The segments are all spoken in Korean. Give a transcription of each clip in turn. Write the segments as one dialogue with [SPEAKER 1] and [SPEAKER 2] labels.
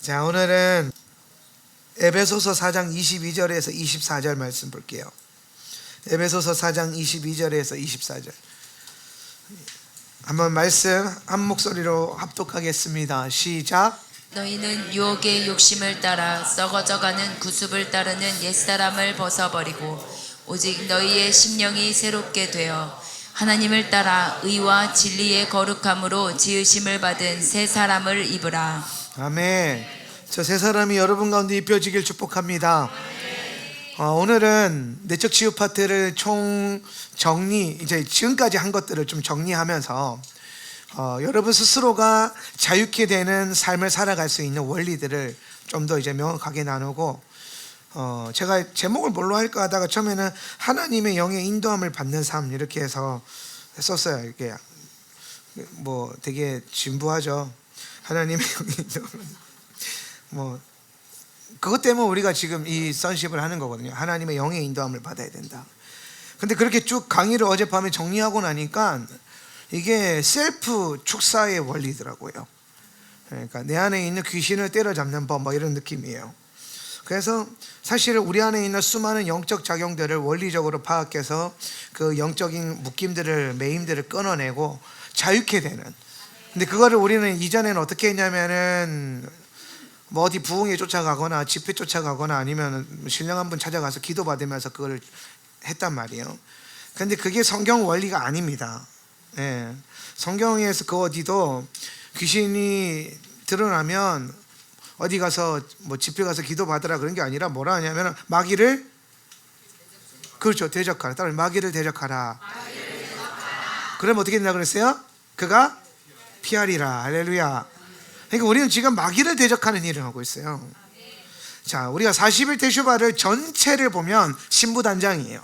[SPEAKER 1] 자, 오늘은 에베소서 4장 22절에서 24절 말씀 볼게요. 에베소서 4장 22절에서 24절. 한번 말씀 한 목소리로 합독하겠습니다. 시작.
[SPEAKER 2] 너희는 유혹의 욕심을 따라 썩어져가는 구습을 따르는 옛사람을 벗어버리고 오직 너희의 심령이 새롭게 되어 하나님을 따라 의와 진리의 거룩함으로 지으심을 받은 새 사람을 입으라.
[SPEAKER 1] 아멘. 저 새 사람이 여러분 가운데 입혀지길 축복합니다. 오늘은 내적 치유 파트를 총 정리, 이제 지금까지 한 것들을 좀 정리하면서 여러분 스스로가 자유케 되는 삶을 살아갈 수 있는 원리들을 좀 더 이제 명확하게 나누고, 제가 제목을 뭘로 할까 하다가 처음에는 하나님의 영의 인도함을 받는 삶 이렇게 해서 썼어요. 이게 뭐 되게 진부하죠. 하나님의 영의 인도함. 뭐 그것 때문에 우리가 지금 이 선십을 하는 거거든요. 하나님의 영의 인도함을 받아야 된다. 근데 그렇게 쭉 강의를 어젯밤에 정리하고 나니까 이게 셀프 축사의 원리더라고요. 그러니까 내 안에 있는 귀신을 때려잡는 법, 뭐 이런 느낌이에요. 그래서 사실 우리 안에 있는 수많은 영적 작용들을 원리적으로 파악해서 그 영적인 묶임들을, 매임들을 끊어내고 자유케 되는. 근데 그거를 우리는 이전에는 어떻게 했냐면은 뭐 어디 부흥회 쫓아가거나 집회 쫓아가거나 아니면 신령 한 분 찾아가서 기도받으면서 그걸 했단 말이에요. 근데 그게 성경 원리가 아닙니다. 예. 성경에서 그 어디도 귀신이 드러나면 어디 가서 뭐 집회 가서 기도받으라 그런 게 아니라 뭐라 하냐면 마귀를, 그렇죠, 대적하라. 따라 마귀를 대적하라. 그러면 어떻게 된다 그랬어요? 그가 피하리라. 할렐루야. 그러니까 우리는 지금 마귀를 대적하는 일을 하고 있어요. 자, 우리가 40일 대슈바를 전체를 보면 신부단장이에요.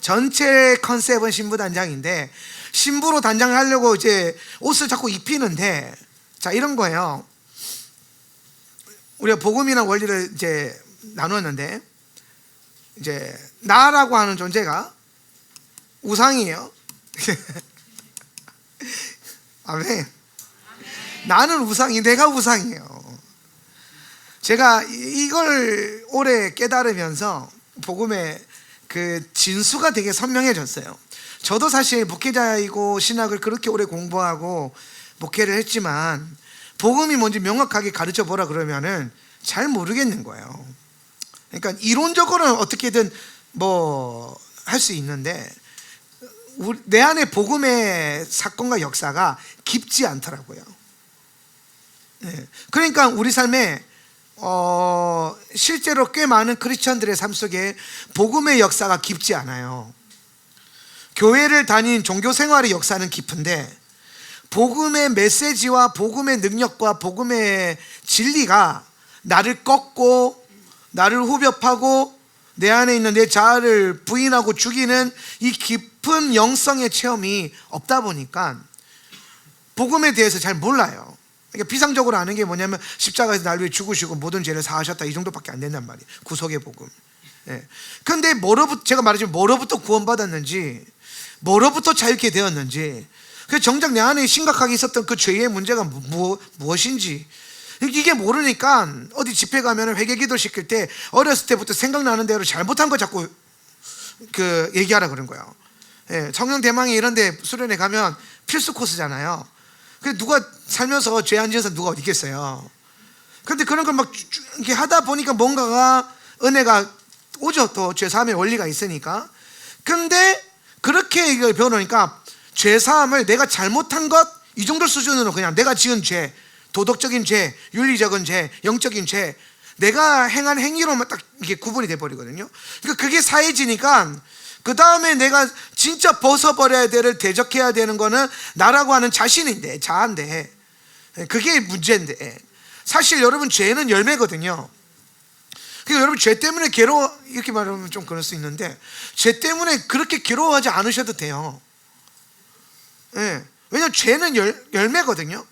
[SPEAKER 1] 전체 컨셉은 신부단장인데, 신부로 단장하려고 이제 옷을 자꾸 입히는데, 자, 이런 거예요. 우리가 복음이나 원리를 이제 나누었는데, 이제 나라고 하는 존재가 우상이에요. 아멘. 나는 우상이, 내가 우상이에요. 제가 이걸 오래 깨달으면서 복음의 그 진수가 되게 선명해졌어요. 저도 사실 목회자이고 신학을 그렇게 오래 공부하고 목회를 했지만 복음이 뭔지 명확하게 가르쳐 보라 그러면은 잘 모르겠는 거예요. 그러니까 이론적으로는 어떻게든 뭐 할 수 있는데 내 안에 복음의 사건과 역사가 깊지 않더라고요. 네. 그러니까 우리 삶에 실제로 꽤 많은 크리스천들의 삶 속에 복음의 역사가 깊지 않아요. 교회를 다닌 종교 생활의 역사는 깊은데 복음의 메시지와 복음의 능력과 복음의 진리가 나를 꺾고 나를 후벼파고 내 안에 있는 내 자아를 부인하고 죽이는 이 깊은 영성의 체험이 없다 보니까 복음에 대해서 잘 몰라요. 그러니까 비상적으로 아는 게 뭐냐면 십자가에서 날 위해 죽으시고 모든 죄를 사하셨다, 이 정도밖에 안 된단 말이에요. 구속의 복음. 그런데 제가 말하자면 뭐로부터 구원받았는지, 뭐로부터 자유케 되었는지, 그 정작 내 안에 심각하게 있었던 그 죄의 문제가 무엇인지 이게 모르니까 어디 집회 가면 회개기도 시킬 때 어렸을 때부터 생각나는 대로 잘못한 거 자꾸 그 얘기하라 그런 거예요. 청년 대망에 이런 데 수련회 가면 필수 코스잖아요. 그 누가 살면서 죄 안 지어서 누가 어디 있겠어요. 그런데 그런 걸 막 이렇게 하다 보니까 뭔가가 은혜가 오죠. 또 죄사함의 원리가 있으니까. 근데 그렇게 이걸 배워놓으니까 죄사함을 내가 잘못한 것 이 정도 수준으로 그냥 내가 지은 죄, 도덕적인 죄, 윤리적인 죄, 영적인 죄, 내가 행한 행위로만 딱 이게 구분이 돼버리거든요. 그러니까 그게 사해지니까 그 다음에 내가 진짜 벗어버려야 되를 대적해야 되는 거는 나라고 하는 자신인데, 자아인데, 그게 문제인데, 사실 여러분 죄는 열매거든요. 그러니까 여러분 죄 때문에 이렇게 말하면 좀 그럴 수 있는데 죄 때문에 그렇게 괴로워하지 않으셔도 돼요. 왜냐하면 죄는 열매거든요.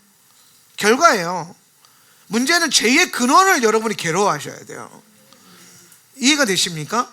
[SPEAKER 1] 결과예요. 문제는 죄의 근원을 여러분이 괴로워하셔야 돼요. 이해가 되십니까?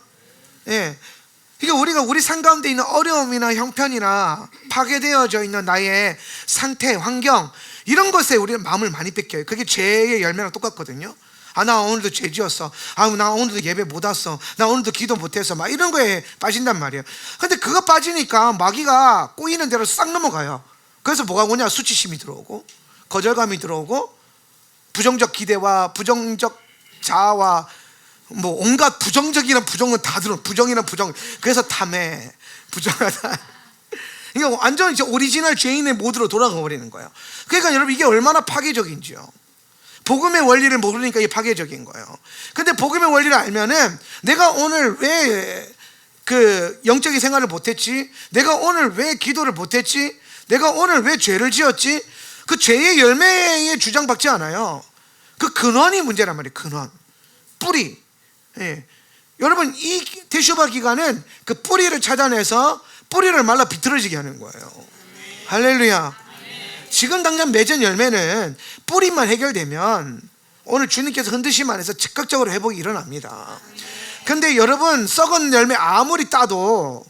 [SPEAKER 1] 그러니까 우리가 우리 삶 가운데 있는 어려움이나 형편이나 파괴되어져 있는 나의 상태, 환경, 이런 것에 우리는 마음을 많이 뺏겨요. 그게 죄의 열매랑 똑같거든요. 아, 나 오늘도 죄 지었어. 아, 나 오늘도 예배 못 왔어. 나 오늘도 기도 못해서 막 이런 거에 빠진단 말이에요. 근데 그거 빠지니까 마귀가 꼬이는 대로 싹 넘어가요. 그래서 뭐가 오냐? 수치심이 들어오고, 거절감이 들어오고, 부정적 기대와 부정적 자아와 뭐 온갖 부정적이나 부정은 다 들어. 부정이나 부정. 그래서 탐해, 부정하다. 이게 완전 이제 오리지널 죄인의 모드로 돌아가 버리는 거예요. 그러니까 여러분, 이게 얼마나 파괴적인지요. 복음의 원리를 모르니까 이게 파괴적인 거예요. 근데 복음의 원리를 알면은 내가 오늘 왜 그 영적인 생활을 못했지? 내가 오늘 왜 기도를 못했지? 내가 오늘 왜 죄를 지었지? 그 죄의 열매에 주장받지 않아요. 그 근원이 문제란 말이에요. 근원, 뿌리. 예. 여러분, 이 테슈바 기간은 그 뿌리를 찾아내서 뿌리를 말라 비틀어지게 하는 거예요. 할렐루야. 지금 당장 맺은 열매는 뿌리만 해결되면 오늘 주님께서 흔드심 안에서 즉각적으로 회복이 일어납니다. 근데 여러분, 썩은 열매 아무리 따도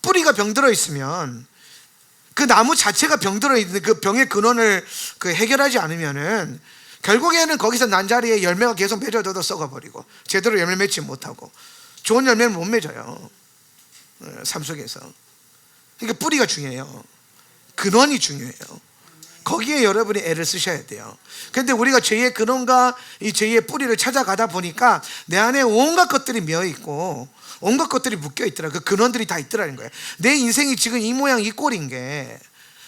[SPEAKER 1] 뿌리가 병들어 있으면 그 나무 자체가 병들어 있는 그 병의 근원을 해결하지 않으면은 결국에는 거기서 난 자리에 열매가 계속 맺어져도 썩어버리고 제대로 열매 맺지 못하고 좋은 열매를 못 맺어요. 삶 속에서. 그러니까 뿌리가 중요해요. 근원이 중요해요. 거기에 여러분이 애를 쓰셔야 돼요. 그런데 우리가 죄의 근원과 이 죄의 뿌리를 찾아가다 보니까 내 안에 온갖 것들이 메어있고 온갖 것들이 묶여있더라. 그 근원들이 다 있더라는 거예요. 내 인생이 지금 이 모양 이 꼴인 게,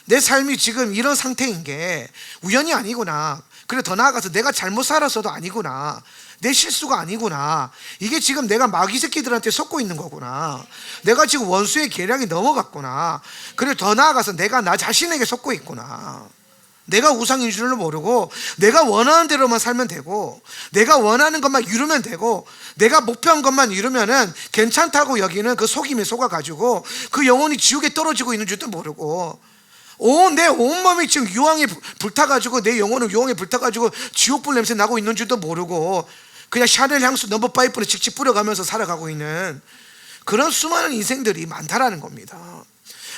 [SPEAKER 1] 내 삶이 지금 이런 상태인 게 우연이 아니구나. 그리고 더 나아가서 내가 잘못 살았어도 아니구나. 내 실수가 아니구나. 이게 지금 내가 마귀 새끼들한테 속고 있는 거구나. 내가 지금 원수의 계략이 넘어갔구나. 그리고 더 나아가서 내가 나 자신에게 속고 있구나. 내가 우상인 줄을 모르고 내가 원하는 대로만 살면 되고 내가 원하는 것만 이루면 되고 내가 목표한 것만 이루면은 괜찮다고 여기는 그 속임에 속아가지고 그 영혼이 지옥에 떨어지고 있는 줄도 모르고 내 온몸이 지금 유황에 불타가지고 내 영혼은 유황에 불타가지고 지옥불 냄새 나고 있는 줄도 모르고 그냥 샤넬 향수 넘버 5를 직접 뿌려가면서 살아가고 있는 그런 수많은 인생들이 많다라는 겁니다.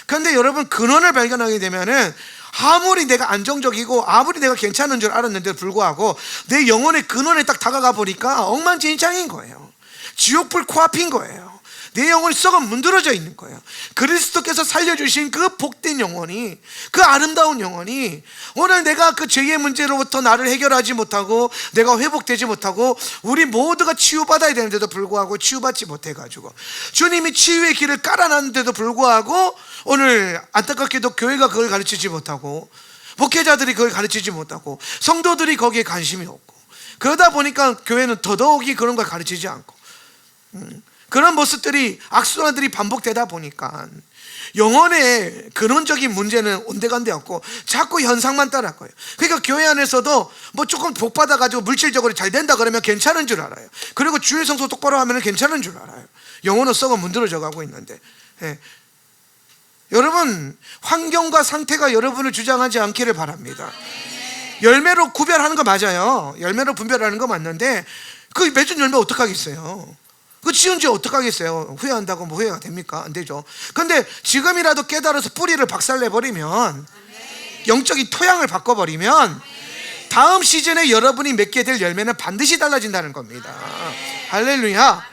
[SPEAKER 1] 그런데 여러분, 근원을 발견하게 되면은 아무리 내가 안정적이고 아무리 내가 괜찮은 줄 알았는데도 불구하고 내 영혼의 근원에 딱 다가가 보니까 엉망진창인 거예요. 지옥불 코앞인 거예요. 내 영혼이 썩어 문드러져 있는 거예요. 그리스도께서 살려주신 그 복된 영혼이, 그 아름다운 영혼이 오늘 내가 그 죄의 문제로부터 나를 해결하지 못하고 내가 회복되지 못하고 우리 모두가 치유받아야 되는데도 불구하고 치유받지 못해가지고 주님이 치유의 길을 깔아놨는데도 불구하고 오늘 안타깝게도 교회가 그걸 가르치지 못하고 목회자들이 그걸 가르치지 못하고 성도들이 거기에 관심이 없고 그러다 보니까 교회는 더더욱이 그런 걸 가르치지 않고 그런 모습들이, 악순환들이 반복되다 보니까 영혼의 근원적인 문제는 온데간데 없고 자꾸 현상만 따라가요. 그러니까 교회 안에서도 뭐 조금 복 받아가지고 물질적으로 잘 된다 그러면 괜찮은 줄 알아요. 그리고 주일 성소 똑바로 하면 괜찮은 줄 알아요. 영혼은 썩어 문드러져 가고 있는데 여러분, 환경과 상태가 여러분을 주장하지 않기를 바랍니다. 열매로 구별하는 거 맞아요. 열매로 분별하는 거 맞는데 그 맺은 열매 어떡하겠어요? 그 지은 지 어떡하겠어요? 후회한다고 뭐 후회가 됩니까? 안 되죠. 근데 지금이라도 깨달아서 뿌리를 박살내버리면, 영적인 토양을 바꿔버리면 다음 시즌에 여러분이 맺게 될 열매는 반드시 달라진다는 겁니다. 할렐루야.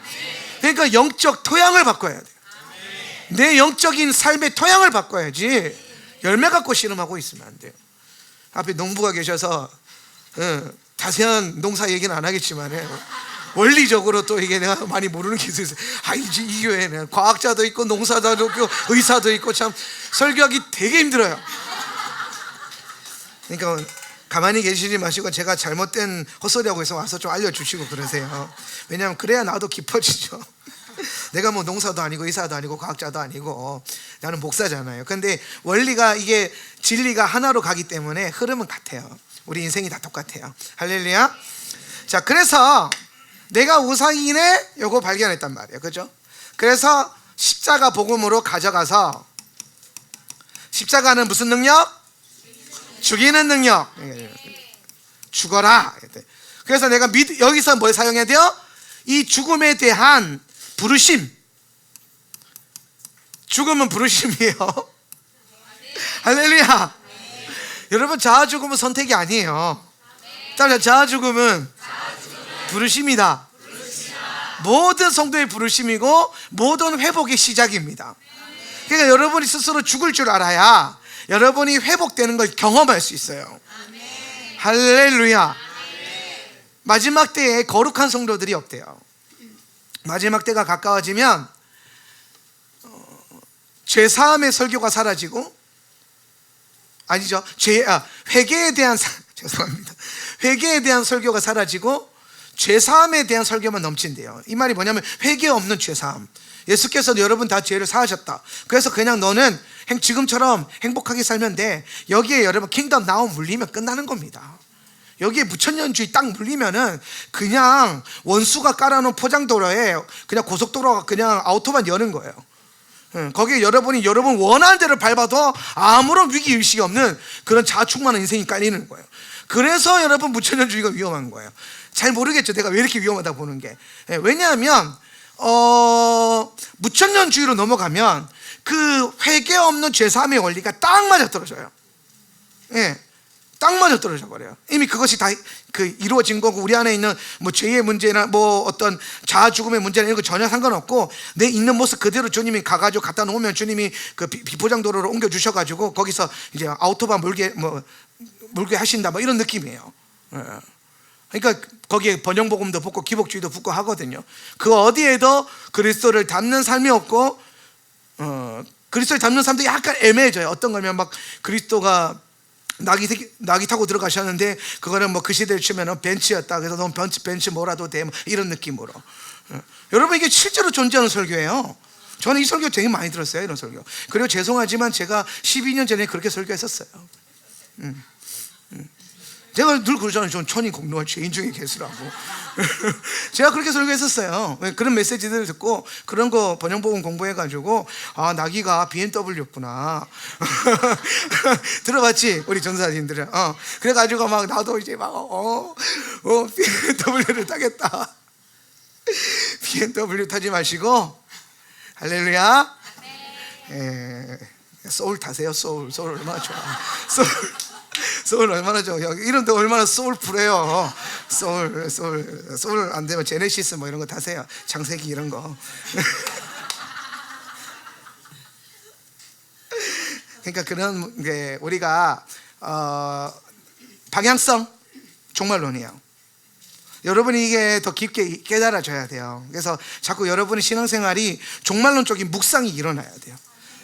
[SPEAKER 1] 그러니까 영적 토양을 바꿔야 돼요. 내 영적인 삶의 토양을 바꿔야지 열매 갖고 씨름하고 있으면 안 돼요. 앞에 농부가 계셔서 자세한 농사 얘기는 안 하겠지만 원리적으로 또 이게 내가 많이 모르는 게 있어요. 이 교회는 과학자도 있고 농사도 있고 의사도 있고 참 설교하기 되게 힘들어요. 그러니까 가만히 계시지 마시고 제가 잘못된 헛소리하고 해서 와서 좀 알려주시고 그러세요. 왜냐하면 그래야 나도 깊어지죠. 내가 뭐 농사도 아니고 의사도 아니고 과학자도 아니고 나는 목사잖아요. 근데 원리가, 이게 진리가 하나로 가기 때문에 흐름은 같아요. 우리 인생이 다 똑같아요. 할렐루야. 자, 그래서 내가 우상이네 요거 발견했단 말이에요. 그죠? 그래서 십자가 복음으로 가져가서, 십자가는 무슨 능력? 죽이는 능력. 죽어라. 그래서 내가 여기서 뭘 사용해야 돼요? 이 죽음에 대한 부르심, 죽음은 부르심이에요. 할렐루야. 여러분, 자아 죽음은 선택이 아니에요. 자아 죽음은 부르심이다. 모든 성도의 부르심이고 모든 회복의 시작입니다. 그러니까 여러분이 스스로 죽을 줄 알아야 여러분이 회복되는 걸 경험할 수 있어요. 할렐루야. 마지막 때에 거룩한 성도들이 없대요. 마지막 때가 가까워지면 죄사함의 설교가 사라지고, 아니죠, 회개에 대한 죄송합니다. 회개에 대한 설교가 사라지고 죄사함에 대한 설교만 넘친대요. 이 말이 뭐냐면 회개 없는 죄사함. 예수께서 여러분 다 죄를 사하셨다. 그래서 그냥 너는 지금처럼 행복하게 살면 돼. 여기에 여러분 킹덤 나우 물리면 끝나는 겁니다. 여기에 무천년주의 딱 물리면은 그냥 원수가 깔아놓은 포장도로에 그냥 고속도로가 그냥 아우토반 여는 거예요. 거기에 여러분이 여러분 원하는 대로 밟아도 아무런 위기의식이 없는 그런 자충만한 인생이 깔리는 거예요. 그래서 여러분 무천년주의가 위험한 거예요. 잘 모르겠죠, 내가 왜 이렇게 위험하다 보는 게. 왜냐하면 무천년주의로 넘어가면 그 회개 없는 죄사함의 원리가 딱 맞아떨어져요. 딱 맞아떨어져 버려요. 이미 그것이 다 이루어진 거고, 우리 안에 있는 뭐 죄의 문제나 뭐 어떤 자아 죽음의 문제나 이런 거 전혀 상관없고, 내 있는 모습 그대로 주님이 가가지고 갖다 놓으면 주님이 그 비포장 도로로 옮겨 주셔가지고 거기서 이제 아우토반 몰게 하신다, 뭐 이런 느낌이에요. 그러니까 거기에 번영복음도 붙고 기복주의도 붙고 하거든요. 그 어디에도 그리스도를 닮는 삶이 없고, 그리스도를 닮는 삶도 약간 애매해져요. 어떤 거면 막 그리스도가 낙이 타고 들어가셨는데 그거는 뭐 그 시대를 치면 벤츠였다. 그래서 넌 벤츠 뭐라도 돼, 뭐 이런 느낌으로. 여러분, 이게 실제로 존재하는 설교예요. 저는 이 설교 되게 많이 들었어요, 이런 설교. 그리고 죄송하지만 제가 12년 전에 그렇게 설교했었어요. 제가 늘 그러잖아요. 전 천이 공로할 죄인 중에 개수라고. 제가 그렇게 설교했었어요. 그런 메시지들을 듣고 그런 거 번영복음 공부해가지고, 아, 나기가 BMW였구나. 들어봤지, 우리 전사님들은. 그래가지고 막 나도 이제 막 BMW를 타겠다. BMW 타지 마시고, 할렐루야. 소울 타세요. 소울 얼마나 좋아. 소울 얼마나 좋아. 이름도 얼마나 소울풀해요. 소울 안 되면 제네시스 뭐 이런 거 타세요. 창세기 이런 거. 그러니까 그런 게 우리가 방향성 종말론이에요. 여러분이 이게 더 깊게 깨달아져야 돼요. 그래서 자꾸 여러분의 신앙생활이 종말론적인 묵상이 일어나야 돼요.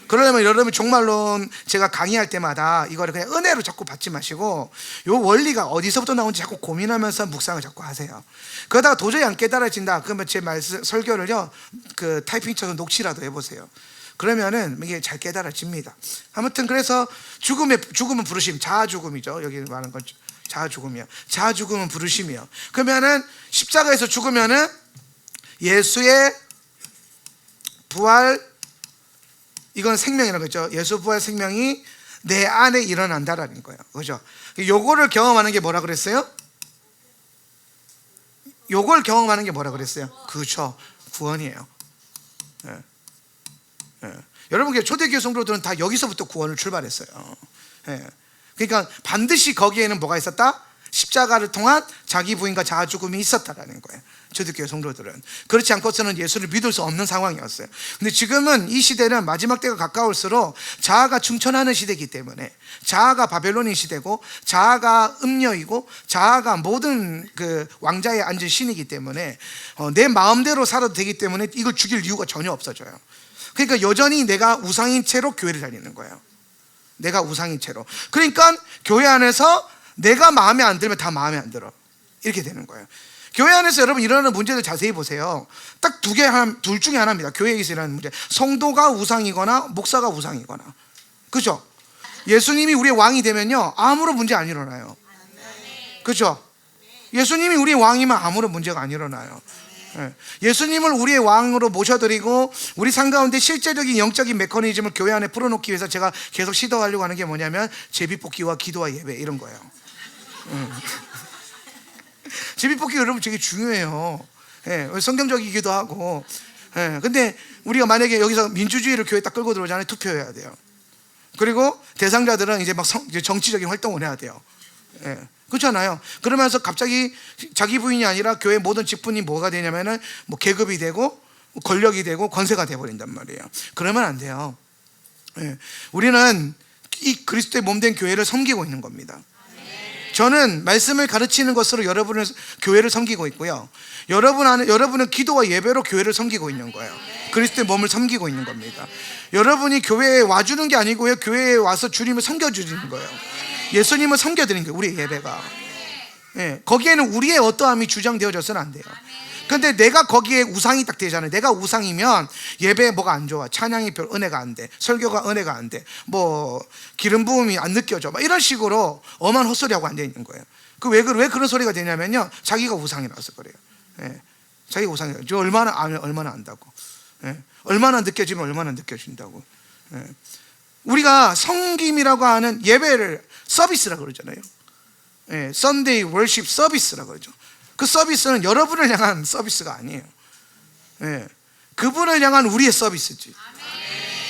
[SPEAKER 1] 그러려면 여러분 종말론 제가 강의할 때마다 이거를 그냥 은혜로 자꾸 받지 마시고, 요 원리가 어디서부터 나오는지 자꾸 고민하면서 묵상을 자꾸 하세요. 그러다가 도저히 안 깨달아진다 그러면 제 설교를요, 그 타이핑처럼 녹취라도 해보세요. 그러면은 이게 잘 깨달아집니다. 아무튼 그래서 죽음은 부르심, 자아 죽음이죠. 여기 말하는 건 자아 죽음이요. 자아 죽음은 부르심이요. 그러면은 십자가에서 죽으면은 예수의 부활, 이건 생명이라는 거죠. 예수 부활 생명이 내 안에 일어난다라는 거예요. 그죠? 요거를 경험하는 게 뭐라 그랬어요? 요걸 경험하는 게 뭐라 그랬어요? 그렇죠. 구원이에요. 여러분, 초대교회 성도들은 다 여기서부터 구원을 출발했어요. 그러니까 반드시 거기에는 뭐가 있었다? 십자가를 통한 자기 부인과 자아 죽음이 있었다라는 거예요. 초대교회 성도들은. 그렇지 않고서는 예수를 믿을 수 없는 상황이었어요. 근데 지금은 이 시대는 마지막 때가 가까울수록 자아가 충천하는 시대이기 때문에, 자아가 바벨론인 시대고, 자아가 음녀이고, 자아가 모든 그 왕자에 앉은 신이기 때문에 내 마음대로 살아도 되기 때문에 이걸 죽일 이유가 전혀 없어져요. 그러니까 여전히 내가 우상인 채로 교회를 다니는 거예요. 내가 우상인 채로. 그러니까 교회 안에서 내가 마음에 안 들면 다 마음에 안 들어. 이렇게 되는 거예요. 교회 안에서 여러분 일어나는 문제들 자세히 보세요. 딱 둘 중에 하나입니다. 교회에서 일어나는 문제. 성도가 우상이거나 목사가 우상이거나. 그죠? 예수님이 우리의 왕이 되면요, 아무런 문제 안 일어나요. 그죠? 예수님이 우리의 왕이면 아무런 문제가 안 일어나요. 예수님을 우리의 왕으로 모셔드리고 우리 삶 가운데 실제적인 영적인 메커니즘을 교회 안에 풀어놓기 위해서 제가 계속 시도하려고 하는 게 뭐냐면 제비뽑기와 기도와 예배, 이런 거예요. 제비뽑기 여러분 되게 중요해요. 성경적이기도 하고. 예, 근데 우리가 만약에 여기서 민주주의를 교회 딱 끌고 들어오잖아요. 투표해야 돼요. 그리고 대상자들은 이제 막 이제 정치적인 활동을 해야 돼요. 예, 그렇잖아요. 그러면서 갑자기 자기 부인이 아니라 교회 모든 직분이 뭐가 되냐면은 뭐 계급이 되고 권력이 되고 권세가 돼버린단 말이에요. 그러면 안 돼요. 예, 우리는 이 그리스도의 몸된 교회를 섬기고 있는 겁니다. 저는 말씀을 가르치는 것으로 여러분을 교회를 섬기고 있고요. 여러분은 기도와 예배로 교회를 섬기고 있는 거예요. 그리스도의 몸을 섬기고 있는 겁니다. 여러분이 교회에 와주는 게 아니고요. 교회에 와서 주님을 섬겨주는 거예요. 예수님을 섬겨드리는 거예요. 우리의 예배가. 예, 거기에는 우리의 어떠함이 주장되어져서는 안 돼요. 근데 내가 거기에 우상이 딱 되잖아요. 내가 우상이면 예배에 뭐가 안 좋아. 찬양이 별 은혜가 안 돼. 설교가 은혜가 안 돼. 뭐 기름 부음이 안 느껴져. 막 이런 식으로 엄한 헛소리하고 앉아 있는 거예요. 왜 그런 소리가 되냐면요. 자기가 우상이라서 그래요. 예, 자기가 우상이라서. 저 얼마나 아면 얼마나 안다고. 예, 얼마나 느껴지면 얼마나 느껴진다고. 예. 우리가 섬김이라고 하는 예배를 서비스라고 그러잖아요. 예, Sunday Worship 서비스라고 그러죠. 그 서비스는 여러분을 향한 서비스가 아니에요. 예, 그분을 향한 우리의 서비스지.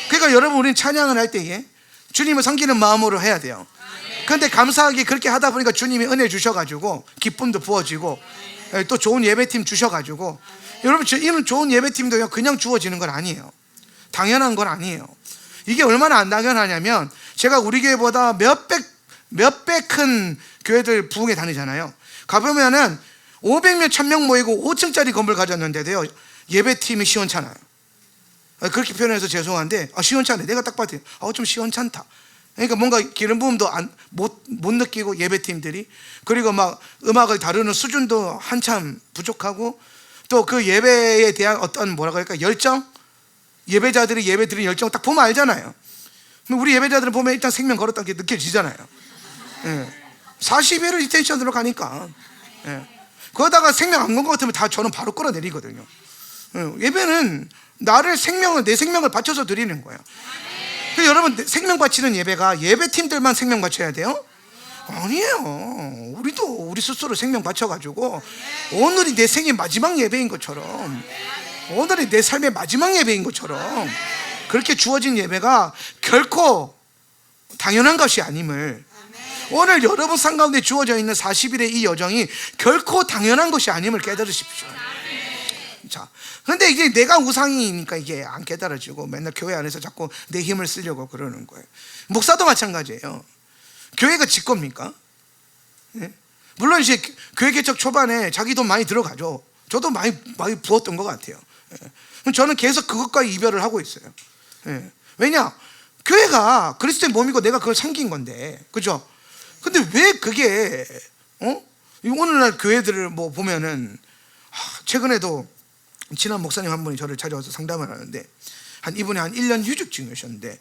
[SPEAKER 1] 그러니까 여러분, 우리는 찬양을 할 때에 주님을 섬기는 마음으로 해야 돼요. 그런데 감사하게 그렇게 하다 보니까 주님이 은혜 주셔가지고 기쁨도 부어지고, 또 좋은 예배팀 주셔가지고, 여러분, 이런 좋은 예배팀도 그냥 주어지는 건 아니에요. 당연한 건 아니에요. 이게 얼마나 안 당연하냐면, 제가 우리 교회보다 몇 배 큰 교회들 부흥회 다니잖아요. 가보면은 500명 1000명 모이고 5층짜리 건물 가졌는데도요, 예배팀이 시원찮아요. 그렇게 표현해서 죄송한데, 시원찮네. 내가 딱 봐도 좀 시원찮다. 그러니까 뭔가 기름 부음도 못 느끼고, 예배팀들이, 그리고 막 음악을 다루는 수준도 한참 부족하고, 또 그 예배에 대한 어떤 뭐라고 할까, 열정, 예배자들이 예배 드리는 열정 딱 보면 알잖아요. 우리 예배자들은 보면 일단 생명 걸었다는 게 느껴지잖아요. 예. 40일을 리텐션으로 가니까. 예. 그러다가 생명 안 건 것 같으면 다 저는 바로 끌어내리거든요. 예. 예배는 내 생명을 바쳐서 드리는 거예요. 그래서 여러분, 생명 바치는 예배가 예배팀들만 생명 바쳐야 돼요? 아니에요. 우리 스스로 생명 바쳐가지고, 오늘이 내 생의 마지막 예배인 것처럼, 오늘이 내 삶의 마지막 예배인 것처럼 그렇게 주어진 예배가 결코 당연한 것이 아님을, 오늘 여러분 삶 가운데 주어져 있는 40일의 이 여정이 결코 당연한 것이 아님을 깨달으십시오. 자, 근데 이게 내가 우상이니까 이게 안 깨달아지고 맨날 교회 안에서 자꾸 내 힘을 쓰려고 그러는 거예요. 목사도 마찬가지예요. 교회가 지 겁니까? 네? 물론 이제 교회 개척 초반에 자기 돈 많이 들어가죠. 저도 많이 부었던 것 같아요. 네. 저는 계속 그것과 이별을 하고 있어요. 네. 왜냐? 교회가 그리스도의 몸이고 내가 그걸 섬긴 건데, 그죠? 근데 왜 그게, 오늘날 교회들을 뭐 보면은, 최근에도 친한 목사님 한 분이 저를 찾아와서 상담을 하는데, 이분이 한 1년 휴직 중이셨는데,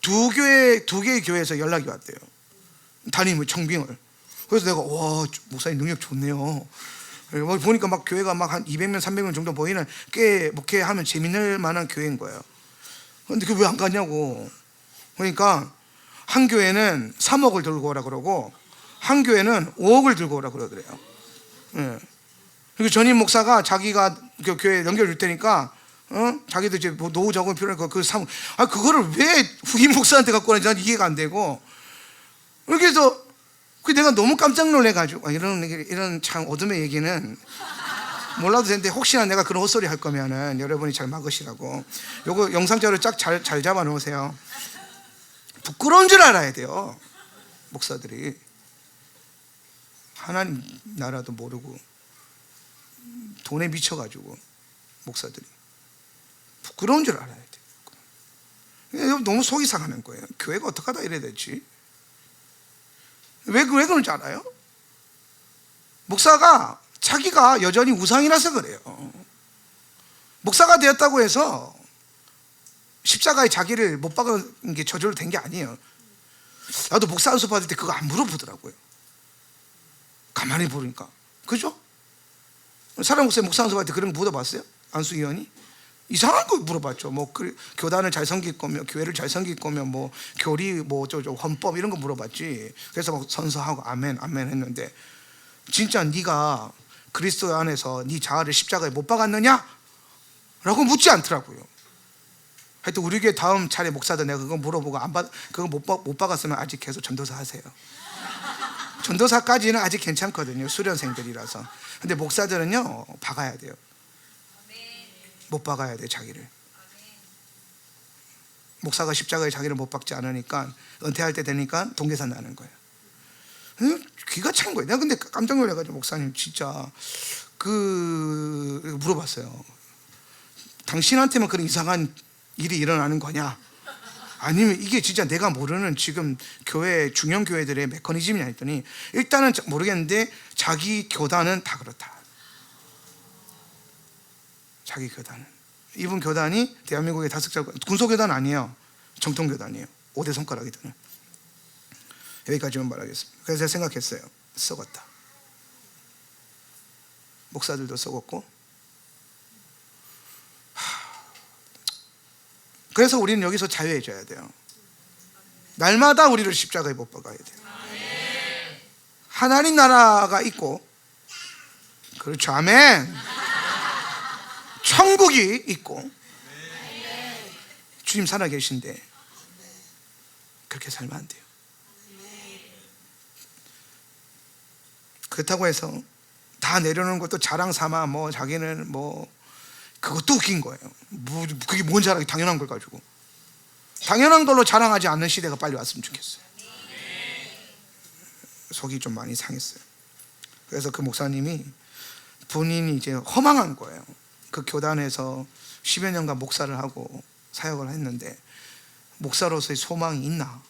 [SPEAKER 1] 두 개의 교회에서 연락이 왔대요. 담임을, 청빙을. 그래서 내가, 와, 목사님 능력 좋네요. 보니까 막 교회가 막 한 200명, 300명 정도 보이는 꽤 목회하면 재밌을 만한 교회인 거예요. 근데 그게 왜 안 가냐고. 그러니까 한 교회는 3억을 들고 오라 그러고, 한 교회는 5억을 들고 오라 그러더래요. 예. 그리고 전임 목사가 자기가 그 교회 넘겨줄 테니까, 자기도 이제 뭐 노후 적응 필요하니까 그거를 왜 후임 목사한테 갖고 오는지 난 이해가 안 되고, 그래서 내가 너무 깜짝 놀래가지고, 이런 참 어둠의 얘기는 몰라도 되는데, 혹시나 내가 그런 헛소리 할 거면은 여러분이 잘 막으시라고. 요거 영상자료 잘 잡아 놓으세요. 부끄러운 줄 알아야 돼요. 목사들이 하나님 나라도 모르고 돈에 미쳐가지고, 목사들이 부끄러운 줄 알아야 돼요. 너무 속이 상하는 거예요. 교회가 어떻게 하다 이래야 되지? 왜 그런지 알아요? 목사가 자기가 여전히 우상이라서 그래요. 목사가 되었다고 해서 십자가에 자기를 못 박은 게 저절로 된 게 아니에요. 나도 목사 안수 받을 때 그거 안 물어보더라고요. 가만히 보니까. 그죠? 사람 목사 안수 받을 때 그런 거 물어봤어요? 안수위원이? 이상한 거 물어봤죠. 뭐 교단을 잘 섬길 거면, 교회를 잘 섬길 거면, 뭐 교리, 뭐 헌법 이런 거 물어봤지. 그래서 막 선서하고 아멘 아멘 했는데, 진짜 네가 그리스도 안에서 네 자아를 십자가에 못 박았느냐? 라고 묻지 않더라고요. 하여튼 우리 교회 다음 차례 목사들 내가 그거 물어보고 그거 못 박았으면 아직 계속 전도사 하세요. 전도사까지는 아직 괜찮거든요. 수련생들이라서. 근데 목사들은요 박아야 돼요. 못 박아야 돼 자기를. 목사가 십자가에 자기를 못 박지 않으니까 은퇴할 때 되니까 동계산 나는 거예요. 귀가 찬 거예요. 내가 근데 깜짝 놀라가지고 목사님 진짜 물어봤어요. 당신한테만 그런 이상한 일이 일어나는 거냐? 아니면 이게 진짜 내가 모르는 지금 교회 중형 교회들의 메커니즘이 했더니 일단은 모르겠는데 자기 교단은 다 그렇다. 자기 교단은 이분 교단이 대한민국의 5개 군소교단 아니에요. 정통교단이에요. 5대 손가락이든. 여기까지만 말하겠습니다. 그래서 제가 생각했어요. 썩었다. 목사들도 썩었고. 그래서 우리는 여기서 자유해져야 돼요. 날마다 우리를 십자가에 못 박아야 돼요. 하나님 나라가 있고, 그렇죠. 아멘. 천국이 있고 주님 살아계신데 그렇게 살면 안 돼요. 그렇다고 해서 다 내려놓는 것도 자랑 삼아 자기는 그것도 웃긴 거예요. 그게 뭔 자랑이 당연한 걸 가지고 당연한 걸로 자랑하지 않는 시대가 빨리 왔으면 좋겠어요. 속이 좀 많이 상했어요. 그래서 그 목사님이 본인이 이제 허망한 거예요. 그 교단에서 10여 년간 목사를 하고 사역을 했는데 목사로서의 소망이 있나?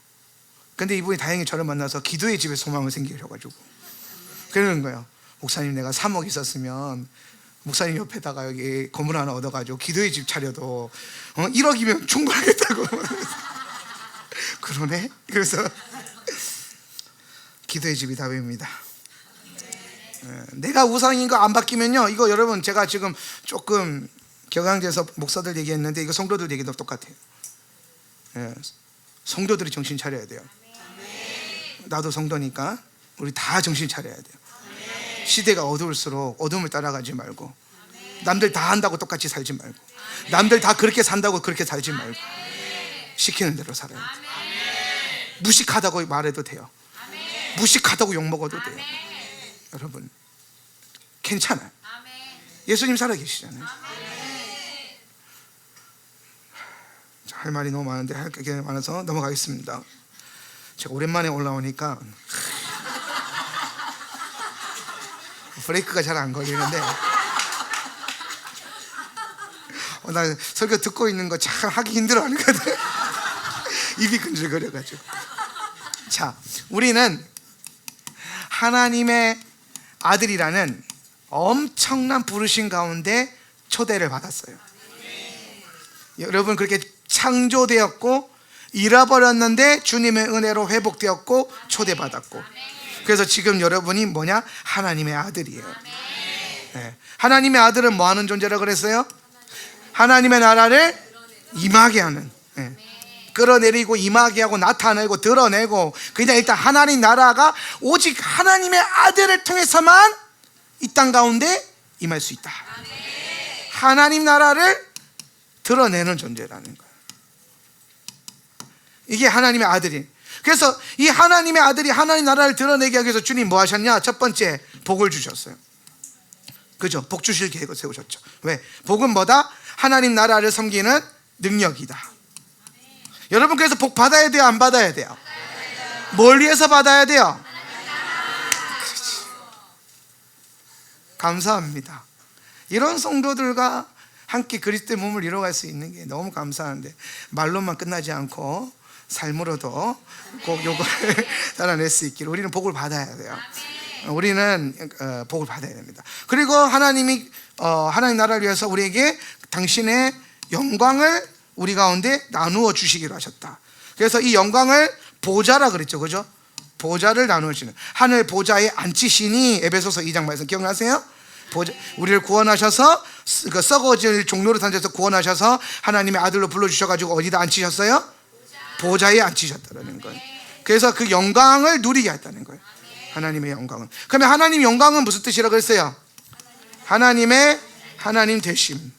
[SPEAKER 1] 근데 이분이 다행히 저를 만나서 기도의 집에 소망을 생기셔가지고 그러는 거예요. 목사님 내가 3억 있었으면 목사님 옆에다가 여기 건물 하나 얻어가지고 기도의 집 차려도 1억이면 충분하겠다고. 그러네? 그래서 기도의 집이 답입니다. 내가 우상인 거 안 바뀌면요, 이거 여러분 제가 지금 조금 격양돼서 목사들 얘기했는데 이거 성도들 얘기도 똑같아요. 성도들이 정신 차려야 돼요. 나도 성도니까 우리 다 정신 차려야 돼요. 시대가 어두울수록 어둠을 따라가지 말고 남들 다 한다고 똑같이 살지 말고 남들 다 그렇게 산다고 그렇게 살지 말고 시키는 대로 살아야 돼요. 무식하다고 말해도 돼요. 무식하다고 욕먹어도 돼요. 여러분 괜찮아요. 예수님 살아계시잖아요. 할 말이 너무 많은데 할 게 많아서 넘어가겠습니다. 제가 오랜만에 올라오니까 브레이크가 잘 안 걸리는데 나 설교 듣고 있는 거 참 하기 힘들어하는 거거든. 입이 근질거려가지고. 자, 우리는 하나님의 아들이라는 엄청난 부르심 가운데 초대를 받았어요. 여러분 그렇게 창조되었고 잃어버렸는데 주님의 은혜로 회복되었고 초대받았고, 그래서 지금 여러분이 뭐냐? 하나님의 아들이에요. 네. 하나님의 아들은 뭐 하는 존재라고 그랬어요? 하나님의 나라를 임하게 하는, 끌어내리고 임하게 하고 나타내고 드러내고, 그냥 일단 하나님 나라가 오직 하나님의 아들을 통해서만 이 땅 가운데 임할 수 있다. 하나님 나라를 드러내는 존재라는 거예요. 이게 하나님의 아들이. 그래서 이 하나님의 아들이 하나님 나라를 드러내기 위해서 주님 뭐 하셨냐? 첫 번째, 복을 주셨어요. 그죠? 복 주실 계획을 세우셨죠. 왜? 복은 뭐다? 하나님 나라를 섬기는 능력이다. 여러분 그래서 복 받아야 돼요? 안 받아야 돼요? 뭘 위해서 받아야 돼요? 그렇지. 감사합니다. 이런 성도들과 함께 그리스도의 몸을 이뤄갈 수 있는 게 너무 감사한데, 말로만 끝나지 않고 삶으로도 꼭 요거를 달아낼 수 있기를 우리는 복을 받아야 돼요. 우리는 복을 받아야 됩니다. 그리고 하나님이 하나님 나라를 위해서 우리에게 당신의 영광을 우리 가운데 나누어 주시기로 하셨다. 그래서 이 영광을 보좌라 그랬죠, 그죠? 보좌를 나누어 주는, 하늘 보좌에 앉히시니, 에베소서 2장 말씀 기억나세요? 우리를 구원하셔서 그 썩어질 종로를 던져서 구원하셔서 하나님의 아들로 불러주셔가지고 어디다 앉히셨어요? 보좌에 앉히셨다는 거예요. 그래서 그 영광을 누리게 했다는 거예요. 하나님의 영광은. 그러면 하나님의 영광은 무슨 뜻이라고 그랬어요? 하나님의 하나님 되심.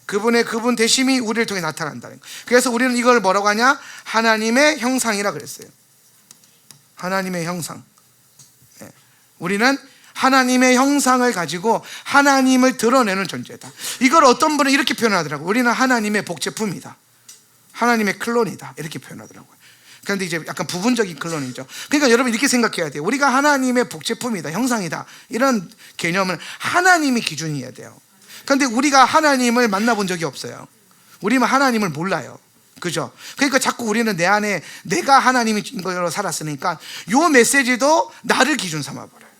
[SPEAKER 1] 그분 대심이 우리를 통해 나타난다는 거예요. 그래서 우리는 이걸 뭐라고 하냐? 하나님의 형상이라 그랬어요. 하나님의 형상. 우리는 하나님의 형상을 가지고 하나님을 드러내는 존재다. 이걸 어떤 분은 이렇게 표현하더라고요. 우리는 하나님의 복제품이다, 하나님의 클론이다, 이렇게 표현하더라고요. 그런데 이제 약간 부분적인 클론이죠. 그러니까 여러분 이렇게 생각해야 돼요. 우리가 하나님의 복제품이다, 형상이다, 이런 개념은 하나님이 기준이어야 돼요. 그런데 우리가 하나님을 만나본 적이 없어요. 우리는 하나님을 몰라요. 그죠? 그러니까 자꾸 우리는 내 안에 내가 하나님인 걸로 살았으니까 요 메시지도 나를 기준 삼아버려요.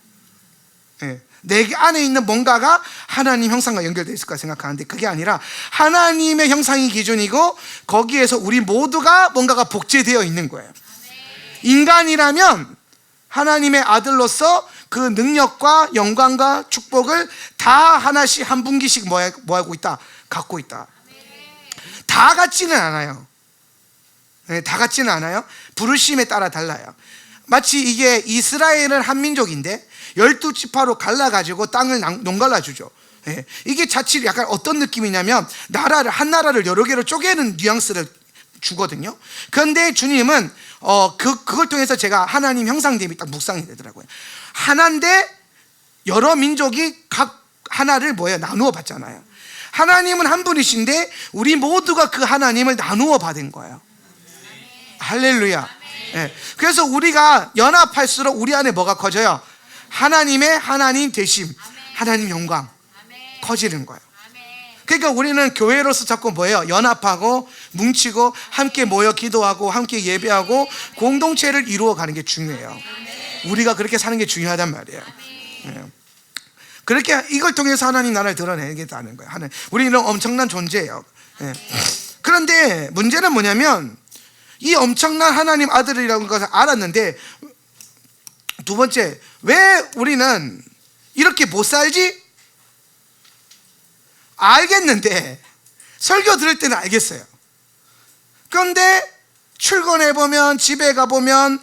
[SPEAKER 1] 내 안에 있는 뭔가가 하나님 형상과 연결되어 있을까 생각하는데 그게 아니라 하나님의 형상이 기준이고 거기에서 우리 모두가 뭔가가 복제되어 있는 거예요. 인간이라면 하나님의 아들로서 그 능력과 영광과 축복을 다 하나씩 한 분기씩 뭐하고 있다? 갖고 있다. 다 같지는 않아요. 다 같지는 않아요. 부르심에 따라 달라요. 마치 이게 이스라엘은 한 민족인데 12지파로 갈라가지고 땅을 농갈라주죠. 이게 자칫 약간 어떤 느낌이냐면 한 나라를 여러 개로 쪼개는 뉘앙스를 주거든요. 그런데 주님은 그걸 통해서 제가 하나님 형상됨이 딱 묵상이 되더라고요. 하나인데 여러 민족이 각 하나를 나누어 받잖아요. 하나님은 한 분이신데 우리 모두가 그 하나님을 나누어 받은 거예요. 할렐루야. 그래서 우리가 연합할수록 우리 안에 뭐가 커져요? 하나님의 하나님 되심, 하나님 영광 커지는 거예요. 그러니까 우리는 교회로서 자꾸 연합하고 뭉치고 함께 모여 기도하고 함께 예배하고 공동체를 이루어가는 게 중요해요. 우리가 그렇게 사는 게 중요하단 말이에요. 그렇게 이걸 통해서 하나님 나라를 드러내겠다는 거예요. 우리는 엄청난 존재예요. 그런데 문제는 뭐냐면 이 엄청난 하나님 아들이라는 것을 알았는데 두 번째, 왜 우리는 이렇게 못 살지? 알겠는데 설교 들을 때는 알겠어요. 그런데 출근해보면, 집에 가보면,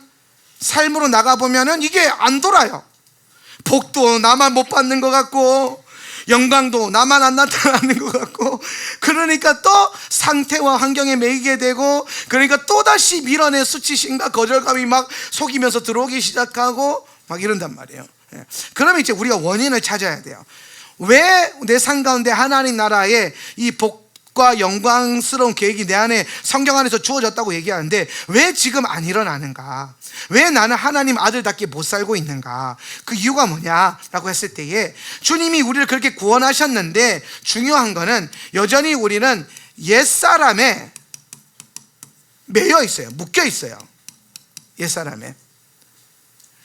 [SPEAKER 1] 삶으로 나가보면 이게 안 돌아요. 복도 나만 못 받는 것 같고 영광도 나만 안 나타나는 것 같고, 그러니까 또 상태와 환경에 매이게 되고, 그러니까 또다시 밀어내 수치심과 거절감이 막 속이면서 들어오기 시작하고 막 이런단 말이에요. 그러면 이제 우리가 원인을 찾아야 돼요. 왜 내 삶 가운데 하나님 나라의 이 복과 영광스러운 계획이 내 안에 성경 안에서 주어졌다고 얘기하는데 왜 지금 안 일어나는가? 왜 나는 하나님 아들답게 못 살고 있는가? 그 이유가 뭐냐라고 했을 때에 주님이 우리를 그렇게 구원하셨는데 중요한 거는 여전히 우리는 옛사람에 매여 있어요. 묶여 있어요.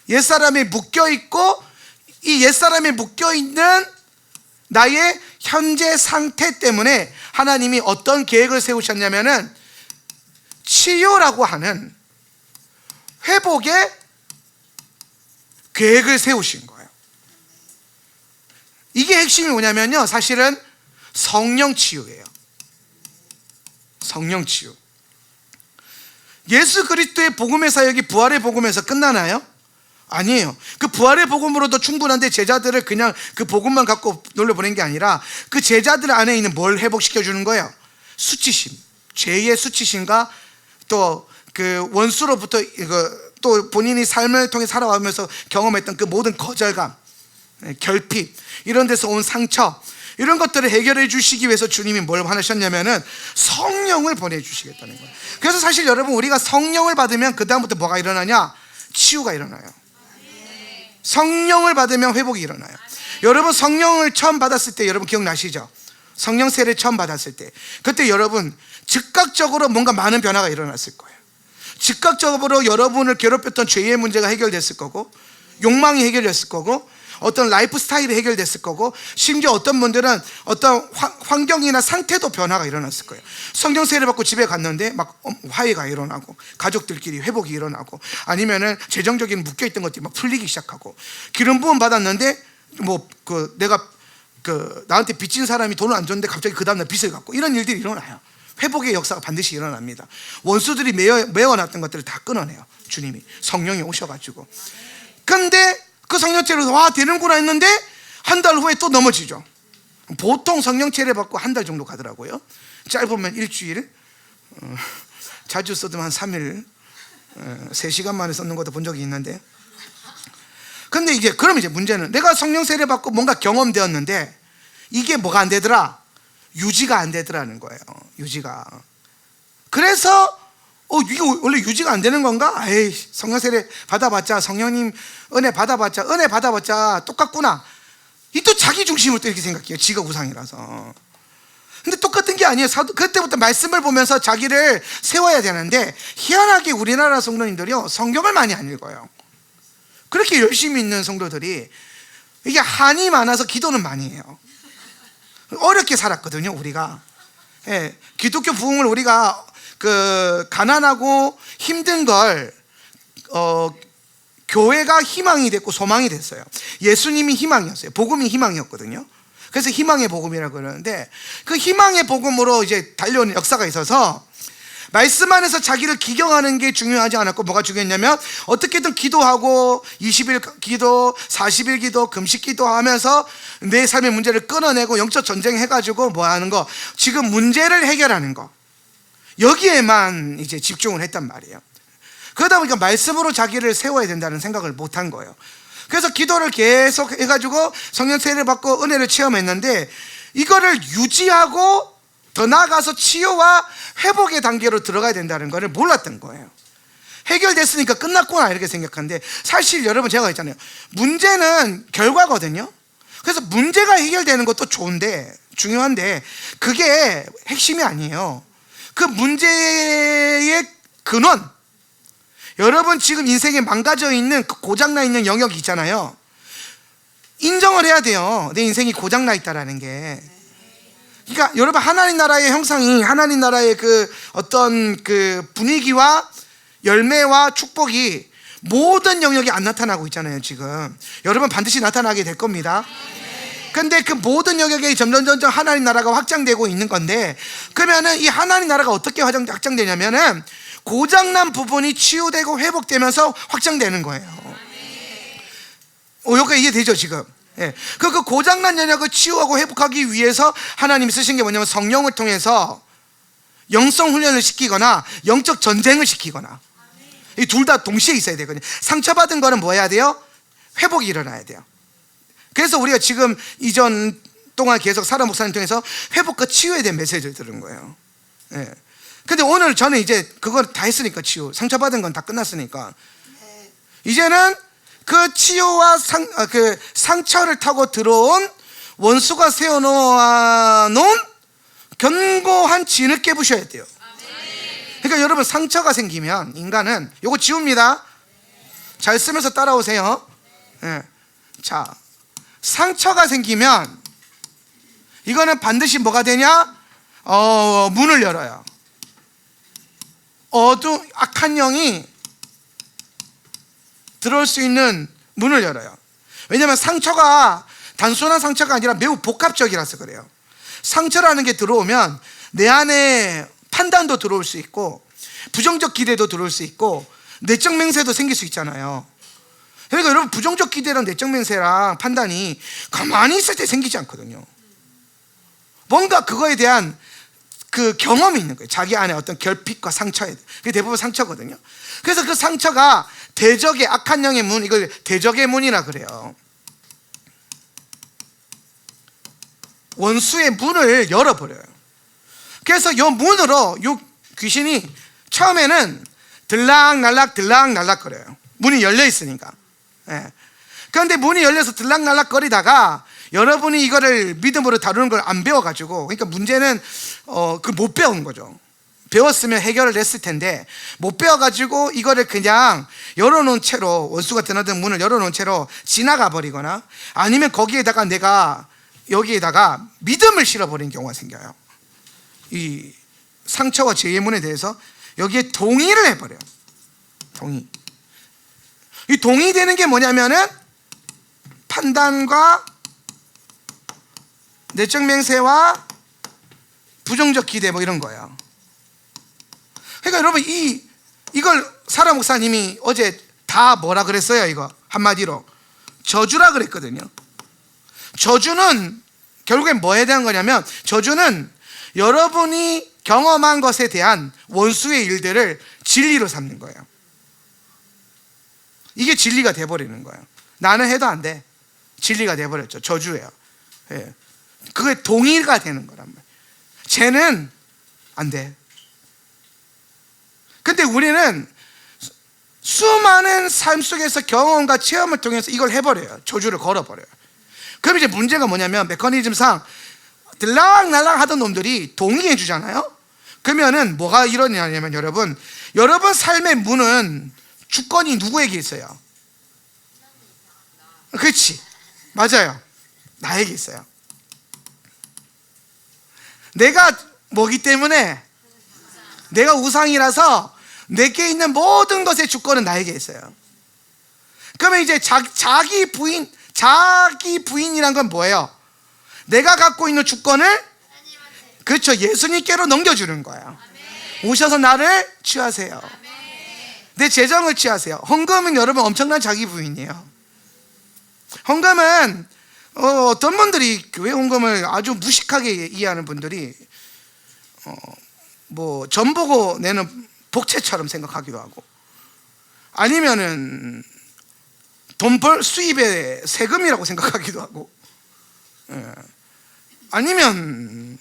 [SPEAKER 1] 옛사람에 묶여 있고, 이 옛사람에 묶여 있는 나의 현재 상태 때문에 하나님이 어떤 계획을 세우셨냐면은 치유라고 하는 회복의 계획을 세우신 거예요. 이게 핵심이 뭐냐면요, 사실은 성령 치유예요. 성령 치유. 예수 그리스도의 복음의 사역이 부활의 복음에서 끝나나요? 아니에요. 그 부활의 복음으로도 충분한데 제자들을 그냥 그 복음만 갖고 놀려보낸 게 아니라 그 제자들 안에 있는 뭘 회복시켜주는 거예요? 수치심, 죄의 수치심과 또 그 원수로부터 또 본인이 삶을 통해 살아가면서 경험했던 그 모든 거절감, 결핍, 이런 데서 온 상처, 이런 것들을 해결해 주시기 위해서 주님이 뭘 하셨냐면은 성령을 보내주시겠다는 거예요. 그래서 사실 여러분, 우리가 성령을 받으면 그 다음부터 뭐가 일어나냐? 치유가 일어나요. 성령을 받으면 회복이 일어나요. 여러분, 성령을 처음 받았을 때 여러분 기억나시죠? 성령 세례 처음 받았을 때 그때 여러분 즉각적으로 뭔가 많은 변화가 일어났을 거예요. 즉각적으로 여러분을 괴롭혔던 죄의 문제가 해결됐을 거고, 욕망이 해결됐을 거고, 어떤 라이프 스타일이 해결됐을 거고, 심지어 어떤 분들은 어떤 환경이나 상태도 변화가 일어났을 거예요. 성령 세례 받고 집에 갔는데 막 화해가 일어나고, 가족들끼리 회복이 일어나고, 아니면은 재정적인 묶여있던 것들이 막 풀리기 시작하고, 기름 부음 받았는데 내가 나한테 빚진 사람이 돈을 안 줬는데 갑자기 그 다음날 빚을 갚고, 이런 일들이 일어나요. 회복의 역사가 반드시 일어납니다. 원수들이 메워놨던 것들을 다 끊어내요. 주님이 성령이 오셔가지고. 근데 그 성령체로 와 되는구나 했는데 한 달 후에 또 넘어지죠. 보통 성령 세례 받고 한 달 정도 가더라고요. 짧으면 일주일, 자주 써도 한 3일, 3시간 만에 썼는 것도 본 적이 있는데. 근데 그럼 문제는 내가 성령 세례 받고 뭔가 경험되었는데 이게 뭐가 안 되더라? 유지가 안 되더라는 거예요. 유지가. 그래서 이게 원래 유지가 안 되는 건가? 에이, 성령 세례 받아봤자, 성령님 은혜 받아봤자 똑같구나. 이 또 자기 중심으로 또 이렇게 생각해요. 지가 우상이라서. 근데 똑같은 게 아니에요. 그때부터 말씀을 보면서 자기를 세워야 되는데, 희한하게 우리나라 성도님들이요, 성경을 많이 안 읽어요. 그렇게 열심히 있는 성도들이 이게 한이 많아서 기도는 많이 해요. 어렵게 살았거든요, 우리가. 예, 기독교 부흥을 우리가 가난하고 힘든 걸 교회가 희망이 됐고 소망이 됐어요. 예수님이 희망이었어요. 복음이 희망이었거든요. 그래서 희망의 복음이라고 그러는데, 그 희망의 복음으로 달려오는 역사가 있어서 말씀 안에서 자기를 기경하는 게 중요하지 않았고, 뭐가 중요했냐면 어떻게든 기도하고 20일 기도, 40일 기도, 금식 기도하면서 내 삶의 문제를 끊어내고 영적 전쟁 해가지고 뭐 하는 거, 지금 문제를 해결하는 거, 여기에만 집중을 했단 말이에요. 그러다 보니까 말씀으로 자기를 세워야 된다는 생각을 못한 거예요. 그래서 기도를 계속 해가지고 성령 세례를 받고 은혜를 체험했는데, 이거를 유지하고 더 나아가서 치유와 회복의 단계로 들어가야 된다는 것을 몰랐던 거예요. 해결됐으니까 끝났구나 이렇게 생각하는데, 사실 여러분 제가 했잖아요, 문제는 결과거든요. 그래서 문제가 해결되는 것도 좋은데, 중요한데 그게 핵심이 아니에요. 그 문제의 근원, 여러분 지금 인생에 망가져 있는, 고장나 있는 영역이 있잖아요. 인정을 해야 돼요. 내 인생이 고장나 있다라는 게. 그러니까 여러분, 하나님 나라의 형상이, 하나님 나라의 어떤 분위기와 열매와 축복이 모든 영역에 안 나타나고 있잖아요, 지금. 여러분 반드시 나타나게 될 겁니다. 근데 그 모든 영역에 점점 하나님 나라가 확장되고 있는 건데, 그러면은 이 하나님 나라가 어떻게 확장되냐면은 고장난 부분이 치유되고 회복되면서 확장되는 거예요. 여기가 이해되죠, 지금? 예. 그 고장난 영역을 치유하고 회복하기 위해서 하나님이 쓰신 게 뭐냐면 성령을 통해서 영성 훈련을 시키거나 영적 전쟁을 시키거나, 이 둘 다 동시에 있어야 되거든요. 상처받은 거는 뭐 해야 돼요? 회복이 일어나야 돼요. 그래서 우리가 지금 이전 동안 계속 사라 목사님 통해서 회복과 치유에 대한 메시지를 들은 거예요. 예. 근데 오늘 저는 그걸 다 했으니까, 치유, 상처받은 건 다 끝났으니까, 이제는 그 치유와 상처를 타고 들어온 원수가 세워놓은 견고한 진을 깨부셔야 돼요. 그러니까 여러분, 상처가 생기면 인간은 요거 지웁니다. 잘 쓰면서 따라오세요. 예. 자, 상처가 생기면 이거는 반드시 뭐가 되냐? 문을 열어요. 악한 영이 들어올 수 있는 문을 열어요. 왜냐하면 상처가 단순한 상처가 아니라 매우 복합적이라서 그래요. 상처라는 게 들어오면 내 안에 판단도 들어올 수 있고, 부정적 기대도 들어올 수 있고, 내적 맹세도 생길 수 있잖아요. 그러니까 여러분, 부정적 기대랑 내적 맹세랑 판단이 가만히 있을 때 생기지 않거든요. 뭔가 그거에 대한 경험이 있는 거예요. 자기 안에 어떤 결핍과 상처에. 그게 대부분 상처거든요. 그래서 그 상처가 대적의, 악한 영의 문, 이걸 대적의 문이라 그래요. 원수의 문을 열어버려요. 그래서 이 문으로 이 귀신이 처음에는 들락날락 거려요. 문이 열려 있으니까. 예. 그런데 문이 열려서 들락날락 거리다가 여러분이 이거를 믿음으로 다루는 걸 안 배워가지고, 그러니까 문제는 못 배운 거죠. 배웠으면 해결을 했을 텐데 못 배워가지고 이거를 그냥 열어놓은 채로, 원수가 드나드는 문을 열어놓은 채로 지나가 버리거나, 아니면 거기에다가 내가 여기에다가 믿음을 실어버린 경우가 생겨요. 이 상처와 죄의 문에 대해서 여기에 동의를 해버려요. 동의. 이 동의되는 게 뭐냐면은 판단과 내적 맹세와 부정적 기대, 뭐 이런 거예요. 그러니까 여러분, 이걸 사라 목사님이 어제 다 뭐라 그랬어요? 이거 한마디로 저주라 그랬거든요. 저주는 결국엔 뭐에 대한 거냐면 저주는 여러분이 경험한 것에 대한 원수의 일들을 진리로 삼는 거예요. 이게 진리가 돼버리는 거예요. 나는 해도 안 돼. 진리가 돼버렸죠. 저주예요. 예. 그게 동의가 되는 거란 말이에요. 쟤는 안 돼. 근데 우리는 수많은 삶 속에서 경험과 체험을 통해서 이걸 해버려요. 저주를 걸어버려요. 그럼 이제 문제가 뭐냐면 메커니즘상 들락날락 하던 놈들이 동의해 주잖아요. 그러면은 뭐가 일어나냐면 여러분 삶의 문은 주권이 누구에게 있어요? 그렇지, 맞아요. 나에게 있어요. 내가 뭐기 때문에, 내가 우상이라서 내게 있는 모든 것의 주권은 나에게 있어요. 그러면 이제 자기 부인이란 건 뭐예요? 내가 갖고 있는 주권을, 그렇죠, 예수님께로 넘겨주는 거예요. 오셔서 나를 취하세요. 내 재정을 취하세요. 헌금은 여러분 엄청난 자기 부인이에요. 헌금은 어떤 분들이 교회 헌금을 아주 무식하게 이해하는 분들이 뭐 전 보고 내는 복채처럼 생각하기도 하고, 아니면은 돈 벌 수입의 세금이라고 생각하기도 하고, 아니면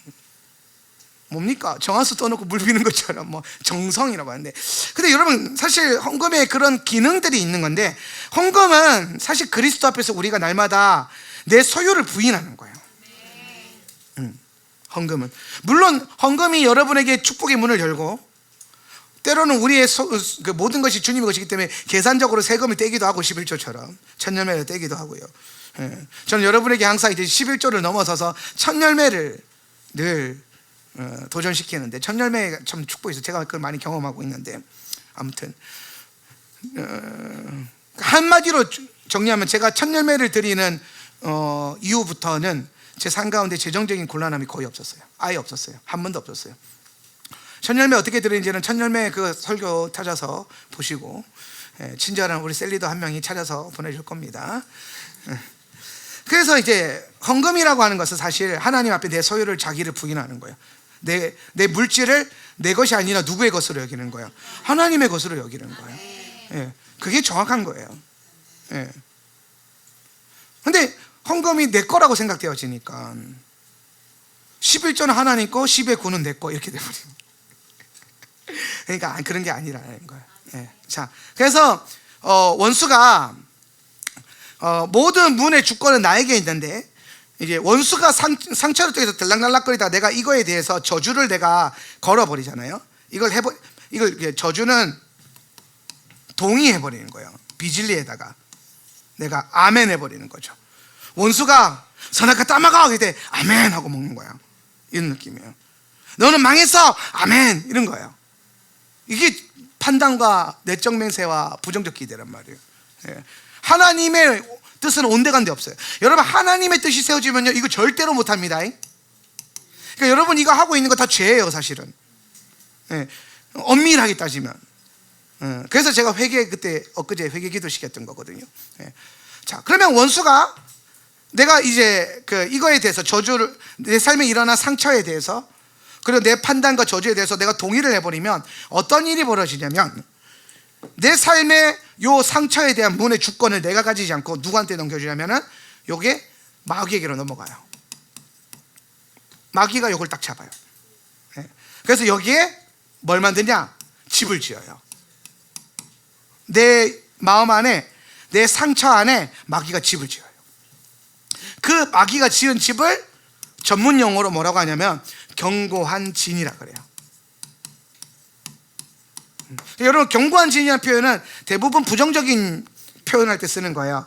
[SPEAKER 1] 뭡니까? 정화수 떠놓고 물 비는 것처럼 뭐 정성이라고 하는데, 근데 여러분 사실 헌금에 그런 기능들이 있는 건데, 헌금은 사실 그리스도 앞에서 우리가 날마다 내 소유를 부인하는 거예요. 헌금은 물론 헌금이 여러분에게 축복의 문을 열고, 때로는 우리의 그 모든 것이 주님의 것이기 때문에 계산적으로 세금을 떼기도 하고 11조처럼 천열매를 떼기도 하고요. 저는 여러분에게 항상 이제 11조를 넘어서서 천열매를 늘 도전시키는데, 천열매가 참 축복이 있어요. 제가 그걸 많이 경험하고 있는데, 아무튼 한마디로 정리하면 제가 천열매를 드리는 이후부터는 제 삶 가운데 재정적인 곤란함이 거의 없었어요. 아예 없었어요. 한 번도 없었어요. 천열매 어떻게 드리는지는 천열매 그 설교 찾아서 보시고, 친절한 우리 셀리더 한 명이 찾아서 보내줄 겁니다. 그래서 이제 헌금이라고 하는 것은 사실 하나님 앞에 내 소유를, 자기를 부인하는 거예요. 내 물질을 내 것이 아니라 누구의 것으로 여기는 거예요? 하나님의 것으로 여기는 거예요. 그게 정확한 거예요. 근데 헌금이 내 거라고 생각되어지니까 11조는 하나님 거, 10의 9는 내 거, 이렇게 돼버립니다. 그러니까 그런 게 아니라는 거예요. 자, 그래서 원수가 모든 문의 주권은 나에게 있는데, 이제 원수가 상처를 통해서 들락날락거리다 내가 이거에 대해서 저주를 내가 걸어버리잖아요. 이걸 저주는 동의해버리는 거예요. 비진리에다가 내가 아멘 해버리는 거죠. 원수가 선악과 따먹어 이때 아멘 하고 먹는 거야. 이런 느낌이에요. 너는 망했어, 아멘, 이런 거예요. 이게 판단과 내적 맹세와 부정적 기대란 말이에요. 하나님의 뜻은 온데간데 없어요. 여러분, 하나님의 뜻이 세워지면요, 이거 절대로 못합니다. 그러니까 여러분 이거 하고 있는 거 다 죄예요, 사실은. 엄밀하게 따지면. 그래서 제가 그때 엊그제 회개 기도 시켰던 거거든요. 자, 그러면 원수가 내가 이제 이거에 대해서 저주를, 내 삶에 일어난 상처에 대해서, 그리고 내 판단과 저주에 대해서 내가 동의를 해버리면 어떤 일이 벌어지냐면, 내 삶의 요 상처에 대한 문의 주권을 내가 가지지 않고 누구한테 넘겨주냐면은 요게 마귀에게로 넘어가요. 마귀가 요걸 딱 잡아요. 그래서 여기에 뭘 만드냐? 집을 지어요. 내 마음 안에, 내 상처 안에 마귀가 집을 지어요. 그 마귀가 지은 집을 전문 용어로 뭐라고 하냐면 견고한 진이라 그래요. 여러분, 견고한 진이라는 표현은 대부분 부정적인 표현할 때 쓰는 거예요.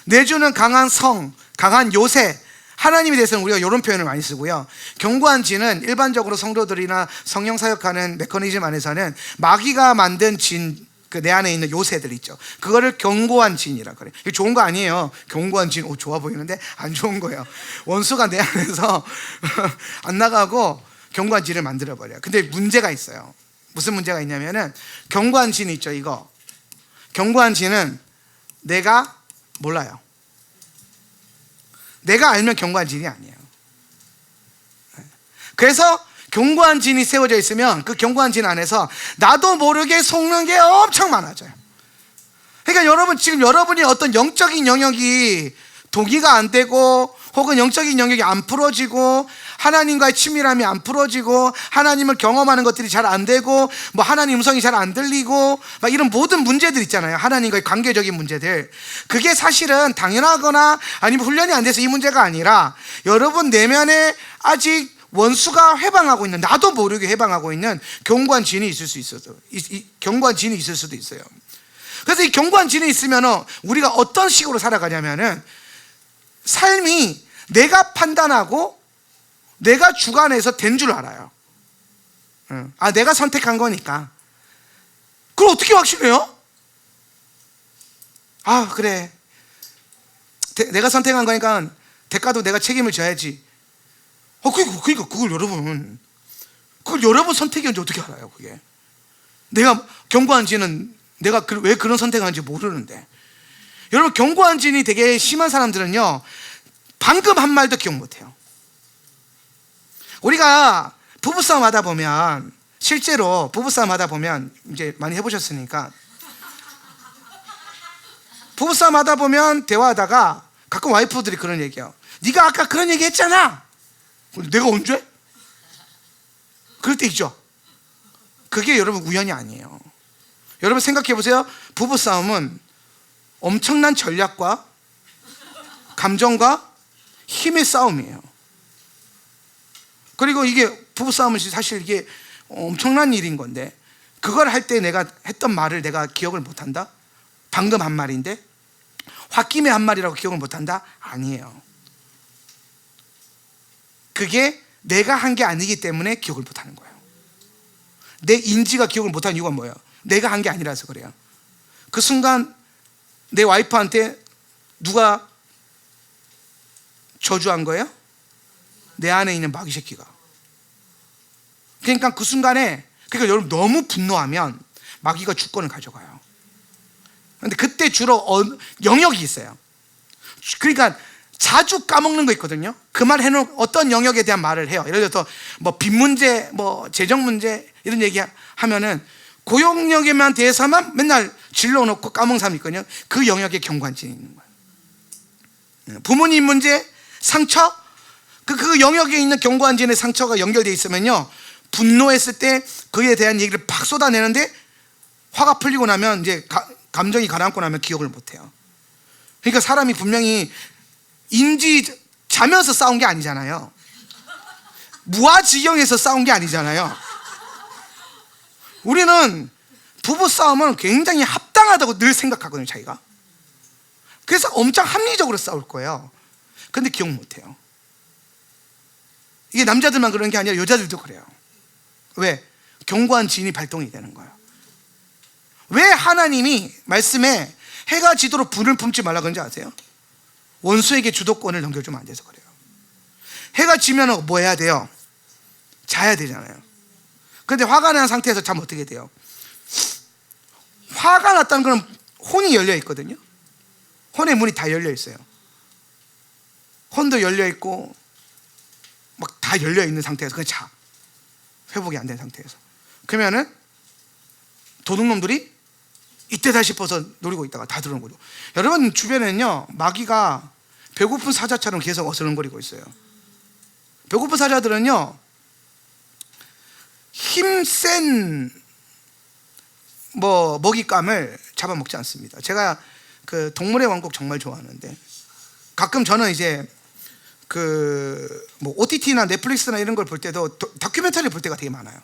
[SPEAKER 1] 내주는 강한 성, 강한 요새, 하나님에 대해서는 우리가 이런 표현을 많이 쓰고요. 견고한 진은 일반적으로 성도들이나 성령 사역하는 메커니즘 안에서는 마귀가 만든 진, 내 안에 있는 요새들 있죠. 그거를 견고한 진이라 그래요. 이게 좋은 거 아니에요. 견고한 진, 좋아 보이는데 안 좋은 거예요. 원수가 내 안에서 안 나가고 견고한 진을 만들어 버려요. 근데 문제가 있어요. 무슨 문제가 있냐면은, 견고한 진 있죠, 이거. 견고한 진은 내가 몰라요. 내가 알면 견고한 진이 아니에요. 그래서 견고한 진이 세워져 있으면 그 견고한 진 안에서 나도 모르게 속는 게 엄청 많아져요. 그러니까 여러분, 지금 여러분이 어떤 영적인 영역이 동의가 안 되고 혹은 영적인 영역이 안 풀어지고 하나님과의 친밀함이 안 풀어지고 하나님을 경험하는 것들이 잘 안 되고 뭐 하나님 음성이 잘 안 들리고 막 이런 모든 문제들 있잖아요. 하나님과의 관계적인 문제들. 그게 사실은 당연하거나 아니면 훈련이 안 돼서 이 문제가 아니라 여러분 내면에 아직 원수가 해방하고 있는, 나도 모르게 해방하고 있는 견고한 진이 있을 수 있어도, 견고한 진이 있을 수도 있어요. 그래서 이 견고한 진이 있으면 우리가 어떤 식으로 살아가냐면은 삶이 내가 판단하고 내가 주관해서 된 줄 알아요. 아, 내가 선택한 거니까. 그걸 어떻게 확신해요? 아, 그래. 내가 선택한 거니까 대가도 내가 책임을 져야지. 그러니까 그걸 여러분 선택이었는지 어떻게 알아요, 그게? 내가 견고한지는 내가 왜 그런 선택하는지 모르는데. 여러분, 견고한 진이 되게 심한 사람들은요, 방금 한 말도 기억 못해요. 우리가 부부싸움 하다 보면, 실제로 부부싸움 하다 보면, 이제 많이 해보셨으니까, 부부싸움 하다 보면 대화하다가 가끔 와이프들이 그런 얘기해요. 네가 아까 그런 얘기 했잖아. 내가 언제? 그럴 때 있죠. 그게 여러분 우연이 아니에요. 여러분 생각해 보세요. 부부싸움은 엄청난 전략과 감정과 힘의 싸움이에요. 그리고 이게 부부싸움은 사실 이게 엄청난 일인 건데, 그걸 할 때 내가 했던 말을 내가 기억을 못한다? 방금 한 말인데 홧김에 한 말이라고 기억을 못한다? 아니에요. 그게 내가 한 게 아니기 때문에 기억을 못하는 거예요. 내 인지가 기억을 못하는 이유가 뭐예요? 내가 한 게 아니라서 그래요. 그 순간 내 와이프한테 누가 저주한 거예요? 내 안에 있는 마귀 새끼가. 그러니까 그 순간에, 그러니까 여러분 너무 분노하면 마귀가 주권을 가져가요. 근데 그때 주로 영역이 있어요. 그러니까 자주 까먹는 거 있거든요. 그 말 해놓은 어떤 영역에 대한 말을 해요. 예를 들어서 뭐 빚 문제, 뭐 재정 문제 이런 얘기 하면은 그 영역에만 대해서만 맨날 질러놓고 까먹는 사람이 있거든요. 그 영역에 견고한진이 있는 거예요. 부모님 문제, 상처, 그 영역에 있는 견고한진의 상처가 연결되어 있으면요, 분노했을 때 그에 대한 얘기를 팍 쏟아내는데 화가 풀리고 나면 이제 감정이 가라앉고 나면 기억을 못해요. 그러니까 사람이 분명히 자면서 싸운 게 아니잖아요. 무아지경에서 싸운 게 아니잖아요. 우리는 부부싸움은 굉장히 합당하다고 늘 생각하거든요, 자기가. 그래서 엄청 합리적으로 싸울 거예요. 근데 기억 못해요. 이게 남자들만 그런 게 아니라 여자들도 그래요. 왜? 견고한 진이 발동이 되는 거예요. 왜 하나님이 말씀에 해가 지도록 불을 품지 말라 그런지 아세요? 원수에게 주도권을 넘겨주면 안 돼서 그래요. 해가 지면 뭐 해야 돼요? 자야 되잖아요. 그런데 화가 난 상태에서 자면 어떻게 돼요? 화가 났다는 건 혼이 열려 있거든요. 혼의 문이 다 열려 있어요. 혼도 열려 있고 막 다 열려 있는 상태에서 그냥 자. 회복이 안 된 상태에서. 그러면은 도둑놈들이 이때다 싶어서 노리고 있다가 다 들어오는 거죠. 여러분 주변에는요, 마귀가 배고픈 사자처럼 계속 어슬렁거리고 있어요. 배고픈 사자들은요, 힘센 먹잇감을 잡아먹지 않습니다. 제가 그 동물의 왕국 정말 좋아하는데, 가끔 저는 이제 뭐 OTT나 넷플릭스나 이런 걸 볼 때도 다큐멘터리 볼 때가 되게 많아요.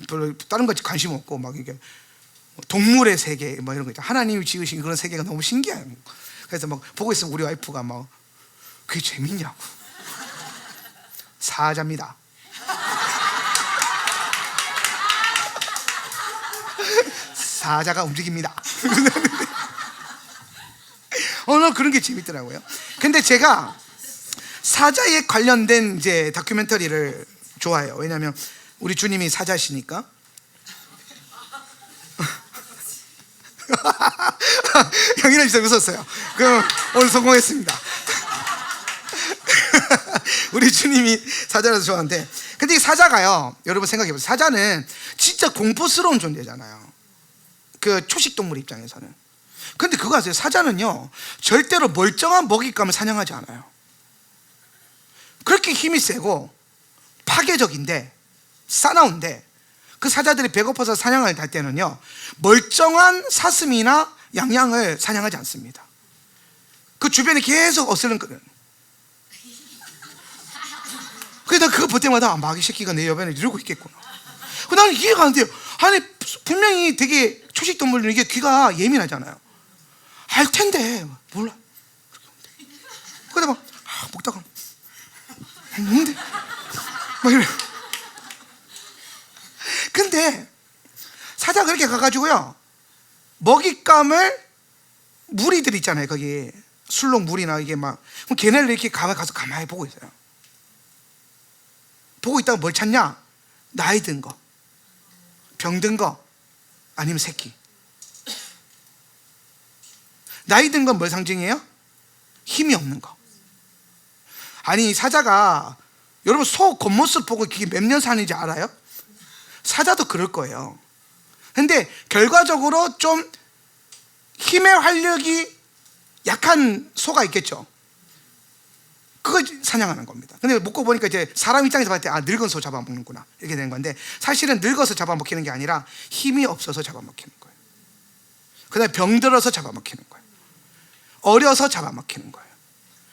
[SPEAKER 1] 별로 다른 거 관심 없고 막 이게 동물의 세계 뭐 이런 거 있죠. 하나님이 지으신 그런 세계가 너무 신기해요. 그래서 막 보고 있으면 우리 와이프가 막 그게 재밌냐고. 사자입니다. 사자가 움직입니다. 나 그런 게 재밌더라고요. 근데 제가 사자에 관련된 이제 다큐멘터리를 좋아해요. 왜냐하면 우리 주님이 사자시니까. 영희는 진짜 웃었어요. 그럼 오늘 성공했습니다. 우리 주님이 사자라서 좋아하는데, 근데 이 사자가요, 여러분 생각해보세요. 사자는 진짜 공포스러운 존재잖아요, 그 초식동물 입장에서는. 근데 그거 아세요? 사자는요 절대로 멀쩡한 먹잇감을 사냥하지 않아요. 그렇게 힘이 세고 파괴적인데 사나운데, 그 사자들이 배고파서 사냥을 할 때는요 멀쩡한 사슴이나 양양을 사냥하지 않습니다. 그 주변에 계속 어슬렁거려요. 그래서 그거 볼 때마다 마귀 새끼가 내 옆에 이러고 있겠구나. 나는 이해가 안 돼요. 아니 분명히 되게 초식동물은 이게 귀가 예민하잖아요. 알 텐데 몰라. 그러다 막 먹다가 뭔데? 막 이래. 근데 사자가 그렇게 가가지고요 먹잇감을, 무리들 있잖아요, 거기 술록 무리나 이게 막, 그럼 걔네를 이렇게 가서 가만히 보고 있어요. 보고 있다가 뭘 찾냐? 나이 든 거, 병든 거, 아니면 새끼. 나이 든 건 뭘 상징해요? 힘이 없는 거. 아니 사자가, 여러분 소 겉모습 보고 그게 몇 년 사는지 알아요? 사자도 그럴 거예요. 근데 결과적으로 좀 힘의 활력이 약한 소가 있겠죠. 그걸 사냥하는 겁니다. 근데 먹고 보니까 이제 사람 입장에서 봤을 때 늙은 소 잡아먹는구나 이렇게 되는 건데, 사실은 늙어서 잡아먹히는 게 아니라 힘이 없어서 잡아먹히는 거예요. 그 다음에 병들어서 잡아먹히는 거예요. 어려서 잡아먹히는 거예요.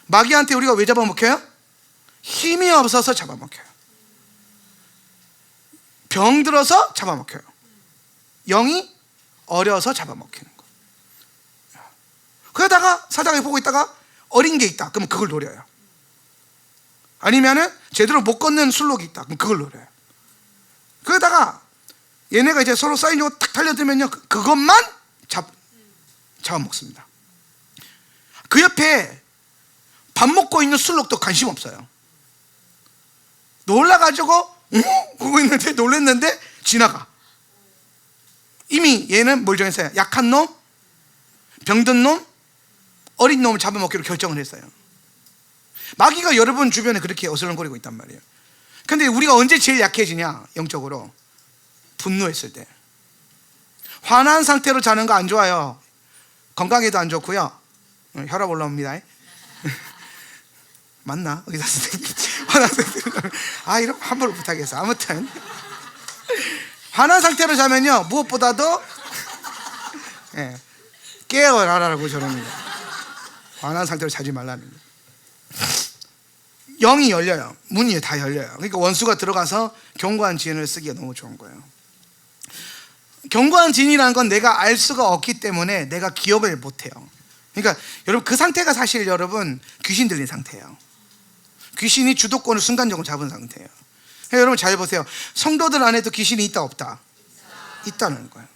[SPEAKER 1] 마귀한테 우리가 왜 잡아먹혀요? 힘이 없어서 잡아먹혀요. 병들어서 잡아먹혀요. 영이 어려서 잡아먹히는 거예요. 그러다가 사자가 보고 있다가 어린 게 있다, 그러면 그걸 노려요. 아니면은 제대로 못 걷는 술록이 있다, 그럼 그걸 노려요. 그러다가 얘네가 이제 서로 쌓이려고 탁 달려들면요 그것만 잡아먹습니다. 그 옆에 밥 먹고 있는 술록도 관심 없어요. 놀라가지고 그러고 있는데, 놀랬는데 지나가. 이미 얘는 뭘 정했어요? 약한 놈, 병든 놈, 어린 놈을 잡아먹기로 결정을 했어요. 마귀가 여러분 주변에 그렇게 어슬렁거리고 있단 말이에요. 근데 우리가 언제 제일 약해지냐? 영적으로 분노했을 때. 화난 상태로 자는 거 안 좋아요. 건강에도 안 좋고요. 혈압 올라옵니다. 맞나? 의사 선생님. 화난 상태로 이런 함부로 부탁해서. 아무튼 화난 상태로 자면요 무엇보다도 깨어나라고 저럽니다. 화난 상태로 자지 말라는 거예요. 영이 열려요. 문이 다 열려요. 그러니까 원수가 들어가서 견고한 진을 쓰기가 너무 좋은 거예요. 견고한 진이라는 건 내가 알 수가 없기 때문에 내가 기억을 못해요. 그러니까 여러분 그 상태가 사실 여러분 귀신 들린 상태예요. 귀신이 주도권을 순간적으로 잡은 상태예요. 그러니까 여러분 잘 보세요. 성도들 안에도 귀신이 있다 없다? 있다는 거예요.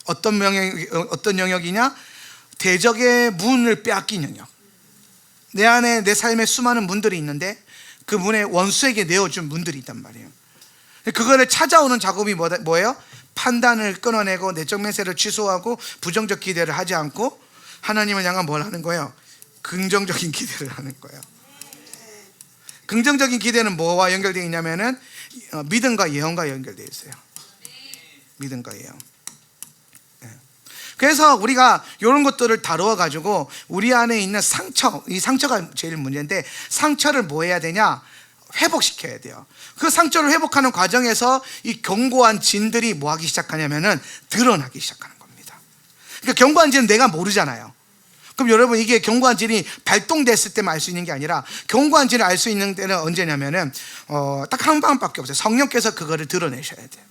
[SPEAKER 1] 어떤 영역이냐? 대적의 문을 빼앗긴 영역. 내 안에 내 삶에 수많은 문들이 있는데 그 문에 원수에게 내어준 문들이 있단 말이에요. 그거를 찾아오는 작업이 뭐예요? 판단을 끊어내고 내적 매세를 취소하고 부정적 기대를 하지 않고 하나님을 향한 뭘 하는 거예요? 긍정적인 기대를 하는 거예요. 긍정적인 기대는 뭐와 연결되어 있냐면은 믿음과 예언과 연결되어 있어요. 믿음과 예언. 그래서 우리가 이런 것들을 다루어 가지고 우리 안에 있는 상처, 이 상처가 제일 문제인데, 상처를 뭐 해야 되냐? 회복시켜야 돼요. 그 상처를 회복하는 과정에서 이 견고한 진들이 뭐 하기 시작하냐면은 드러나기 시작하는 겁니다. 그러니까 견고한 진은 내가 모르잖아요. 그럼 여러분 이게 견고한 진이 발동됐을 때만 알 수 있는 게 아니라, 견고한 진을 알 수 있는 때는 언제냐면은 딱 한 방법밖에 없어요. 성령께서 그거를 드러내셔야 돼요.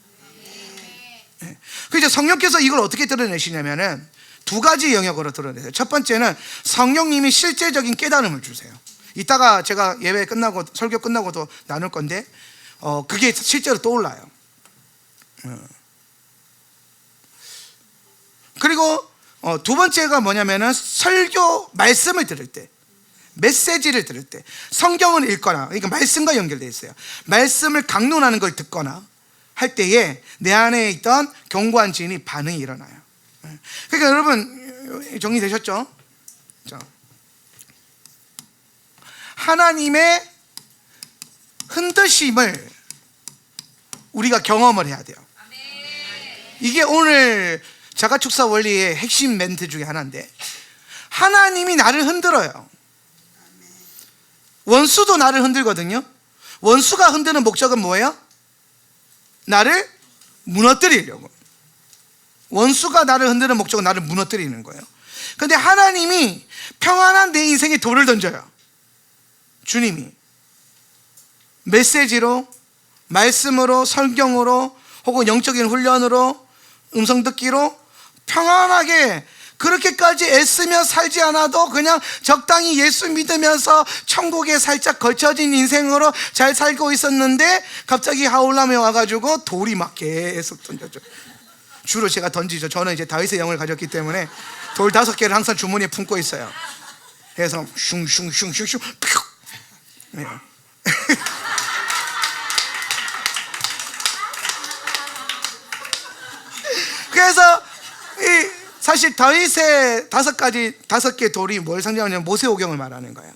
[SPEAKER 1] 그래서 성령께서 이걸 어떻게 드러내시냐면은 두 가지 영역으로 드러내세요. 첫 번째는 성령님이 실제적인 깨달음을 주세요. 이따가 제가 예배 끝나고 설교 끝나고도 나눌 건데 그게 실제로 떠올라요. 그리고 두 번째가 뭐냐면은 설교 말씀을 들을 때, 메시지를 들을 때, 성경을 읽거나, 그러니까 말씀과 연결되어 있어요. 말씀을 강론하는 걸 듣거나 할 때에 내 안에 있던 견고한 진이 반응이 일어나요. 그러니까 여러분 정리되셨죠? 자, 하나님의 흔드심을 우리가 경험을 해야 돼요. 이게 오늘 자가축사 원리의 핵심 멘트 중에 하나인데, 하나님이 나를 흔들어요. 원수도 나를 흔들거든요. 원수가 흔드는 목적은 뭐예요? 나를 무너뜨리려고. 원수가 나를 흔드는 목적은 나를 무너뜨리는 거예요. 그런데 하나님이 평안한 내 인생에 돌을 던져요. 주님이 메시지로, 말씀으로, 설경으로, 혹은 영적인 훈련으로, 음성 듣기로 평안하게 그렇게까지 애쓰며 살지 않아도 그냥 적당히 예수 믿으면서 천국에 살짝 걸쳐진 인생으로 잘 살고 있었는데, 갑자기 하울람에 와가지고 돌이 막 계속 던져져. 주로 제가 던지죠. 저는 이제 다윗의 영을 가졌기 때문에 돌 5개를 항상 주머니에 품고 있어요. 그래서 슝슝슝슝슝 퓨. 네. 그래서 사실 다윗의 5개 돌이 뭘 상징하냐면 모세오경을 말하는 거예요.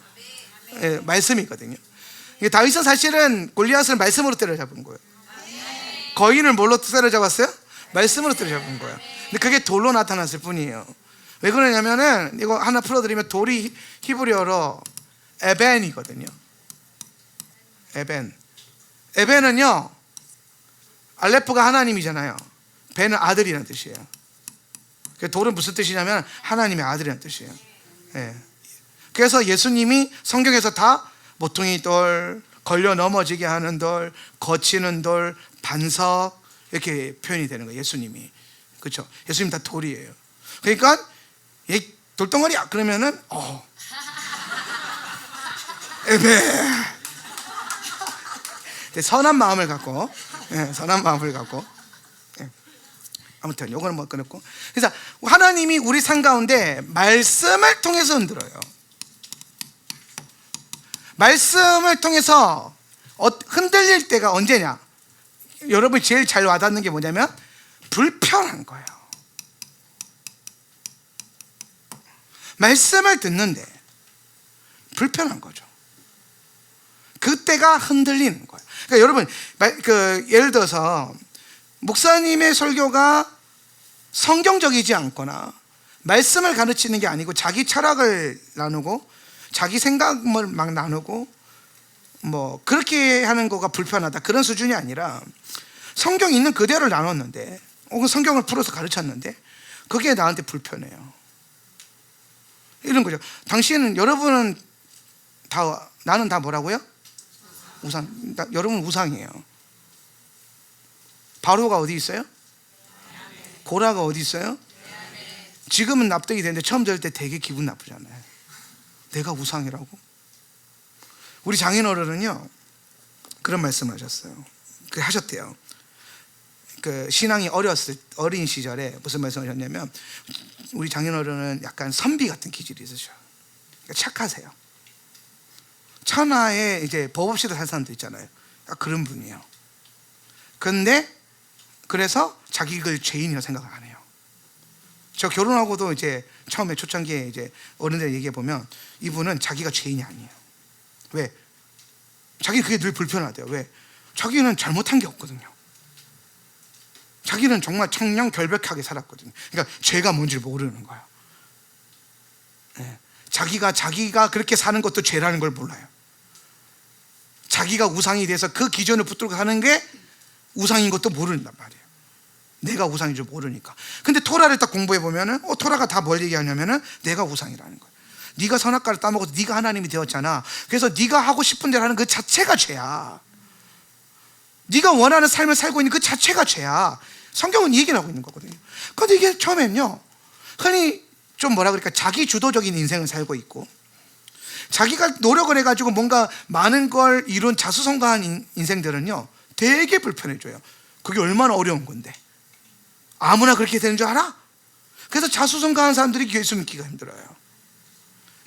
[SPEAKER 1] 예, 말씀이거든요. 다윗은 사실은 골리앗을 말씀으로 때려잡은 거예요. 거인을 뭘로 때려잡았어요? 말씀으로 때려잡은 거예요. 근데 그게 돌로 나타났을 뿐이에요. 왜 그러냐면은, 이거 하나 풀어드리면, 돌이 히브리어로 에벤이거든요. 에벤은요, 알레프가 하나님이잖아요. 벤은 아들이라는 뜻이에요. 돌은 무슨 뜻이냐면 하나님의 아들이라는 뜻이에요. 예. 그래서 예수님이 성경에서 다 모퉁이 돌, 걸려 넘어지게 하는 돌, 거치는 돌, 반석, 이렇게 표현이 되는 거예요. 예수님이. 그렇죠? 예수님 다 돌이에요. 그러니까 얘 돌덩어리야 그러면은 에베. 선한 마음을 갖고, 선한 마음을 갖고. 아무튼 요거는 뭐 끊었고. 그래서 하나님이 우리 삶 가운데 말씀을 통해서 흔들어요. 말씀을 통해서 흔들릴 때가 언제냐? 여러분이 제일 잘 와닿는 게 뭐냐면 불편한 거예요. 말씀을 듣는데 불편한 거죠. 그때가 흔들리는 거예요. 그러니까 여러분, 예를 들어서 목사님의 설교가 성경적이지 않거나 말씀을 가르치는 게 아니고 자기 철학을 나누고 자기 생각을 막 나누고 뭐 그렇게 하는 거가 불편하다, 그런 수준이 아니라 성경 있는 그대로 나눴는데, 혹은 성경을 풀어서 가르쳤는데 그게 나한테 불편해요. 이런 거죠. 여러분은 다, 나는 다 뭐라고요? 우상. 여러분 우상이에요. 바로가 어디 있어요? 고라가 어디 있어요? 지금은 납득이 되는데 처음 들을 때 되게 기분 나쁘잖아요. 내가 우상이라고? 우리 장인어른은요 그런 말씀하셨어요. 하셨대요. 신앙이 어린 시절에 무슨 말씀하셨냐면, 우리 장인어른은 약간 선비 같은 기질이 있으셔. 그러니까 착하세요. 천하에 이제 법 없이도 살 사람도 있잖아요. 그런 분이에요. 근데 그래서 자기를 죄인이라고 생각을 안 해요. 저 결혼하고도 이제 처음에 초창기에 이제 어른들 얘기해 보면 이분은 자기가 죄인이 아니에요. 왜? 자기 그게 늘 불편하대요. 왜? 자기는 잘못한 게 없거든요. 자기는 정말 청량결백하게 살았거든요. 그러니까 죄가 뭔지를 모르는 거예요. 네. 자기가 그렇게 사는 것도 죄라는 걸 몰라요. 자기가 우상이 돼서 그 기준을 붙들고 사는 게 우상인 것도 모른단 말이에요. 내가 우상인 줄 모르니까. 근데 토라를 딱 공부해 보면은 토라가 다 뭘 얘기하냐면은 내가 우상이라는 거예요. 네가 선악과를 따먹어도 네가 하나님이 되었잖아. 그래서 네가 하고 싶은 대로 하는 그 자체가 죄야. 네가 원하는 삶을 살고 있는 그 자체가 죄야. 성경은 이 얘기를 하고 있는 거거든요. 근데 이게 처음엔요, 흔히 좀 뭐라 그럴까, 자기 주도적인 인생을 살고 있고, 자기가 노력을 해가지고 뭔가 많은 걸 이룬 자수성가한 인생들은요 되게 불편해져요. 그게 얼마나 어려운 건데 아무나 그렇게 되는 줄 알아? 그래서 자수성가한 사람들이 예수 믿기가 힘들어요.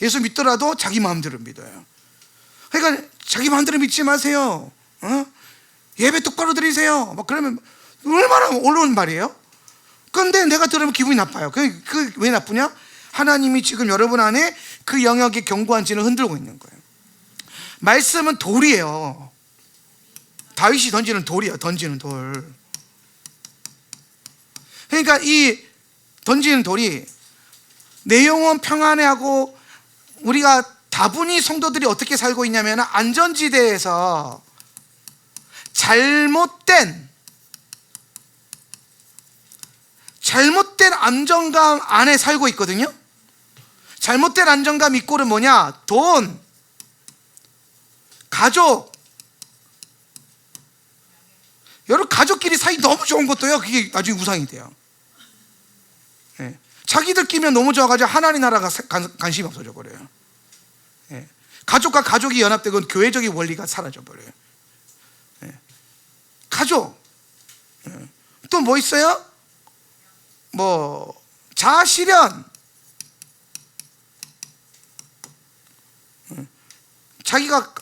[SPEAKER 1] 예수 믿더라도 자기 마음대로 믿어요. 그러니까 자기 마음대로 믿지 마세요. 예배 똑바로 드리세요. 막 그러면 얼마나 어려운 말이에요. 그런데 내가 들으면 기분이 나빠요. 그 왜 나쁘냐? 하나님이 지금 여러분 안에 그 영역의 견고한 진을 흔들고 있는 거예요. 말씀은 돌이에요. 다윗이 던지는 돌이야. 던지는 돌. 그러니까 이 던지는 돌이 내 영혼 평안해하고, 우리가 다분히 성도들이 어떻게 살고 있냐면 안전지대에서 잘못된 안정감 안에 살고 있거든요. 잘못된 안정감 이꼴은 뭐냐? 돈, 가족. 여러분, 가족끼리 사이 너무 좋은 것도요, 그게 나중에 우상이 돼요. 예. 자기들 끼면 너무 좋아가지고 하나님 나라가 관심이 없어져 버려요. 예. 가족과 가족이 연합되고 교회적인 원리가 사라져 버려요. 예. 가족. 예. 또 뭐 있어요? 뭐 자아실현. 예. 자기가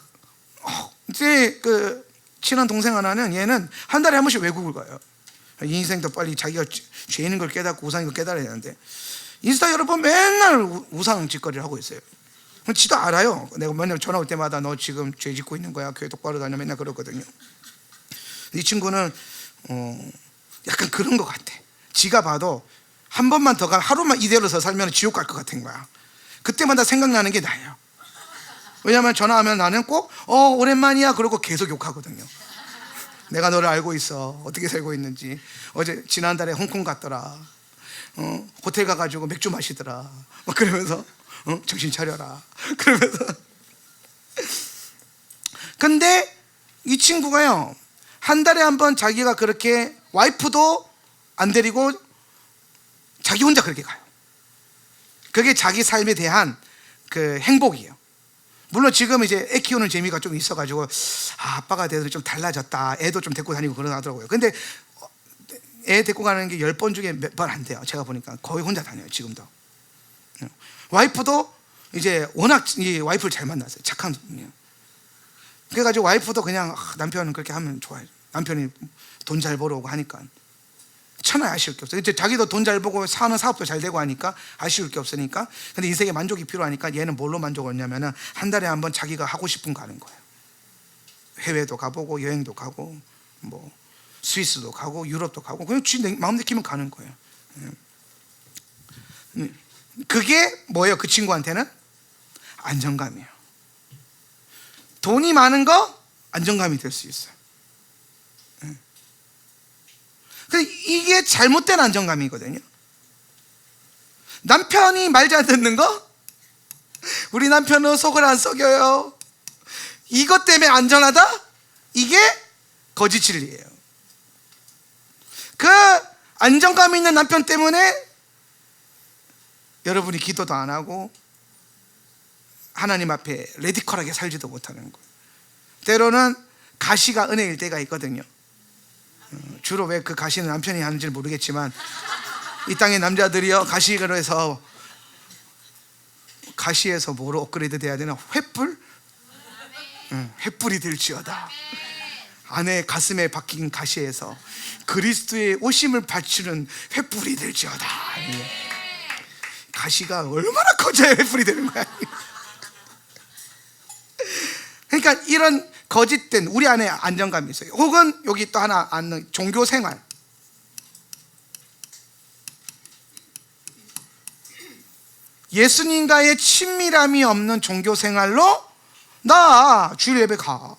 [SPEAKER 1] 이제 그 친한 동생 하나는, 얘는 한 달에 한 번씩 외국을 가요. 이 인생도 빨리 자기가 죄인인 걸 깨닫고 우상인 걸 깨달아야 되는데, 인스타 여러분 맨날 우상 짓거리를 하고 있어요. 지도 알아요. 내가 맨날 전화 올 때마다 너 지금 죄 짓고 있는 거야, 교회 똑바로 다녀, 맨날 그러거든요. 이 친구는 약간 그런 것 같아. 지가 봐도 한 번만 더 가면, 하루만 이대로 더 살면 지옥 갈 것 같은 거야. 그때마다 생각나는 게 나예요. 왜냐하면 전화하면 나는 꼭 오랜만이야 그러고 계속 욕하거든요. 내가 너를 알고 있어, 어떻게 살고 있는지. 어제 지난달에 홍콩 갔더라. 호텔 가가지고 맥주 마시더라. 막 그러면서 정신 차려라. 그러면서. 근데 이 친구가요, 한 달에 한 번 자기가 그렇게, 와이프도 안 데리고 자기 혼자 그렇게 가요. 그게 자기 삶에 대한 그 행복이에요. 물론 지금 이제 애 키우는 재미가 좀 있어가지고, 아빠가 돼서 좀 달라졌다, 애도 좀 데리고 다니고 그러더라고요. 근데 애 데리고 가는 게 10번 중에 몇 번 안 돼요. 제가 보니까 거의 혼자 다녀요, 지금도. 와이프도 이제 워낙 이 와이프를 잘 만났어요. 착한 분이에요. 그래가지고 와이프도 그냥 남편은 그렇게 하면 좋아요. 남편이 돈 잘 벌어오고 하니까 천하에 아쉬울 게 없어요. 이제 자기도 돈 잘 벌고 사는 사업도 잘 되고 하니까 아쉬울 게 없으니까. 근데 인생에 만족이 필요하니까 얘는 뭘로 만족을 했냐면은 한 달에 한 번 자기가 하고 싶은 거 가는 거예요. 해외도 가보고 여행도 가고 뭐 스위스도 가고 유럽도 가고, 그냥 지 마음 느끼면 가는 거예요. 그게 뭐예요? 그 친구한테는 안정감이에요. 돈이 많은 거 안정감이 될 수 있어요. 이게 잘못된 안정감이거든요. 남편이 말 잘 듣는 거, 우리 남편은 속을 안 썩여요, 이것 때문에 안전하다? 이게 거짓 진리예요. 그 안정감 있는 남편 때문에 여러분이 기도도 안 하고 하나님 앞에 레디컬하게 살지도 못하는 거예요. 때로는 가시가 은혜일 때가 있거든요. 주로 왜 그 가시는 남편이 하는지 모르겠지만, 이 땅의 남자들이요, 가시로 해서, 가시에서 뭐로 업그레이드 돼야 되나? 횃불? 횃불이 될지어다. 아내 가슴에 박힌 가시에서 그리스도의 오심을 바치는 횃불이 될지어다. 가시가 얼마나 커져야 횃불이 되는 거야. 그러니까 이런 거짓된 우리 안에 안정감이 있어요. 혹은 여기 또 하나 앉는 종교 생활. 예수님과의 친밀함이 없는 종교 생활로, 나 주일 예배 가,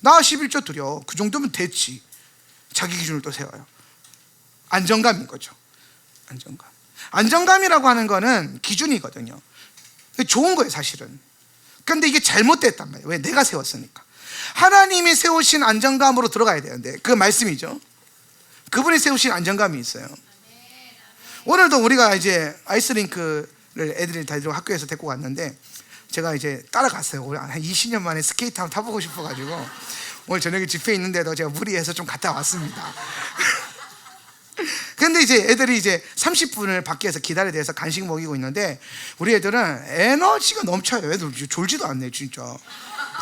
[SPEAKER 1] 나 11조 드려, 그 정도면 됐지. 자기 기준을 또 세워요. 안정감인 거죠. 안정감. 안정감이라고 하는 거는 기준이거든요. 좋은 거예요, 사실은. 근데 이게 잘못됐단 말이에요. 왜? 내가 세웠으니까. 하나님이 세우신 안정감으로 들어가야 되는데, 그 말씀이죠. 그분이 세우신 안정감이 있어요. 오늘도 우리가 이제 아이스링크를 애들이 다 학교에서 데리고 갔는데, 제가 이제 따라갔어요. 한 20년 만에 스케이트 한번 타보고 싶어가지고 오늘 저녁에 집회 있는데도 제가 무리해서 좀 갔다 왔습니다. 근데 이제 애들이 이제 30분을 밖에서 기다려야 돼서 간식 먹이고 있는데, 우리 애들은 에너지가 넘쳐요. 애들 졸지도 않네, 진짜.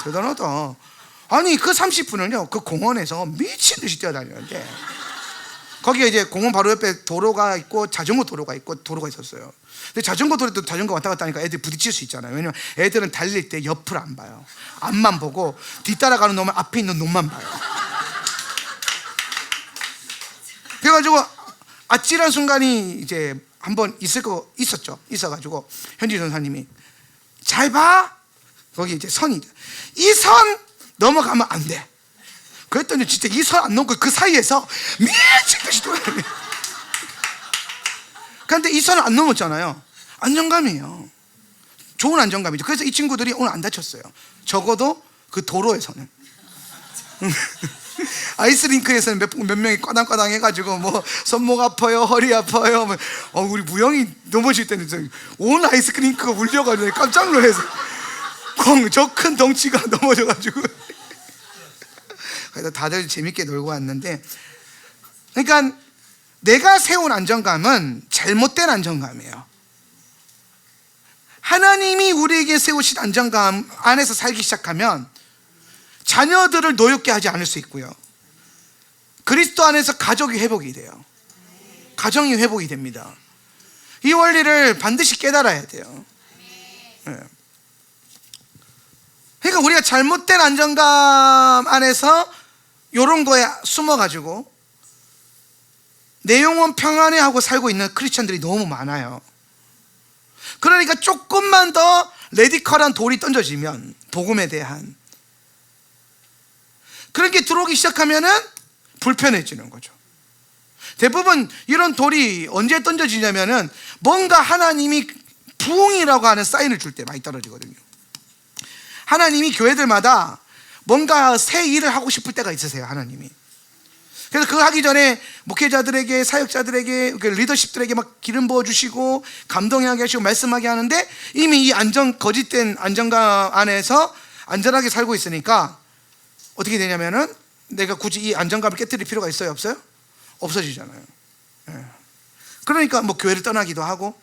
[SPEAKER 1] 대단하다. 아니, 그 30분을요, 그 공원에서 미친 듯이 뛰어다니는데, 거기에 이제 공원 바로 옆에 도로가 있고 자전거 도로가 있고 도로가 있었어요. 근데 자전거 도로도 자전거 왔다 갔다 하니까 애들이 부딪힐 수 있잖아요. 왜냐면 애들은 달릴 때 옆을 안 봐요. 앞만 보고, 뒤따라가는 놈은 앞에 있는 놈만 봐요. 그래가지고 아찔한 순간이 이제 한번 있었죠. 있어가지고 현지 전사님이 잘 봐. 거기 이제 선이 이 선 넘어가면 안 돼. 그랬더니 진짜 이 선 안 넘고 그 사이에서 미친 듯이 돌아다녀. 그런데 이 선을 안 넘었잖아요. 안정감이에요. 좋은 안정감이죠. 그래서 이 친구들이 오늘 안 다쳤어요. 적어도 그 도로에서는. 아이스링크에서는 몇 명이 까당까당 해가지고 뭐 손목 아파요, 허리 아파요. 우리 무영이 넘어질 때는 온 아이스링크가 울려가지고 깜짝 놀라서 저 큰 덩치가 넘어져가지고. 그래서 다들 재밌게 놀고 왔는데, 그러니까 내가 세운 안정감은 잘못된 안정감이에요. 하나님이 우리에게 세우신 안정감 안에서 살기 시작하면 자녀들을 노엽게 하지 않을 수 있고요, 그리스도 안에서 가족이 회복이 돼요. 가정이 회복이 됩니다. 이 원리를 반드시 깨달아야 돼요. 네. 그러니까 우리가 잘못된 안정감 안에서 이런 거에 숨어가지고 내 영혼 평안해하고 살고 있는 크리스천들이 너무 많아요. 그러니까 조금만 더 레디컬한 돌이 던져지면, 복음에 대한 그런 게 들어오기 시작하면은 불편해지는 거죠. 대부분 이런 돌이 언제 던져지냐면은 뭔가 하나님이 부흥이라고 하는 사인을 줄 때 많이 떨어지거든요. 하나님이 교회들마다 뭔가 새 일을 하고 싶을 때가 있으세요, 하나님이. 그래서 그거 하기 전에 목회자들에게, 사역자들에게, 리더십들에게 막 기름 부어주시고 감동하게 하시고 말씀하게 하는데, 이미 이 거짓된 안정감 안에서 안전하게 살고 있으니까 어떻게 되냐면은 내가 굳이 이 안정감을 깨뜨릴 필요가 있어요, 없어요? 없어지잖아요. 예. 그러니까 뭐 교회를 떠나기도 하고,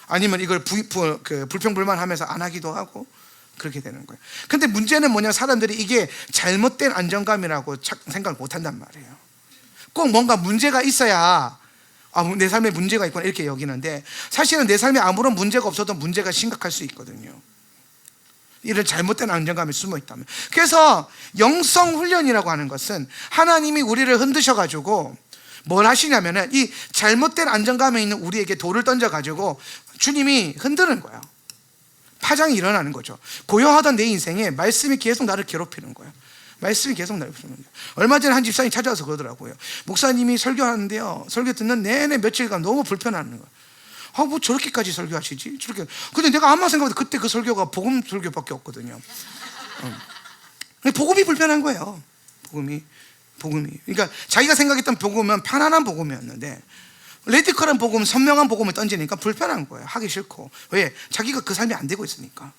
[SPEAKER 1] 아니면 이걸 불평불만하면서 안 하기도 하고, 그렇게 되는 거예요. 근데 문제는 뭐냐, 사람들이 이게 잘못된 안정감이라고 생각을 못 한단 말이에요. 꼭 뭔가 문제가 있어야 내 삶에 문제가 있구나 이렇게 여기는데, 사실은 내 삶에 아무런 문제가 없어도 문제가 심각할 수 있거든요, 이런 잘못된 안정감이 숨어 있다면. 그래서 영성 훈련이라고 하는 것은 하나님이 우리를 흔드셔가지고 뭘 하시냐면은 이 잘못된 안정감에 있는 우리에게 돌을 던져가지고 주님이 흔드는 거예요. 파장이 일어나는 거죠. 고요하던 내 인생에 말씀이 계속 나를 괴롭히는 거예요. 말씀이 계속 나를 괴롭히는 거예요. 얼마 전에 한 집사님이 찾아와서 그러더라고요. 목사님이 설교하는데요, 설교 듣는 내내 며칠간 너무 불편하는 거예요. 뭐 저렇게까지 설교하시지? 저렇게. 근데 내가 아마 생각해도 그때 그 설교가 복음 설교밖에 없거든요. 복음이 불편한 거예요. 복음이. 그러니까 자기가 생각했던 복음은 편안한 복음이었는데 레디컬한 복음, 선명한 복음을 던지니까 불편한 거예요. 하기 싫고. 왜? 자기가 그 삶이 안 되고 있으니까.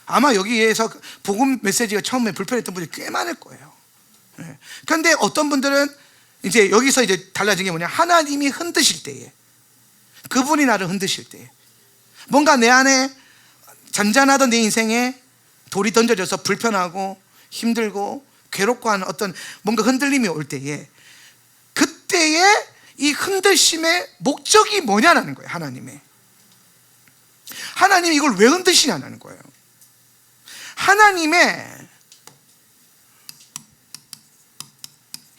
[SPEAKER 1] 아마 여기에서 복음 메시지가 처음에 불편했던 분들이 꽤 많을 거예요. 그런데 어떤 분들은 이제 여기서 이제 달라진 게 뭐냐, 하나님이 흔드실 때에, 그분이 나를 흔드실 때, 뭔가 내 안에 잔잔하던 내 인생에 돌이 던져져서 불편하고 힘들고 괴롭고 하는 어떤 뭔가 흔들림이 올 때에, 그때에 이 흔드심의 목적이 뭐냐라는 거예요. 하나님이 이걸 왜 흔드시냐는 거예요. 하나님의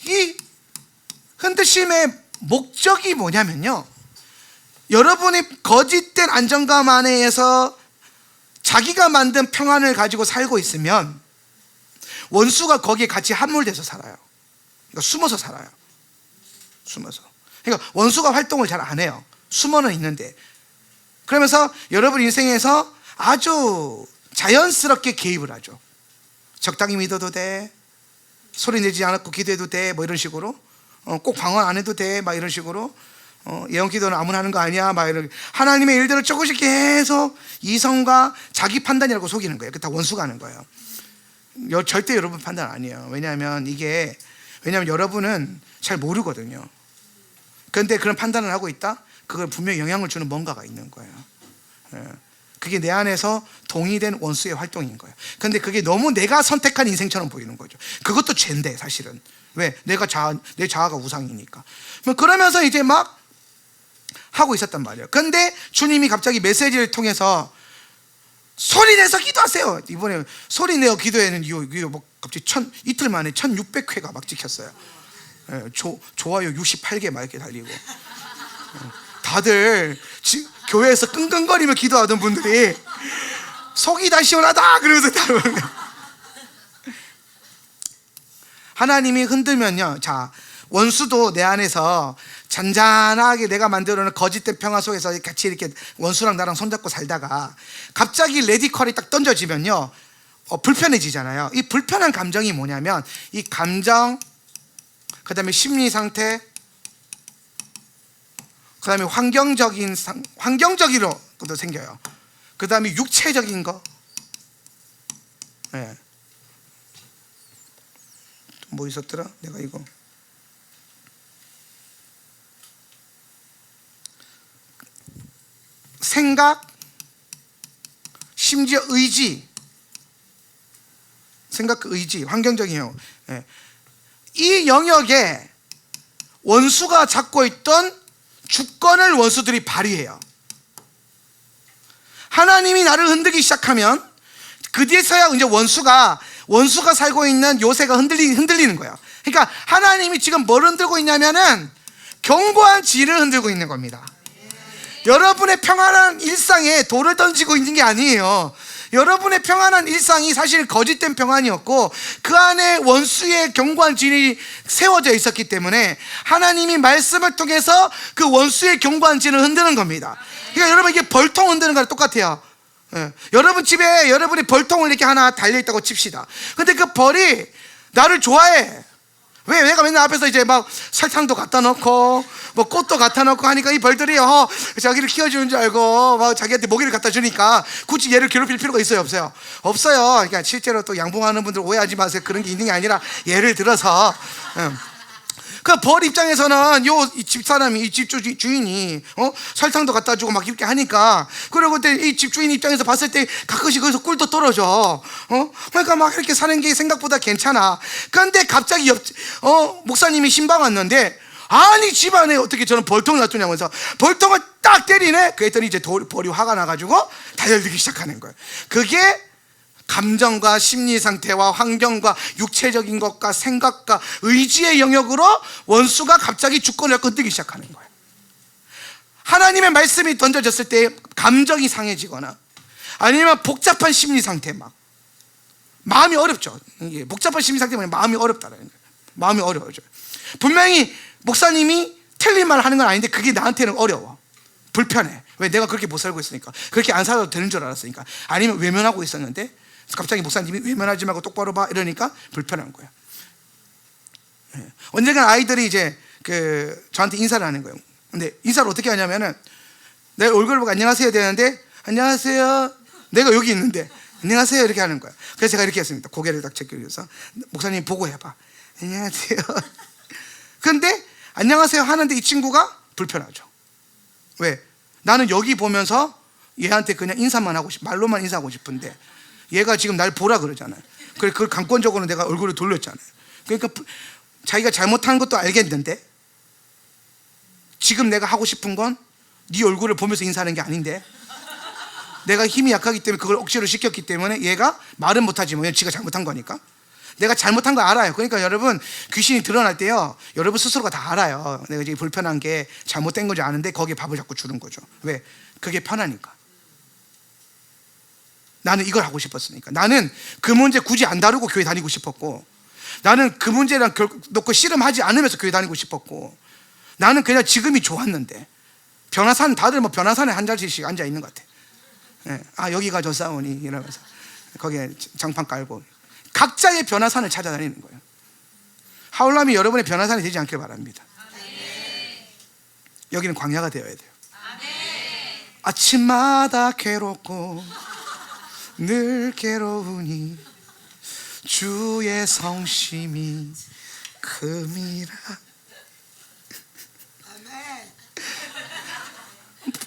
[SPEAKER 1] 이 흔드심의 목적이 뭐냐면요, 여러분이 거짓된 안정감 안에서 자기가 만든 평안을 가지고 살고 있으면 원수가 거기에 같이 함몰돼서 살아요. 그러니까 숨어서 살아요. 그러니까 원수가 활동을 잘 안 해요. 숨어는 있는데. 그러면서 여러분 인생에서 아주 자연스럽게 개입을 하죠. 적당히 믿어도 돼, 소리 내지 않고 기도해도 돼, 뭐 이런 식으로. 꼭 방언 안 해도 돼, 막 이런 식으로. 예언 기도는 아무나 하는 거 아니야, 막 이런. 하나님의 일들을 조금씩 계속 이성과 자기 판단이라고 속이는 거예요. 그게 다 원수가 하는 거예요. 절대 여러분 판단 아니에요. 왜냐하면 여러분은 잘 모르거든요. 그런데 그런 판단을 하고 있다? 그걸 분명히 영향을 주는 뭔가가 있는 거예요. 그게 내 안에서 동의된 원수의 활동인 거예요. 그런데 그게 너무 내가 선택한 인생처럼 보이는 거죠. 그것도 죄인데 사실은. 왜? 내 자아가 우상이니까. 그러면서 이제 막 하고 있었단 말이에요. 그런데 주님이 갑자기 메시지를 통해서 소리 내서 기도하세요. 이번에 소리 내어 기도에는 뭐 갑자기 이틀 만에 1600회가 막 찍혔어요. 좋아요 68개 막 이렇게 달리고, 다들 교회에서 끙끙거리며 기도하던 분들이 속이 다 시원하다 그러면서 따르는 거예요. 하나님이 흔들면요, 자, 원수도 내 안에서 잔잔하게 내가 만들어 놓은 거짓된 평화 속에서 같이 이렇게 원수랑 나랑 손잡고 살다가 갑자기 레디컬이 딱 던져지면요, 불편해지잖아요. 이 불편한 감정이 뭐냐면 이 감정, 그 다음에 심리 상태, 그 다음에 환경적으로 것도 생겨요. 그 다음에 육체적인 거, 네. 뭐 있었더라? 내가 이거 생각, 심지어 의지, 생각, 의지, 환경적인 영역, 예. 이 영역에 원수가 잡고 있던 주권을 원수들이 발휘해요. 하나님이 나를 흔들기 시작하면 그 뒤에서야 이제 원수가 살고 있는 요새가 흔들리는 거예요. 그러니까 하나님이 지금 뭘 흔들고 있냐면은 견고한 지를 흔들고 있는 겁니다. 여러분의 평안한 일상에 돌을 던지고 있는 게 아니에요. 여러분의 평안한 일상이 사실 거짓된 평안이었고 그 안에 원수의 견고한 진이 세워져 있었기 때문에 하나님이 말씀을 통해서 그 원수의 견고한 진을 흔드는 겁니다. 그러니까 여러분, 이게 벌통 흔드는 거랑 똑같아요. 예. 여러분 집에 여러분이 벌통을 이렇게 하나 달려있다고 칩시다. 근데 그 벌이 나를 좋아해. 왜? 내가 맨날 앞에서 이제 막 설탕도 갖다 놓고 뭐 꽃도 갖다 놓고 하니까 이 벌들이 자기를 키워주는 줄 알고 막 자기한테 먹이를 갖다 주니까 굳이 얘를 괴롭힐 필요가 있어요, 없어요? 없어요. 그러니까 실제로 또 양봉하는 분들 오해하지 마세요. 그런 게 있는 게 아니라 예를 들어서 그 벌 입장에서는 요 집사람이, 이 집주인이 설탕도 갖다 주고 막 이렇게 하니까, 그리고 그때 이 집주인 입장에서 봤을 때 가끔씩 거기서 꿀도 떨어져. 그러니까 막 이렇게 사는 게 생각보다 괜찮아. 그런데 갑자기 목사님이 신방 왔는데, 아니 집안에 어떻게 저는 벌통을 놔두냐면서 벌통을 딱 때리네. 그랬더니 이제 벌이 화가 나가지고 달려들기 시작하는 거예요. 그게 감정과 심리 상태와 환경과 육체적인 것과 생각과 의지의 영역으로 원수가 갑자기 주권을 흔들기 시작하는 거예요. 하나님의 말씀이 던져졌을 때 감정이 상해지거나 아니면 복잡한 심리 상태, 막 마음이 어렵죠. 복잡한 심리 상태 때문에 마음이 어렵다는 거예요. 마음이 어려워져요. 분명히 목사님이 틀린 말을 하는 건 아닌데 그게 나한테는 어려워, 불편해. 왜? 내가 그렇게 못 살고 있으니까, 그렇게 안 살아도 되는 줄 알았으니까. 아니면 외면하고 있었는데 갑자기 목사님이 외면하지 말고 똑바로 봐 이러니까 불편한 거예요. 언젠가 아이들이 이제 저한테 인사를 하는 거예요. 근데 인사를 어떻게 하냐면은 내 얼굴을 보고 안녕하세요 되는데, 안녕하세요, 내가 여기 있는데 안녕하세요 이렇게 하는 거예요. 그래서 제가 이렇게 했습니다. 고개를 딱 제끼면서 목사님 보고 해봐, 안녕하세요. 근데 안녕하세요 하는데 이 친구가 불편하죠. 왜? 나는 여기 보면서 얘한테 그냥 인사만 하고 말로만 인사하고 싶은데 얘가 지금 날 보라 그러잖아요. 그걸 강권적으로 내가 얼굴을 돌렸잖아요. 그러니까 자기가 잘못한 것도 알겠는데 지금 내가 하고 싶은 건 네 얼굴을 보면서 인사하는 게 아닌데, 내가 힘이 약하기 때문에 그걸 억지로 시켰기 때문에 얘가 말은 못하지 뭐, 지가 잘못한 거니까. 내가 잘못한 거 알아요. 그러니까 여러분, 귀신이 드러날 때요, 여러분 스스로가 다 알아요. 내가 지금 불편한 게 잘못된 거지 아는데 거기에 밥을 자꾸 주는 거죠. 왜? 그게 편하니까. 나는 이걸 하고 싶었으니까. 나는 그 문제 굳이 안 다루고 교회 다니고 싶었고, 나는 그 문제랑 놓고 씨름하지 않으면서 교회 다니고 싶었고, 나는 그냥 지금이 좋았는데. 변화산, 다들 뭐 변화산에 한 자리씩 앉아 있는 것 같아. 예. 아, 여기가 저 싸우니 이러면서 거기에 장판 깔고 각자의 변화산을 찾아다니는 거예요. 하울람이 여러분의 변화산이 되지 않길 바랍니다. 여기는 광야가 되어야 돼요. 아침마다 괴롭고 늘 괴로우니 주의 성심이 금이라.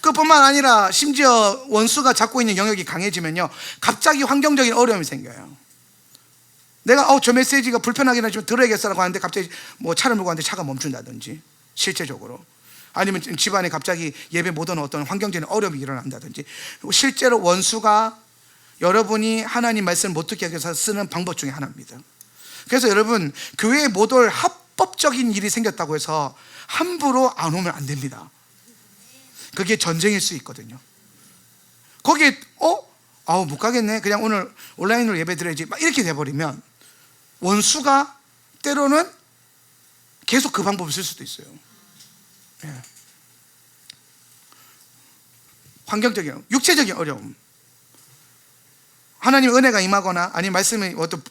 [SPEAKER 1] 그뿐만 아니라 심지어 원수가 잡고 있는 영역이 강해지면요, 갑자기 환경적인 어려움이 생겨요. 내가 저 메시지가 불편하긴 하지만 들어야겠어라고 하는데 갑자기 뭐 차를 몰고 가는데 차가 멈춘다든지, 실제적으로. 아니면 집안에 갑자기 예배 못 오는 어떤 환경적인 어려움이 일어난다든지. 실제로 원수가 여러분이 하나님 말씀을 못 듣게 하기 위해서 쓰는 방법 중에 하나입니다. 그래서 여러분, 교회에 못 올
[SPEAKER 3] 합법적인 일이 생겼다고 해서 함부로 안 오면 안 됩니다. 그게 전쟁일 수 있거든요. 거기에 아우 못 가겠네, 그냥 오늘 온라인으로 예배 드려야지, 막 이렇게 돼버리면 원수가 때로는 계속 그 방법을 쓸 수도 있어요. 예. 환경적인, 육체적인 어려움, 하나님의 은혜가 임하거나 아니면 말씀이 어떤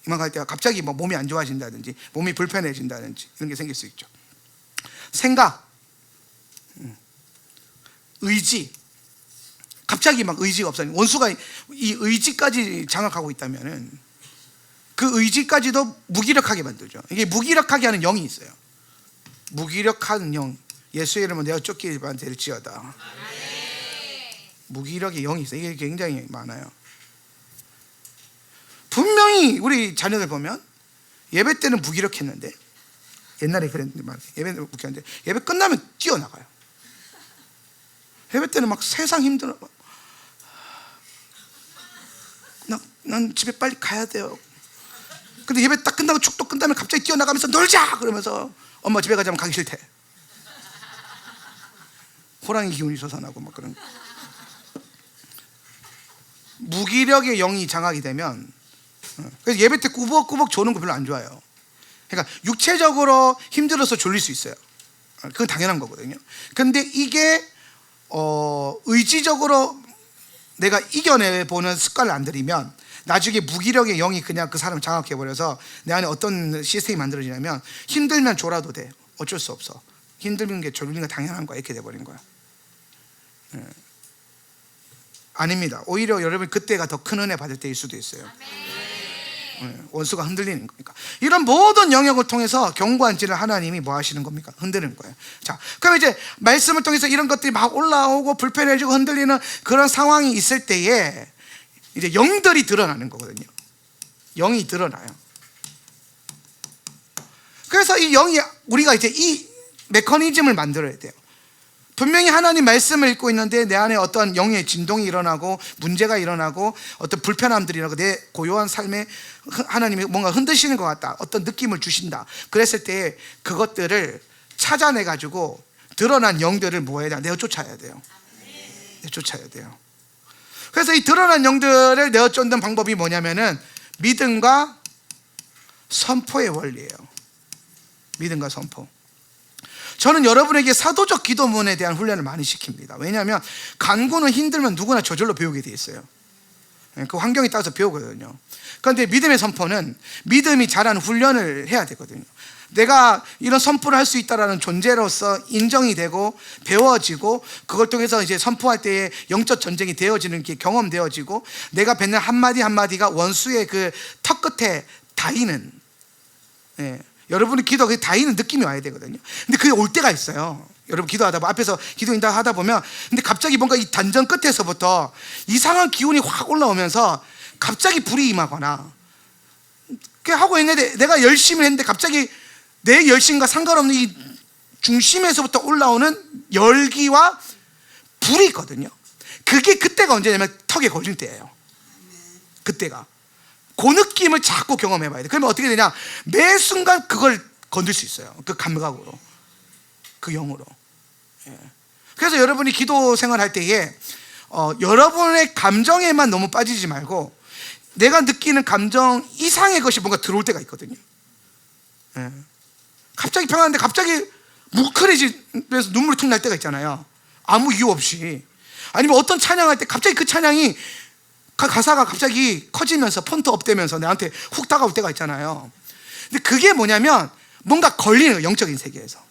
[SPEAKER 3] 임할 때 갑자기 뭐 몸이 안 좋아진다든지 몸이 불편해진다든지 이런 게 생길 수 있죠. 생각, 의지, 갑자기 막 의지가 없어요. 원수가 이 의지까지 장악하고 있다면은 그 의지까지도 무기력하게 만들죠. 이게 무기력하게 하는 영이 있어요. 무기력한 영, 예수의 이름으로 내가 쫓기만 될지어다. 무기력의 영이 있어요. 이게 굉장히 많아요. 분명히 우리 자녀들 보면 예배 때는 무기력했는데, 옛날에 그랬는데 말이에요. 예배 때는 무기력했는데 예배 끝나면 뛰어나가요. 예배 때는 막 세상 힘들어, 난 집에 빨리 가야 돼요. 근데 예배 딱 끝나고 축도 끝나면 갑자기 뛰어나가면서 놀자 그러면서 엄마 집에 가자면 가기 싫대. 호랑이 기운이 솟아나고 막 그런. 무기력의 영이 장악이 되면, 그래서 예배 때 꾸벅꾸벅 조는 거 별로 안 좋아요. 그러니까 육체적으로 힘들어서 졸릴 수 있어요. 그건 당연한 거거든요. 근데 이게 의지적으로 내가 이겨내보는 습관을 안 들이면 나중에 무기력의 영이 그냥 그 사람을 장악해버려서 내 안에 어떤 시스템이 만들어지냐면 힘들면 졸아도 돼. 어쩔 수 없어. 힘들는 게 졸리는 게 당연한 거야. 이렇게 돼버린 거야. 아닙니다. 오히려 여러분 그때가 더 큰 은혜 받을 때일 수도 있어요. 원수가 흔들리는 거니까. 이런 모든 영역을 통해서 경고한지를 하나님이 뭐 하시는 겁니까? 흔드는 거예요. 자, 그럼 이제 말씀을 통해서 이런 것들이 막 올라오고 불편해지고 흔들리는 그런 상황이 있을 때에 이제 영들이 드러나는 거거든요. 영이 드러나요. 그래서 이 영이, 우리가 이제 이 메커니즘을 만들어야 돼요. 분명히 하나님 말씀을 읽고 있는데 내 안에 어떤 영의 진동이 일어나고 문제가 일어나고 어떤 불편함들이 일어나고 내 고요한 삶에 하나님이 뭔가 흔드시는 것 같다, 어떤 느낌을 주신다. 그랬을 때 그것들을 찾아내 가지고 드러난 영들을 뭐 해야 돼? 내어 쫓아야 돼요. 내어 쫓아야 돼요. 그래서 이 드러난 영들을 내어 쫓는 방법이 뭐냐면은 믿음과 선포의 원리예요. 믿음과 선포. 저는 여러분에게 사도적 기도문에 대한 훈련을 많이 시킵니다. 왜냐하면 간구는 힘들면 누구나 저절로 배우게 돼 있어요. 그 환경에 따라서 배우거든요. 그런데 믿음의 선포는 믿음이 자라는 훈련을 해야 되거든요. 내가 이런 선포를 할 수 있다라는 존재로서 인정이 되고 배워지고, 그걸 통해서 이제 선포할 때에 영적 전쟁이 되어지는 게 경험되어지고, 내가 뱉는 한마디 한마디가 원수의 그 턱 끝에 닿이는, 여러분의 기도가 닿이는 느낌이 와야 되거든요. 근데 그게 올 때가 있어요. 여러분 기도하다 보면, 앞에서 기도인다 하다 보면, 근데 갑자기 뭔가 이 단전 끝에서부터 이상한 기운이 확 올라오면서 갑자기 불이 임하거나, 그렇게 하고 있는데 내가 열심히 했는데 갑자기 내 열심과 상관없는 이 중심에서부터 올라오는 열기와 불이 있거든요. 그게 그때가 언제냐면 턱에 걸릴 때예요. 그때가. 그 느낌을 자꾸 경험해 봐야 돼. 그러면 어떻게 되냐, 매 순간 그걸 건들 수 있어요. 그 감각으로, 그 영으로. 그래서 여러분이 기도 생활할 때에 여러분의 감정에만 너무 빠지지 말고 내가 느끼는 감정 이상의 것이 뭔가 들어올 때가 있거든요. 갑자기 평안한데 갑자기 뭉클해지면서 눈물이 툭 날 때가 있잖아요. 아무 이유 없이. 아니면 어떤 찬양할 때 갑자기 그 찬양이 가사가 갑자기 커지면서 폰트 업되면서 내한테 훅 다가올 때가 있잖아요. 근데 그게 뭐냐면 뭔가 걸리는 거예요, 영적인 세계에서.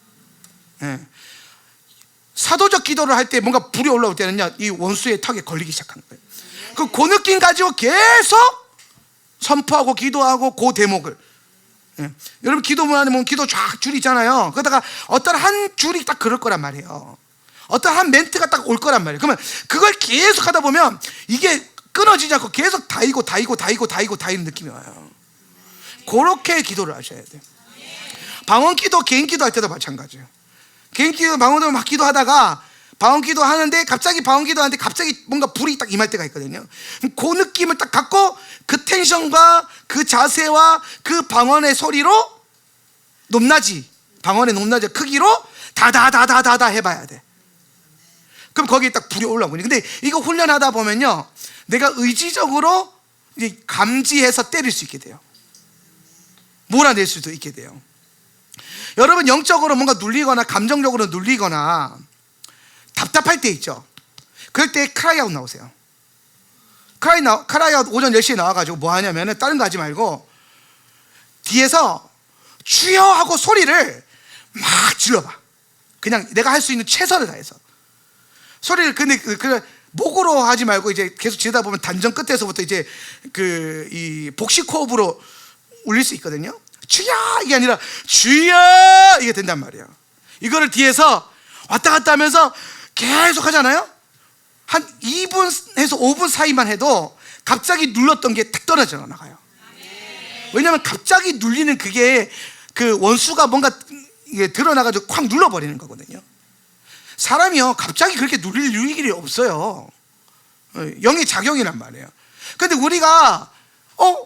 [SPEAKER 3] 사도적 기도를 할 때 뭔가 불이 올라올 때는요, 이 원수의 턱에 걸리기 시작하는 거예요. 그 느낌 가지고 계속 선포하고 기도하고 그 대목을. 여러분 기도문 안에 보면 기도 쫙 줄이 있잖아요. 그러다가 어떤 한 줄이 딱 그럴 거란 말이에요. 어떤 한 멘트가 딱 올 거란 말이에요. 그러면 그걸 계속 하다 보면 이게 끊어지지 않고 계속 다이는 느낌이 와요. 그렇게 기도를 하셔야 돼요. 방언 기도, 개인 기도 할 때도 마찬가지예요. 개인 기도, 방언으로 막 기도하다가 방언 기도 하는데 갑자기 방언 기도 하는데 갑자기 뭔가 불이 딱 임할 때가 있거든요. 그 느낌을 딱 갖고 그 텐션과 그 자세와 그 방언의 소리로 높낮이, 방언의 높낮이 크기로 다다다다다다 해봐야 돼. 그럼 거기에 딱 불이 올라오거든요. 근데 이거 훈련하다 보면요, 내가 의지적으로 이제 감지해서 때릴 수 있게 돼요. 몰아낼 수도 있게 돼요. 여러분, 영적으로 뭔가 눌리거나 감정적으로 눌리거나 답답할 때 있죠. 그럴 때 크라이아웃 나오세요. 크라이아웃 오전 10시에 나와가지고 뭐 하냐면은 다른 거 하지 말고 뒤에서 주여 하고 소리를 막 질러봐. 그냥 내가 할 수 있는 최선을 다해서 소리를. 근데 그 목으로 하지 말고 이제 계속 지르다 보면 단전 끝에서부터 이제 이 복식 호흡으로 울릴 수 있거든요. 주여 이게 아니라 주여 이게 된단 말이에요. 이거를 뒤에서 왔다 갔다 하면서 계속 하잖아요. 한 2분에서 5분 사이만 해도 갑자기 눌렀던 게 탁 떨어져 나가요. 왜냐하면 갑자기 눌리는 그게 그 원수가 뭔가 이게 드러나가지고 콱 눌러버리는 거거든요. 사람이요, 갑자기 그렇게 눌릴 일이 없어요. 영의 작용이란 말이에요. 근데 우리가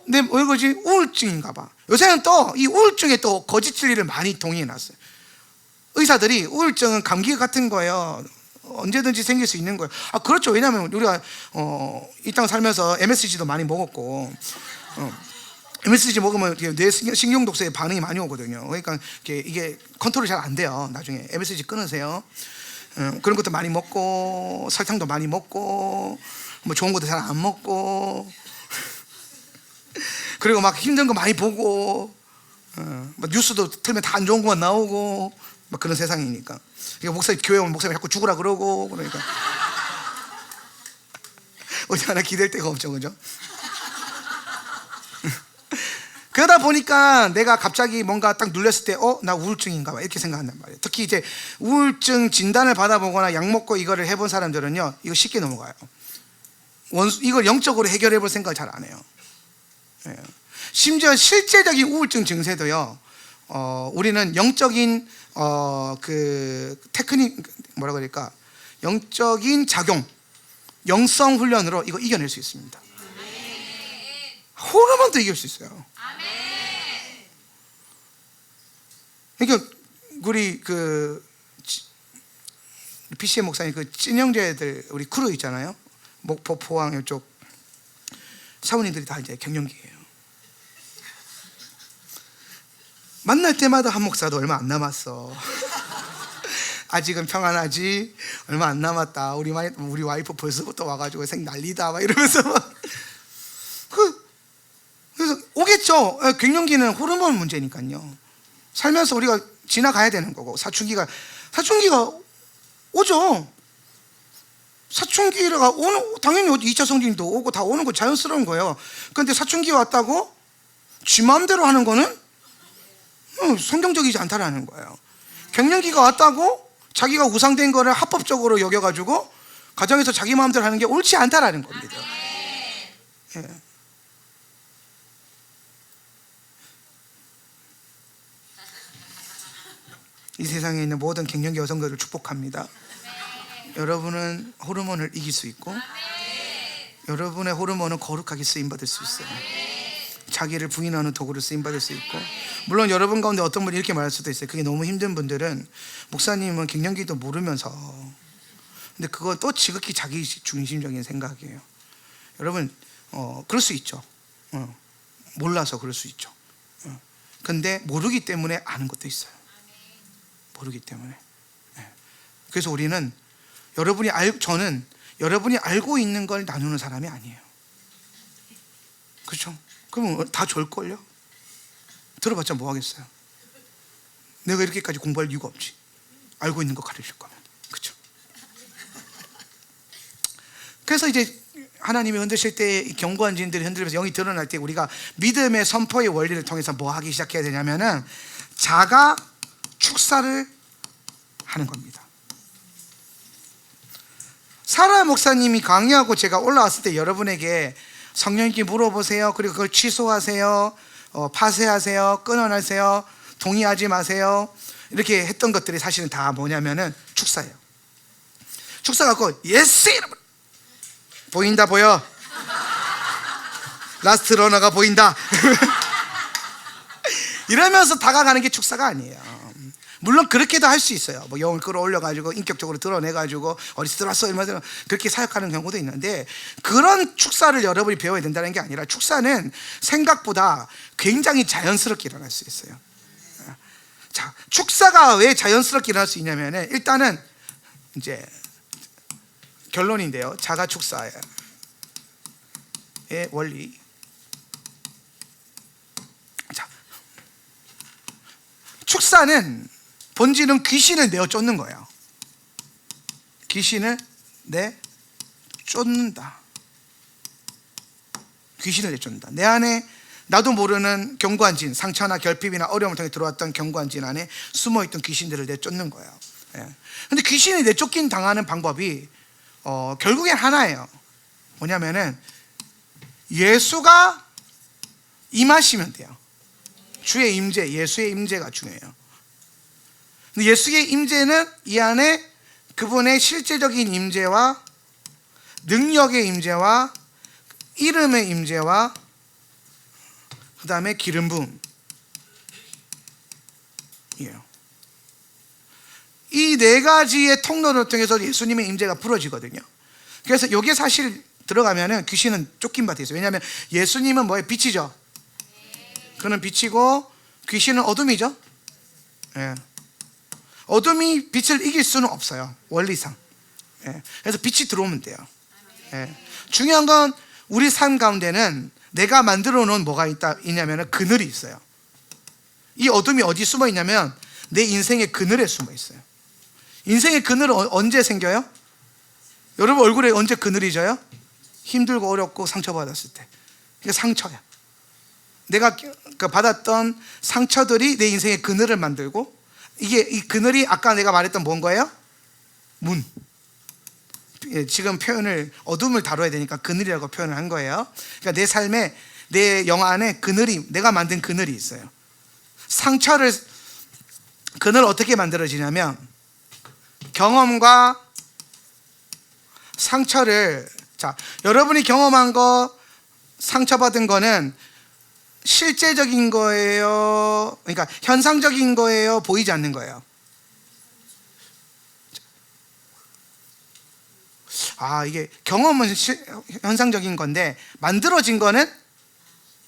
[SPEAKER 3] 내 왜 그러지? 우울증인가 봐. 요새는 또 이 우울증에 또 거짓 진리를 많이 동의해 놨어요. 의사들이 우울증은 감기 같은 거예요. 언제든지 생길 수 있는 거예요. 그렇죠. 왜냐하면 우리가 이 땅 살면서 MSG도 많이 먹었고, MSG 먹으면 뇌 신경 독소에 반응이 많이 오거든요. 그러니까 이게 컨트롤이 잘 안 돼요. 나중에 MSG 끊으세요. 그런 것도 많이 먹고, 설탕도 많이 먹고, 뭐 좋은 것도 잘 안 먹고, 그리고 막 힘든 거 많이 보고, 뭐 뉴스도 틀면 다 안 좋은 것만 나오고, 막 그런 세상이니까. 그러니까 교회 오면 목사님 자꾸 죽으라 그러고, 그러니까 어디 하나 기댈 데가 없죠, 그죠? 그러다 보니까 내가 갑자기 뭔가 딱 눌렸을 때 나 우울증인가 봐 이렇게 생각한단 말이에요. 특히 이제 우울증 진단을 받아보거나 약 먹고 이거를 해본 사람들은요, 이거 쉽게 넘어가요. 이걸 영적으로 해결해 볼 생각을 잘 안 해요. 심지어 실제적인 우울증 증세도요, 우리는 영적인 그 테크닉, 뭐라 그럴까, 영적인 작용, 영성 훈련으로 이거 이겨낼 수 있습니다. 호르몬도 이길 수 있어요. 그러니까 우리 그 PCM 목사님 그 찐형제들 우리 크루 있잖아요. 목포, 포항 이쪽 사모님들이 다 이제 갱년기예요. 만날 때마다 한 목사도 얼마 안 남았어. 아직은 평안하지. 얼마 안 남았다. 우리 와이프 벌써부터 와가지고 생 난리다. 막 이러면서 막. 그래서 오겠죠. 갱년기는 호르몬 문제니까요. 살면서 우리가 지나가야 되는 거고, 사춘기가 오죠. 사춘기가 당연히 2차 성징도 오고 다 오는 거 자연스러운 거예요. 그런데 사춘기 왔다고 지 마음대로 하는 거는 성경적이지 않다라는 거예요. 갱년기가 왔다고 자기가 우상된 거를 합법적으로 여겨가지고 가정에서 자기 마음대로 하는 게 옳지 않다라는 겁니다. 예. 이 세상에 있는 모든 갱년기 여성들을 축복합니다. 여러분은 호르몬을 이길 수 있고, 여러분의 호르몬은 거룩하게 쓰임받을 수 있어요. 자기를 부인하는 도구로 쓰임받을 수 있고, 물론 여러분 가운데 어떤 분이 이렇게 말할 수도 있어요. 그게 너무 힘든 분들은 목사님은 갱년기도 모르면서, 근데 그건 또 지극히 자기 중심적인 생각이에요. 여러분 그럴 수 있죠. 몰라서 그럴 수 있죠. 근데 모르기 때문에 아는 것도 있어요. 모르기 때문에. 그래서 우리는 저는 여러분이 알고 있는 걸 나누는 사람이 아니에요. 그렇죠? 그러면 다 줄걸요? 들어봤자 뭐 하겠어요? 내가 이렇게까지 공부할 이유가 없지. 알고 있는 거 가르칠 거면. 그렇죠? 그래서 이제 하나님이 흔드실 때 견고한 진들이 흔들면서 영이 드러날 때 우리가 믿음의 선포의 원리를 통해서 뭐 하기 시작해야 되냐면은 자가 축사를 하는 겁니다. 사라 목사님이 강의하고 제가 올라왔을 때 여러분에게 성령님께 물어보세요. 그리고 그걸 취소하세요. 파쇄하세요. 끊어내세요. 동의하지 마세요. 이렇게 했던 것들이 사실은 다 뭐냐면은 축사예요. 축사 갖고 예스 여러분 보인다 보여. 라스트 러너가 보인다. 이러면서 다가가는 게 축사가 아니에요. 물론 그렇게도 할 수 있어요. 뭐 영을 끌어올려가지고 인격적으로 드러내가지고 어디서 들어왔어 이러면서 그렇게 사역하는 경우도 있는데, 그런 축사를 여러분이 배워야 된다는 게 아니라 축사는 생각보다 굉장히 자연스럽게 일어날 수 있어요. 자, 축사가 왜 자연스럽게 일어날 수 있냐면은, 일단은 이제 결론인데요. 자가 축사의 원리. 자, 축사는 본질은 귀신을 내어 쫓는 거예요. 귀신을 내쫓는다. 귀신을 내쫓는다. 내 안에 나도 모르는 견고한 진, 상처나 결핍이나 어려움을 통해 들어왔던 견고한 진 안에 숨어있던 귀신들을 내쫓는 거예요. 근데 귀신이 내쫓긴 당하는 방법이 결국엔 하나예요. 뭐냐면은 예수가 임하시면 돼요. 주의 임재, 예수의 임재가 중요해요. 근데 예수의 임재는 이 안에 그분의 실제적인 임재와 능력의 임재와 이름의 임재와 그 다음에 기름 부음이에요. 이 네 가지의 통로를 통해서 예수님의 임재가 풀어지거든요. 그래서 이게 사실 들어가면은 귀신은 쫓긴 바 되어요. 왜냐하면 예수님은 뭐예요? 빛이죠. 그는 빛이고 귀신은 어둠이죠. 예. 어둠이 빛을 이길 수는 없어요, 원리상. 예. 그래서 빛이 들어오면 돼요. 예. 중요한 건 우리 삶 가운데는 내가 만들어 놓은 뭐가 있냐면 그늘이 있어요. 이 어둠이 어디 숨어 있냐면 내 인생의 그늘에 숨어 있어요. 인생의 그늘은 언제 생겨요? 여러분 얼굴에 언제 그늘이 져요? 힘들고 어렵고 상처받았을 때. 이게 상처야. 내가 받았던 상처들이 내 인생의 그늘을 만들고, 이게 이 그늘이 아까 내가 말했던 뭔 거예요? 문. 지금 표현을 어둠을 다뤄야 되니까 그늘이라고 표현을 한 거예요. 그러니까 내 삶에, 내 영 안에 그늘이, 내가 만든 그늘이 있어요. 그늘 어떻게 만들어지냐면 경험과 상처를, 자, 여러분이 경험한 거, 상처받은 거는 실제적인 거예요? 그러니까 현상적인 거예요? 보이지 않는 거예요? 이게 경험은 현상적인 건데 만들어진 거는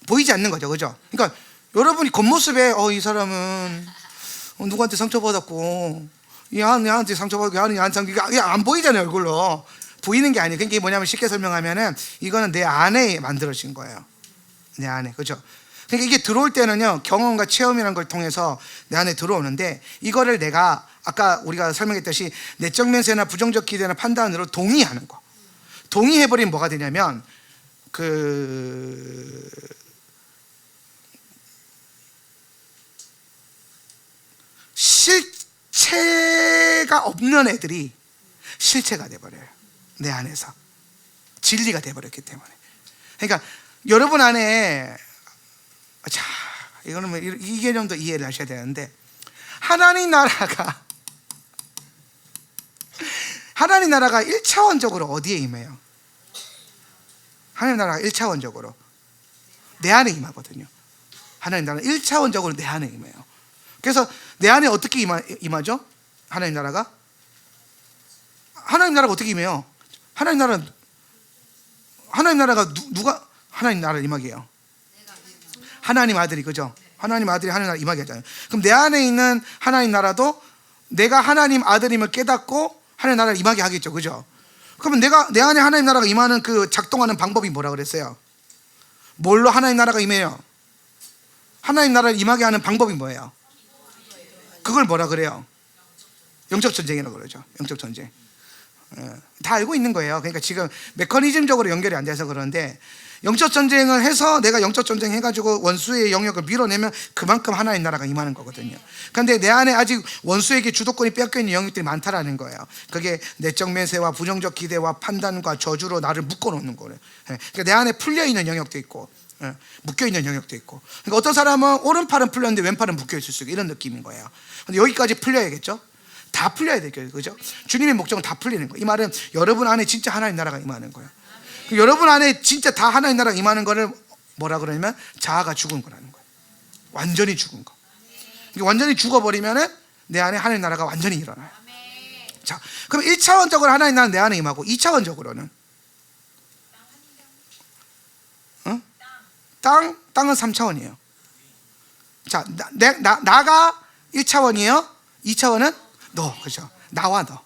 [SPEAKER 3] 보이지 않는 거죠. 그죠? 그러니까 여러분이 겉모습에 이 사람은 누구한테 상처받았고, 얘한테 상처받고, 얘한테 안 보이잖아요, 얼굴로. 보이는 게 아니에요. 그게 뭐냐면 쉽게 설명하면은 이거는 내 안에 만들어진 거예요. 내 안에. 그죠? 그러니까 이게 들어올 때는요, 경험과 체험이라는 걸 통해서 내 안에 들어오는데, 이거를 내가 아까 우리가 설명했듯이 내적 면세나 부정적 기대나 판단으로 동의하는 거. 동의해버리면 뭐가 되냐면 실체가 없는 애들이 실체가 돼버려요. 내 안에서 진리가 돼버렸기 때문에. 그러니까 여러분 안에, 자, 이거는 뭐 이 개념도 이해를 하셔야 되는데, 하나님 나라가 1차원적으로 어디에 임해요? 하나님 나라가 1차원적으로 내 안에 임하거든요. 하나님 나라는 1차원적으로 내 안에 임해요. 그래서 내 안에 어떻게 임하죠? 하나님 나라가 어떻게 임해요? 하나님 나라가 누가 하나님 나라를 임하게 해요? 하나님 아들이, 그죠? 하나님 아들이 하나님 나라 임하게 하잖아요. 그럼 내 안에 있는 하나님 나라도 내가 하나님 아들임을 깨닫고 하나님 나라를 임하게 하겠죠, 그죠? 그러면 내 안에 하나님 나라가 임하는 그 작동하는 방법이 뭐라 그랬어요? 뭘로 하나님 나라가 임해요? 하나님 나라를 임하게 하는 방법이 뭐예요? 그걸 뭐라 그래요? 영적 전쟁이라고 그러죠. 영적 전쟁. 다 알고 있는 거예요. 그러니까 지금 메커니즘적으로 연결이 안 돼서 그런데, 영적 전쟁을 해서 내가 영적 전쟁 해가지고 원수의 영역을 밀어내면 그만큼 하나님 나라가 임하는 거거든요. 그런데 내 안에 아직 원수에게 주도권이 뺏겨있는 영역들이 많다라는 거예요. 그게 내적 매세와 부정적 기대와 판단과 저주로 나를 묶어놓는 거예요. 그러니까 내 안에 풀려있는 영역도 있고 묶여있는 영역도 있고. 그러니까 어떤 사람은 오른팔은 풀렸는데 왼팔은 묶여있을 수 있고, 이런 느낌인 거예요. 근데 여기까지 풀려야겠죠? 다 풀려야 되겠죠, 그죠? 주님의 목적은 다 풀리는 거예요. 이 말은 여러분 안에 진짜 하나님 나라가 임하는 거예요. 여러분 안에 진짜 다 하나님 나라가 임하는 거를 뭐라 그러냐면 자아가 죽은 거라는 거예요. 완전히 죽은 거. 이게 완전히 죽어버리면은 내 안에 하나님 나라가 완전히 일어나요. 자, 그럼 1차원적으로 하나님 나라는 내 안에 임하고 2차원적으로는 땅은 3차원이에요. 자, 나가 1차원이에요. 2차원은 너, 그렇죠? 나와 너.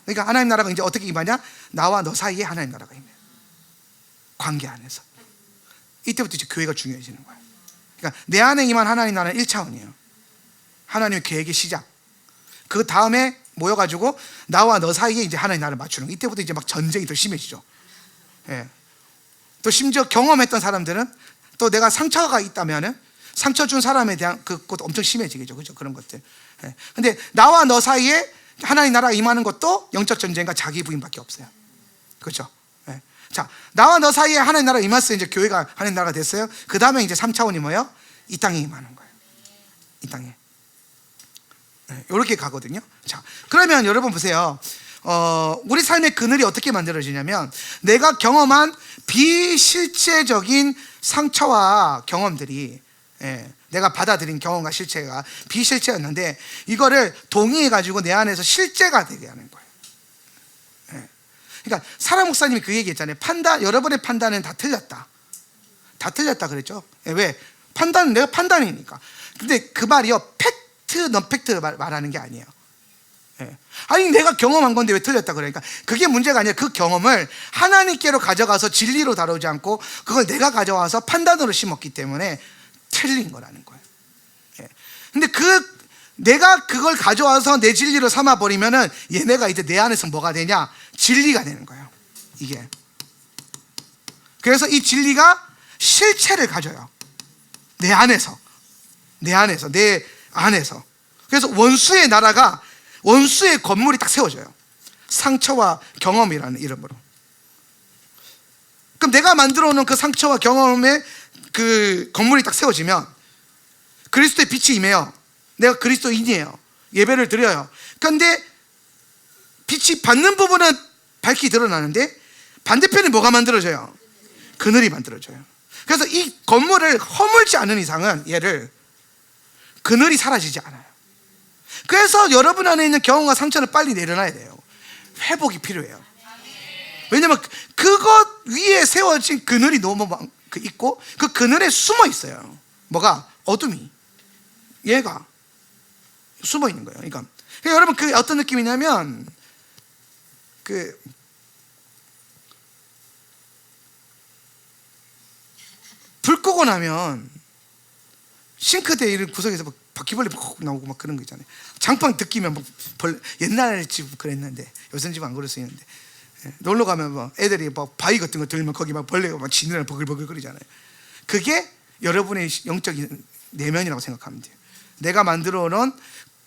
[SPEAKER 3] 그러니까 하나님 나라가 이제 어떻게 임하냐? 나와 너 사이에 하나님 나라가 임해요. 관계 안에서. 이때부터 이제 교회가 중요해지는 거예요. 그러니까 내 안에 임한 하나님 나라는 1차원이에요. 하나님의 계획의 시작. 그 다음에 모여가지고 나와 너 사이에 이제 하나님 나라를 맞추는 거. 이때부터 이제 막 전쟁이 더 심해지죠. 예. 또 심지어 경험했던 사람들은 또 내가 상처가 있다면은 상처 준 사람에 대한 그것도 엄청 심해지겠죠. 그죠? 그런 것들. 예. 근데 나와 너 사이에 하나님 나라가 임하는 것도 영적 전쟁과 자기 부인밖에 없어요. 그렇죠? 예. 자, 나와 너 사이에 하나님 나라가 임했어요. 이제 교회가 하나님 나라가 됐어요. 그 다음에 이제 3차원이 뭐예요? 이 땅에 임하는 거예요. 이 땅에. 이렇게 가거든요. 자, 그러면 여러분 보세요. 우리 삶의 그늘이 어떻게 만들어지냐면 내가 경험한 비실체적인 상처와 경험들이, 내가 받아들인 경험과 실체가 비실체였는데 이거를 동의해 가지고 내 안에서 실제가 되게 하는 거예요. 그러니까 사라 목사님이 그 얘기했잖아요. 여러분의 판단은 다 틀렸다 그랬죠. 왜? 판단은 내가 판단이니까. 근데 그 말이요, 넌 팩트 말하는 게 아니에요. 아니 내가 경험한 건데 왜 틀렸다 그러니까 그게 문제가 아니라 그 경험을 하나님께로 가져가서 진리로 다루지 않고 그걸 내가 가져와서 판단으로 심었기 때문에 틀린 거라는 거예요. 근데 내가 그걸 가져와서 내 진리로 삼아 버리면은 얘네가 이제 내 안에서 뭐가 되냐? 진리가 되는 거예요. 이게. 그래서 이 진리가 실체를 가져요. 내 안에서. 그래서 원수의 나라가, 원수의 건물이 딱 세워져요. 상처와 경험이라는 이름으로. 그럼 내가 만들어 놓은 그 상처와 경험의 그 건물이 딱 세워지면 그리스도의 빛이 임해요. 내가 그리스도인이에요. 예배를 드려요. 그런데 빛이 받는 부분은 밝게 드러나는데 반대편에 뭐가 만들어져요? 그늘이 만들어져요. 그래서 이 건물을 허물지 않는 이상은 얘를 그늘이 사라지지 않아요. 그래서 여러분 안에 있는 경험과 상처는 빨리 내려놔야 돼요. 회복이 필요해요. 왜냐면 그것 위에 세워진 그늘이 너무 있고 그 그늘에 숨어 있어요. 뭐가? 어둠이. 얘가 숨어 있는 거예요. 그러니까 여러분 그 어떤 느낌이냐면 불 끄고 나면 싱크대 이런 구석에서 막 바퀴벌레 콕 나오고 막 그런 거 있잖아요. 장판 느끼면 막 옛날 집 그랬는데 요즘 집 안 그럴 수 있는데, 놀러 가면 뭐 애들이 뭐 바위 같은 거 들면 거기 막 벌레가 막 지느라 버글버글 거리잖아요. 그게 여러분의 영적인 내면이라고 생각하면 돼요. 내가 만들어 놓은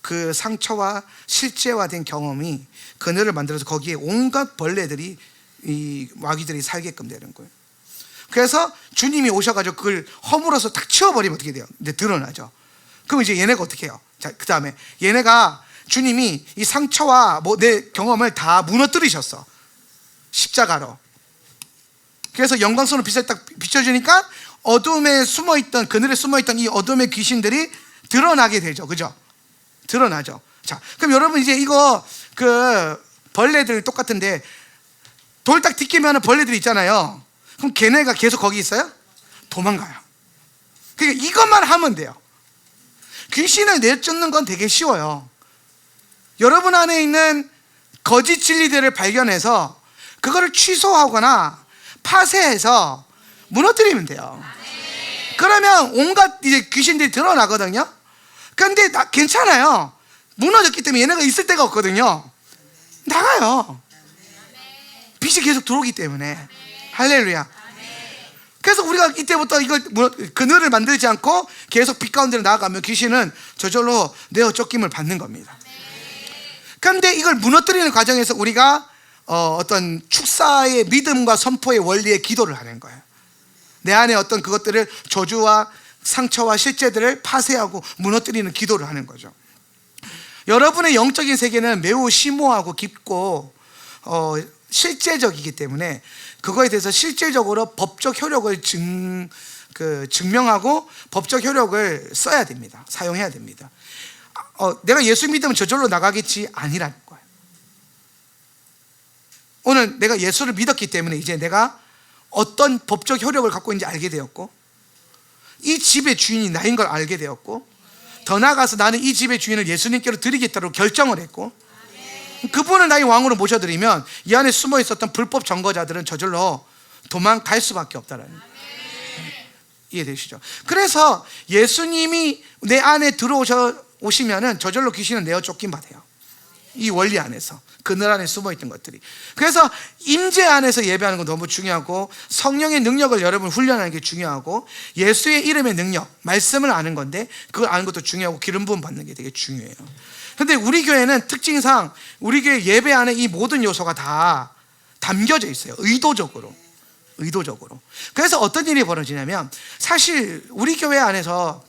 [SPEAKER 3] 그 상처와 실제화된 경험이 그늘을 만들어서 거기에 온갖 벌레들이, 이 마귀들이 살게끔 되는 거예요. 그래서 주님이 오셔가지고 그걸 허물어서 딱 치워버리면 어떻게 돼요? 이제 드러나죠. 그럼 이제 얘네가 어떻게 해요? 자, 그 다음에 얘네가, 주님이 이 상처와 내 경험을 다 무너뜨리셨어. 십자가로. 그래서 영광스러운 빛을 딱 비춰주니까 어둠에 숨어있던, 그늘에 숨어있던 이 어둠의 귀신들이 드러나게 되죠. 그죠? 드러나죠. 자, 그럼 여러분 이제 이거 벌레들 똑같은데 돌 딱 디끼면 벌레들이 있잖아요. 그럼 걔네가 계속 거기 있어요? 도망가요. 그러니까 이것만 하면 돼요. 귀신을 내쫓는 건 되게 쉬워요. 여러분 안에 있는 거짓 진리들을 발견해서 그거를 취소하거나 파쇄해서 무너뜨리면 돼요. 그러면 온갖 이제 귀신들이 드러나거든요. 그런데 괜찮아요. 무너졌기 때문에 얘네가 있을 데가 없거든요. 나가요. 빛이 계속 들어오기 때문에. 할렐루야. 그래서 우리가 이때부터 이걸 그늘을 만들지 않고 계속 빛 가운데로 나아가면 귀신은 저절로 내어 쫓김을 받는 겁니다. 그런데 이걸 무너뜨리는 과정에서 우리가 어떤 축사의 믿음과 선포의 원리의 기도를 하는 거예요. 내 안에 어떤 그것들을, 저주와 상처와 실제들을 파쇄하고 무너뜨리는 기도를 하는 거죠. 여러분의 영적인 세계는 매우 심오하고 깊고 실제적이기 때문에 그거에 대해서 실질적으로 법적 효력을 증명하고 법적 효력을 써야 됩니다. 사용해야 됩니다. 내가 예수 믿으면 저절로 나가겠지 아니라는 거예요. 오늘 내가 예수를 믿었기 때문에 이제 내가 어떤 법적 효력을 갖고 있는지 알게 되었고, 이 집의 주인이 나인 걸 알게 되었고, 더 나아가서 나는 이 집의 주인을 예수님께로 드리겠다고 결정을 했고, 그분을 나의 왕으로 모셔드리면 이 안에 숨어 있었던 불법 점거자들은 저절로 도망갈 수밖에 없다라는 거예요. 이해되시죠? 그래서 예수님이 내 안에 들어오시면은 저절로 귀신은 내어 쫓긴 받아요. 이 원리 안에서, 그늘 안에 숨어 있던 것들이. 그래서 임재 안에서 예배하는 건 너무 중요하고, 성령의 능력을 여러분 훈련하는 게 중요하고, 예수의 이름의 능력, 말씀을 아는 건데 그걸 아는 것도 중요하고, 기름 부음 받는 게 되게 중요해요. 근데 우리 교회는 특징상 우리 교회 예배 안에 이 모든 요소가 다 담겨져 있어요. 의도적으로. 그래서 어떤 일이 벌어지냐면, 사실 우리 교회 안에서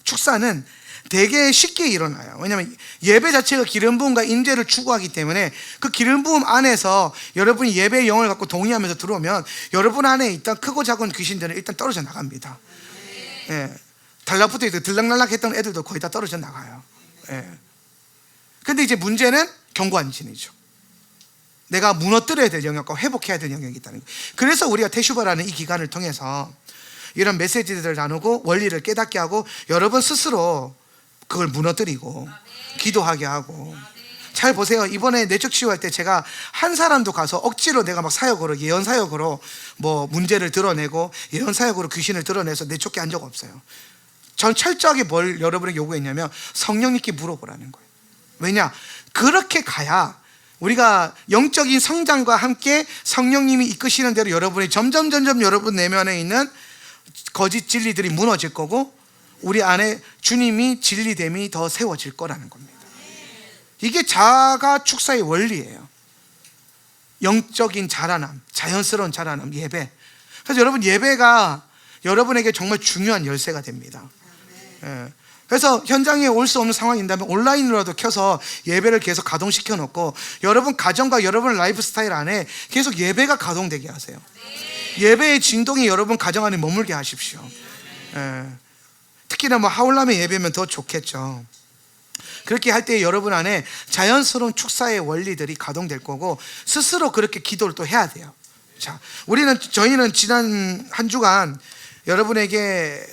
[SPEAKER 3] 축사는 되게 쉽게 일어나요. 왜냐하면 예배 자체가 기름 부음과 임재를 추구하기 때문에 그 기름 부음 안에서 여러분이 예배의 영을 갖고 동의하면서 들어오면 여러분 안에 있던 크고 작은 귀신들은 일단 떨어져 나갑니다. 예. 달라붙어 있고 들락날락 했던 애들도 거의 다 떨어져 나가요. 예. 근데 이제 문제는 경고안진이죠. 내가 무너뜨려야 될 영역과 회복해야 될 영역이 있다는 거예요. 그래서 우리가 테슈바라는 이 기간을 통해서 이런 메시지들을 나누고 원리를 깨닫게 하고, 여러분 스스로 그걸 무너뜨리고 기도하게 하고. 잘 보세요. 이번에 내적 치유할 때 제가 한 사람도 가서 억지로 내가 막 사역으로, 예언 사역으로 뭐 문제를 드러내고 예언 사역으로 귀신을 드러내서 내쫓게 한 적 없어요. 전 철저하게 뭘 여러분에게 요구했냐면 성령님께 물어보라는 거예요. 왜냐? 그렇게 가야 우리가 영적인 성장과 함께 성령님이 이끄시는 대로 여러분이 점점 여러분 내면에 있는 거짓 진리들이 무너질 거고, 우리 안에 주님이 진리됨이 더 세워질 거라는 겁니다. 이게 자가 축사의 원리예요. 영적인 자라남, 자연스러운 자라남, 예배. 그래서 여러분, 예배가 여러분에게 정말 중요한 열쇠가 됩니다. 예. 그래서 현장에 올 수 없는 상황인다면 온라인으로라도 켜서 예배를 계속 가동시켜 놓고, 여러분 가정과 여러분 라이프 스타일 안에 계속 예배가 가동되게 하세요. 예배의 진동이 여러분 가정 안에 머물게 하십시오. 예. 특히나 뭐 하울람의 예배면 더 좋겠죠. 그렇게 할 때 여러분 안에 자연스러운 축사의 원리들이 가동될 거고, 스스로 그렇게 기도를 또 해야 돼요. 자, 저희는 지난 한 주간 여러분에게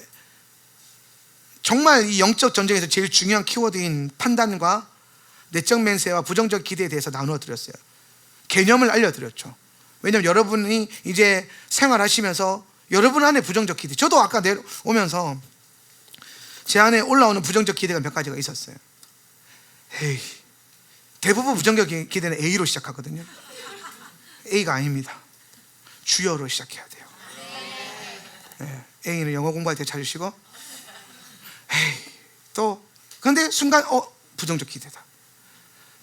[SPEAKER 3] 정말 이 영적 전쟁에서 제일 중요한 키워드인 판단과 내적 맹세와 부정적 기대에 대해서 나누어 드렸어요. 개념을 알려드렸죠. 왜냐하면 여러분이 이제 생활하시면서 여러분 안에 부정적 기대, 저도 아까 내려오면서 제 안에 올라오는 부정적 기대가 몇 가지가 있었어요. 에이, 대부분 부정적 기대는 A로 시작하거든요. A가 아닙니다. 주여로 시작해야 돼요. 네, A는 영어 공부할 때 찾으시고, 에이, 또 근데 순간 부정적 기대다.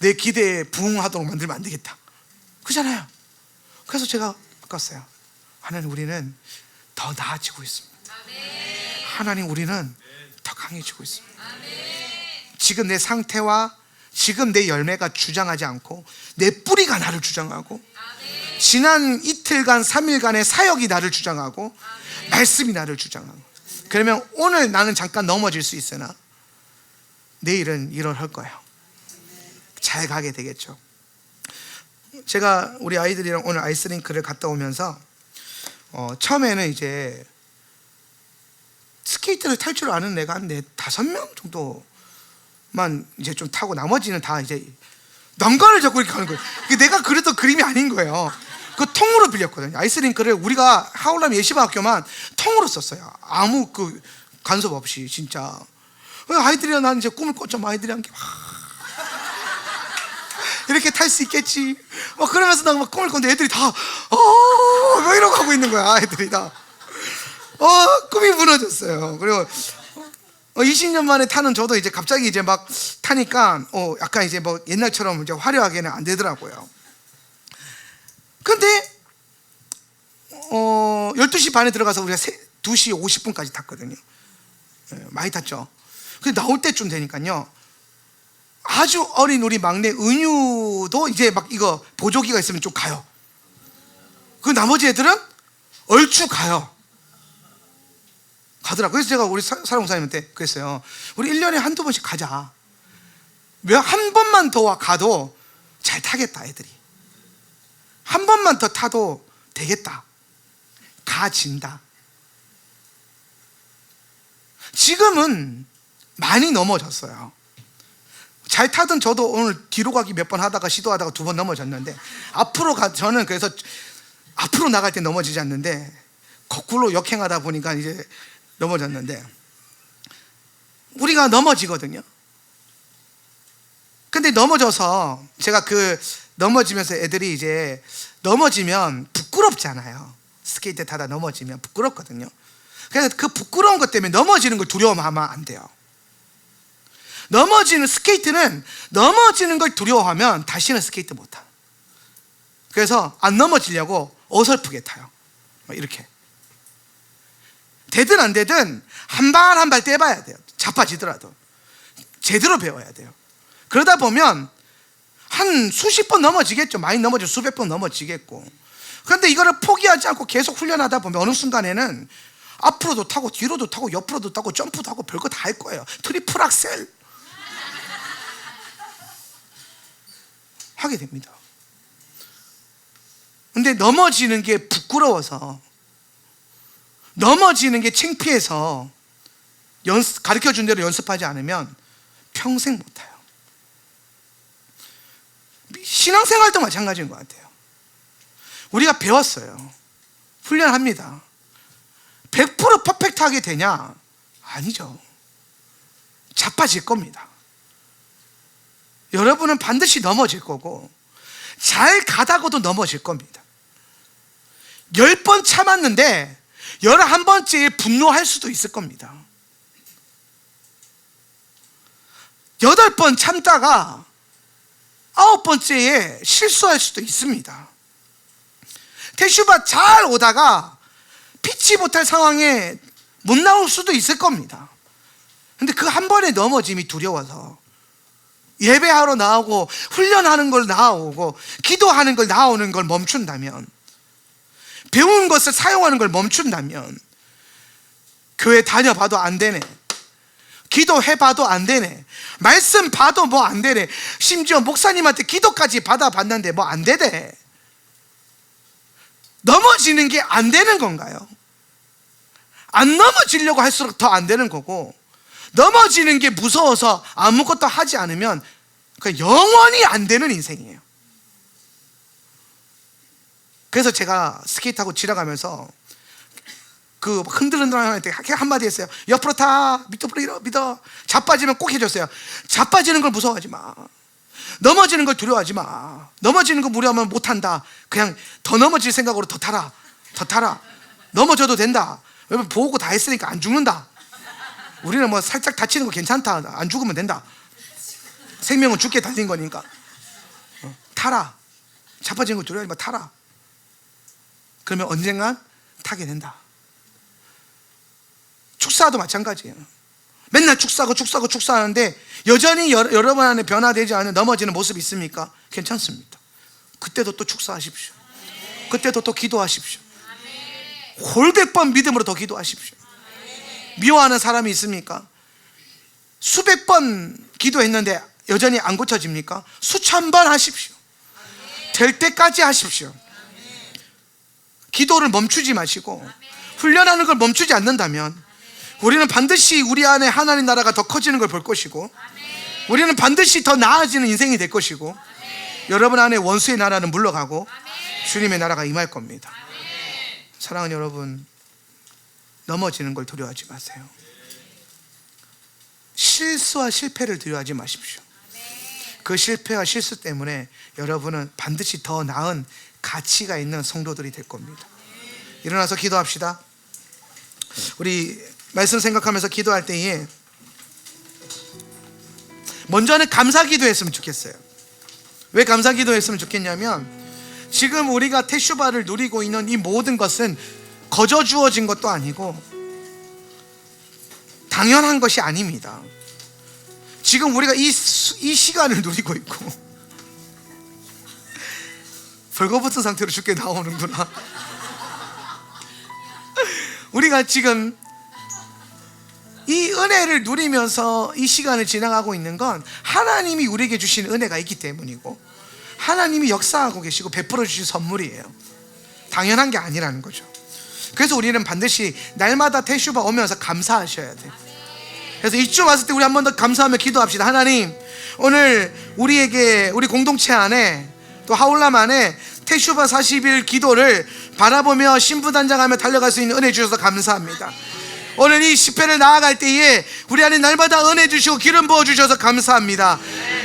[SPEAKER 3] 내 기대에 부응하도록 만들면 안 되겠다. 그잖아요. 그래서 제가 바꿨어요. 하나님, 우리는 더 나아지고 있습니다. 하나님, 우리는 더 강해지고 있습니다. 지금 내 상태와 지금 내 열매가 주장하지 않고 내 뿌리가 나를 주장하고, 지난 이틀간 3일간의 사역이 나를 주장하고 말씀이 나를 주장하고. 그러면 오늘 나는 잠깐 넘어질 수 있으나 내일은 일어날 거예요. 잘 가게 되겠죠. 제가 우리 아이들이랑 오늘 아이스링크를 갔다 오면서 처음에는 이제 스케이트를 탈 줄 아는 애가 한 4-5명 정도만 이제 좀 타고, 나머지는 다 이제 난간을 잡고 이렇게 가는 거예요. 내가 그렸던 그림이 아닌 거예요. 그 통으로 빌렸거든요. 아이스링크를 우리가 하울람 예시바학교만 통으로 썼어요. 아무 그 간섭 없이 진짜. 아이들이랑 나는 이제 꿈을 꿨죠. 아이들이랑 이렇게 탈 수 있겠지. 막 그러면서 나 막 꿈을 꿨는데 애들이 다 막 이러고 하고 있는 거야. 애들이 다. 꿈이 무너졌어요. 그리고 20년 만에 타는 저도 이제 갑자기 이제 막 타니까 약간 이제 뭐 옛날처럼 이제 화려하게는 안 되더라고요. 근데 12시 반에 들어가서 우리가 2시 50분까지 탔거든요. 많이 탔죠. 근데 나올 때쯤 되니까요, 아주 어린 우리 막내 은유도 이제 막 이거 보조기가 있으면 좀 가요. 그 나머지 애들은 얼추 가더라고요. 그래서 제가 우리 사랑 목사님한테 그랬어요. 우리 1년에 한두 번씩 가자. 한 번만 더 가도 잘 타겠다. 애들이 한 번만 더 타도 되겠다. 가진다. 지금은 많이 넘어졌어요. 잘 타던 저도 오늘 뒤로 가기 몇 번 하다가 시도하다가 2번 넘어졌는데, 저는 그래서 앞으로 나갈 때 넘어지지 않는데 거꾸로 역행하다 보니까 이제 넘어졌는데, 우리가 넘어지거든요. 근데 넘어져서 제가 넘어지면서 애들이 이제 넘어지면 부끄럽잖아요. 스케이트 타다 넘어지면 부끄럽거든요. 그래서 그 부끄러운 것 때문에 넘어지는 걸 두려워하면 안 돼요. 스케이트는 넘어지는 걸 두려워하면 다시는 스케이트 못 타요. 그래서 안 넘어지려고 어설프게 타요. 이렇게 되든 안 되든 한 발 한 발 떼봐야 돼요. 자빠지더라도 제대로 배워야 돼요. 그러다 보면 한 수십 번 넘어지겠죠. 많이 넘어지면 수백 번 넘어지겠고. 그런데 이거를 포기하지 않고 계속 훈련하다 보면 어느 순간에는 앞으로도 타고 뒤로도 타고 옆으로도 타고 점프도 하고 별거 다 할 거예요. 트리플 악셀 하게 됩니다. 근데 넘어지는 게 부끄러워서, 넘어지는 게 창피해서 가르쳐준 대로 연습하지 않으면 평생 못 타요. 신앙생활도 마찬가지인 것 같아요. 우리가 배웠어요. 훈련합니다. 100% 퍼펙트하게 되냐? 아니죠. 자빠질 겁니다. 여러분은 반드시 넘어질 거고, 잘 가다가도 넘어질 겁니다. 10번 참았는데 11번째에 분노할 수도 있을 겁니다. 8번 참다가 9번째에 실수할 수도 있습니다. 테슈바 잘 오다가 피치 못할 상황에 못 나올 수도 있을 겁니다. 근데 그 한 번의 넘어짐이 두려워서 예배하러 나오고 훈련하는 걸 나오고 기도하는 걸 나오는 걸 멈춘다면, 배운 것을 사용하는 걸 멈춘다면, 교회 다녀봐도 안 되네, 기도해봐도 안 되네, 말씀 봐도 뭐 안 되네, 심지어 목사님한테 기도까지 받아봤는데 뭐 안 되네. 넘어지는 게 안 되는 건가요? 안 넘어지려고 할수록 더 안 되는 거고, 넘어지는 게 무서워서 아무것도 하지 않으면 그냥 영원히 안 되는 인생이에요. 그래서 제가 스케이트하고 지나가면서 그 흔들흔들할 때 한마디 했어요. 옆으로 타, 밑으로 믿어. 자빠지면 꼭 해줬어요. 자빠지는 걸 무서워하지 마. 넘어지는 걸 두려워하지 마. 넘어지는 거 무료하면 못한다. 그냥 더 넘어질 생각으로 더 타라. 넘어져도 된다. 왜냐면 보고 다 했으니까 안 죽는다. 우리는 뭐 살짝 다치는 거 괜찮다. 안 죽으면 된다. 생명은 죽게 달린 거니까. 타라. 자빠지는 거 두려워하지 마. 타라. 그러면 언젠간 타게 된다. 축사도 마찬가지예요. 맨날 축사하는데 여전히 여러분 안에 변화되지 않은 넘어지는 모습이 있습니까? 괜찮습니다. 그때도 또 축사하십시오. 그때도 또 기도하십시오. 홀백 번 믿음으로 더 기도하십시오. 미워하는 사람이 있습니까? 수백 번 기도했는데 여전히 안 고쳐집니까? 수천 번 하십시오. 될 때까지 하십시오. 기도를 멈추지 마시고 훈련하는 걸 멈추지 않는다면 우리는 반드시 우리 안에 하나님 나라가 더 커지는 걸 볼 것이고, 우리는 반드시 더 나아지는 인생이 될 것이고, 여러분 안에 원수의 나라는 물러가고 주님의 나라가 임할 겁니다. 사랑하는 여러분, 넘어지는 걸 두려워하지 마세요. 실수와 실패를 두려워하지 마십시오. 그 실패와 실수 때문에 여러분은 반드시 더 나은 가치가 있는 성도들이 될 겁니다. 일어나서 기도합시다. 우리 말씀 생각하면서 기도할 때에 먼저는 감사 기도했으면 좋겠어요. 왜 감사 기도했으면 좋겠냐면, 지금 우리가 테슈바를 누리고 있는 이 모든 것은 거저 주어진 것도 아니고 당연한 것이 아닙니다. 지금 우리가 이 시간을 누리고 있고 벌거벗은 상태로 죽게 나오는구나. 우리가 지금 이 은혜를 누리면서 이 시간을 지나가고 있는 건 하나님이 우리에게 주신 은혜가 있기 때문이고, 하나님이 역사하고 계시고 베풀어 주신 선물이에요. 당연한 게 아니라는 거죠. 그래서 우리는 반드시 날마다 테슈바 오면서 감사하셔야 돼요. 그래서 이쯤 왔을 때 우리 한 번 더 감사하며 기도합시다. 하나님, 오늘 우리에게, 우리 공동체 안에, 또 하울람 안에 테슈바 40일 기도를 바라보며 신부단장하며 달려갈 수 있는 은혜 주셔서 감사합니다. 오늘 이 10회를 나아갈 때에 우리 안에 날마다 은혜 주시고 기름 부어주셔서 감사합니다.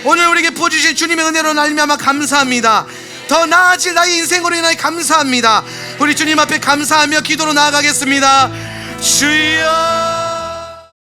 [SPEAKER 3] 오늘 우리에게 부어주신 주님의 은혜로 말미암아 감사합니다. 더 나아질 나의 인생으로 인하여 감사합니다. 우리 주님 앞에 감사하며 기도로 나아가겠습니다. 주여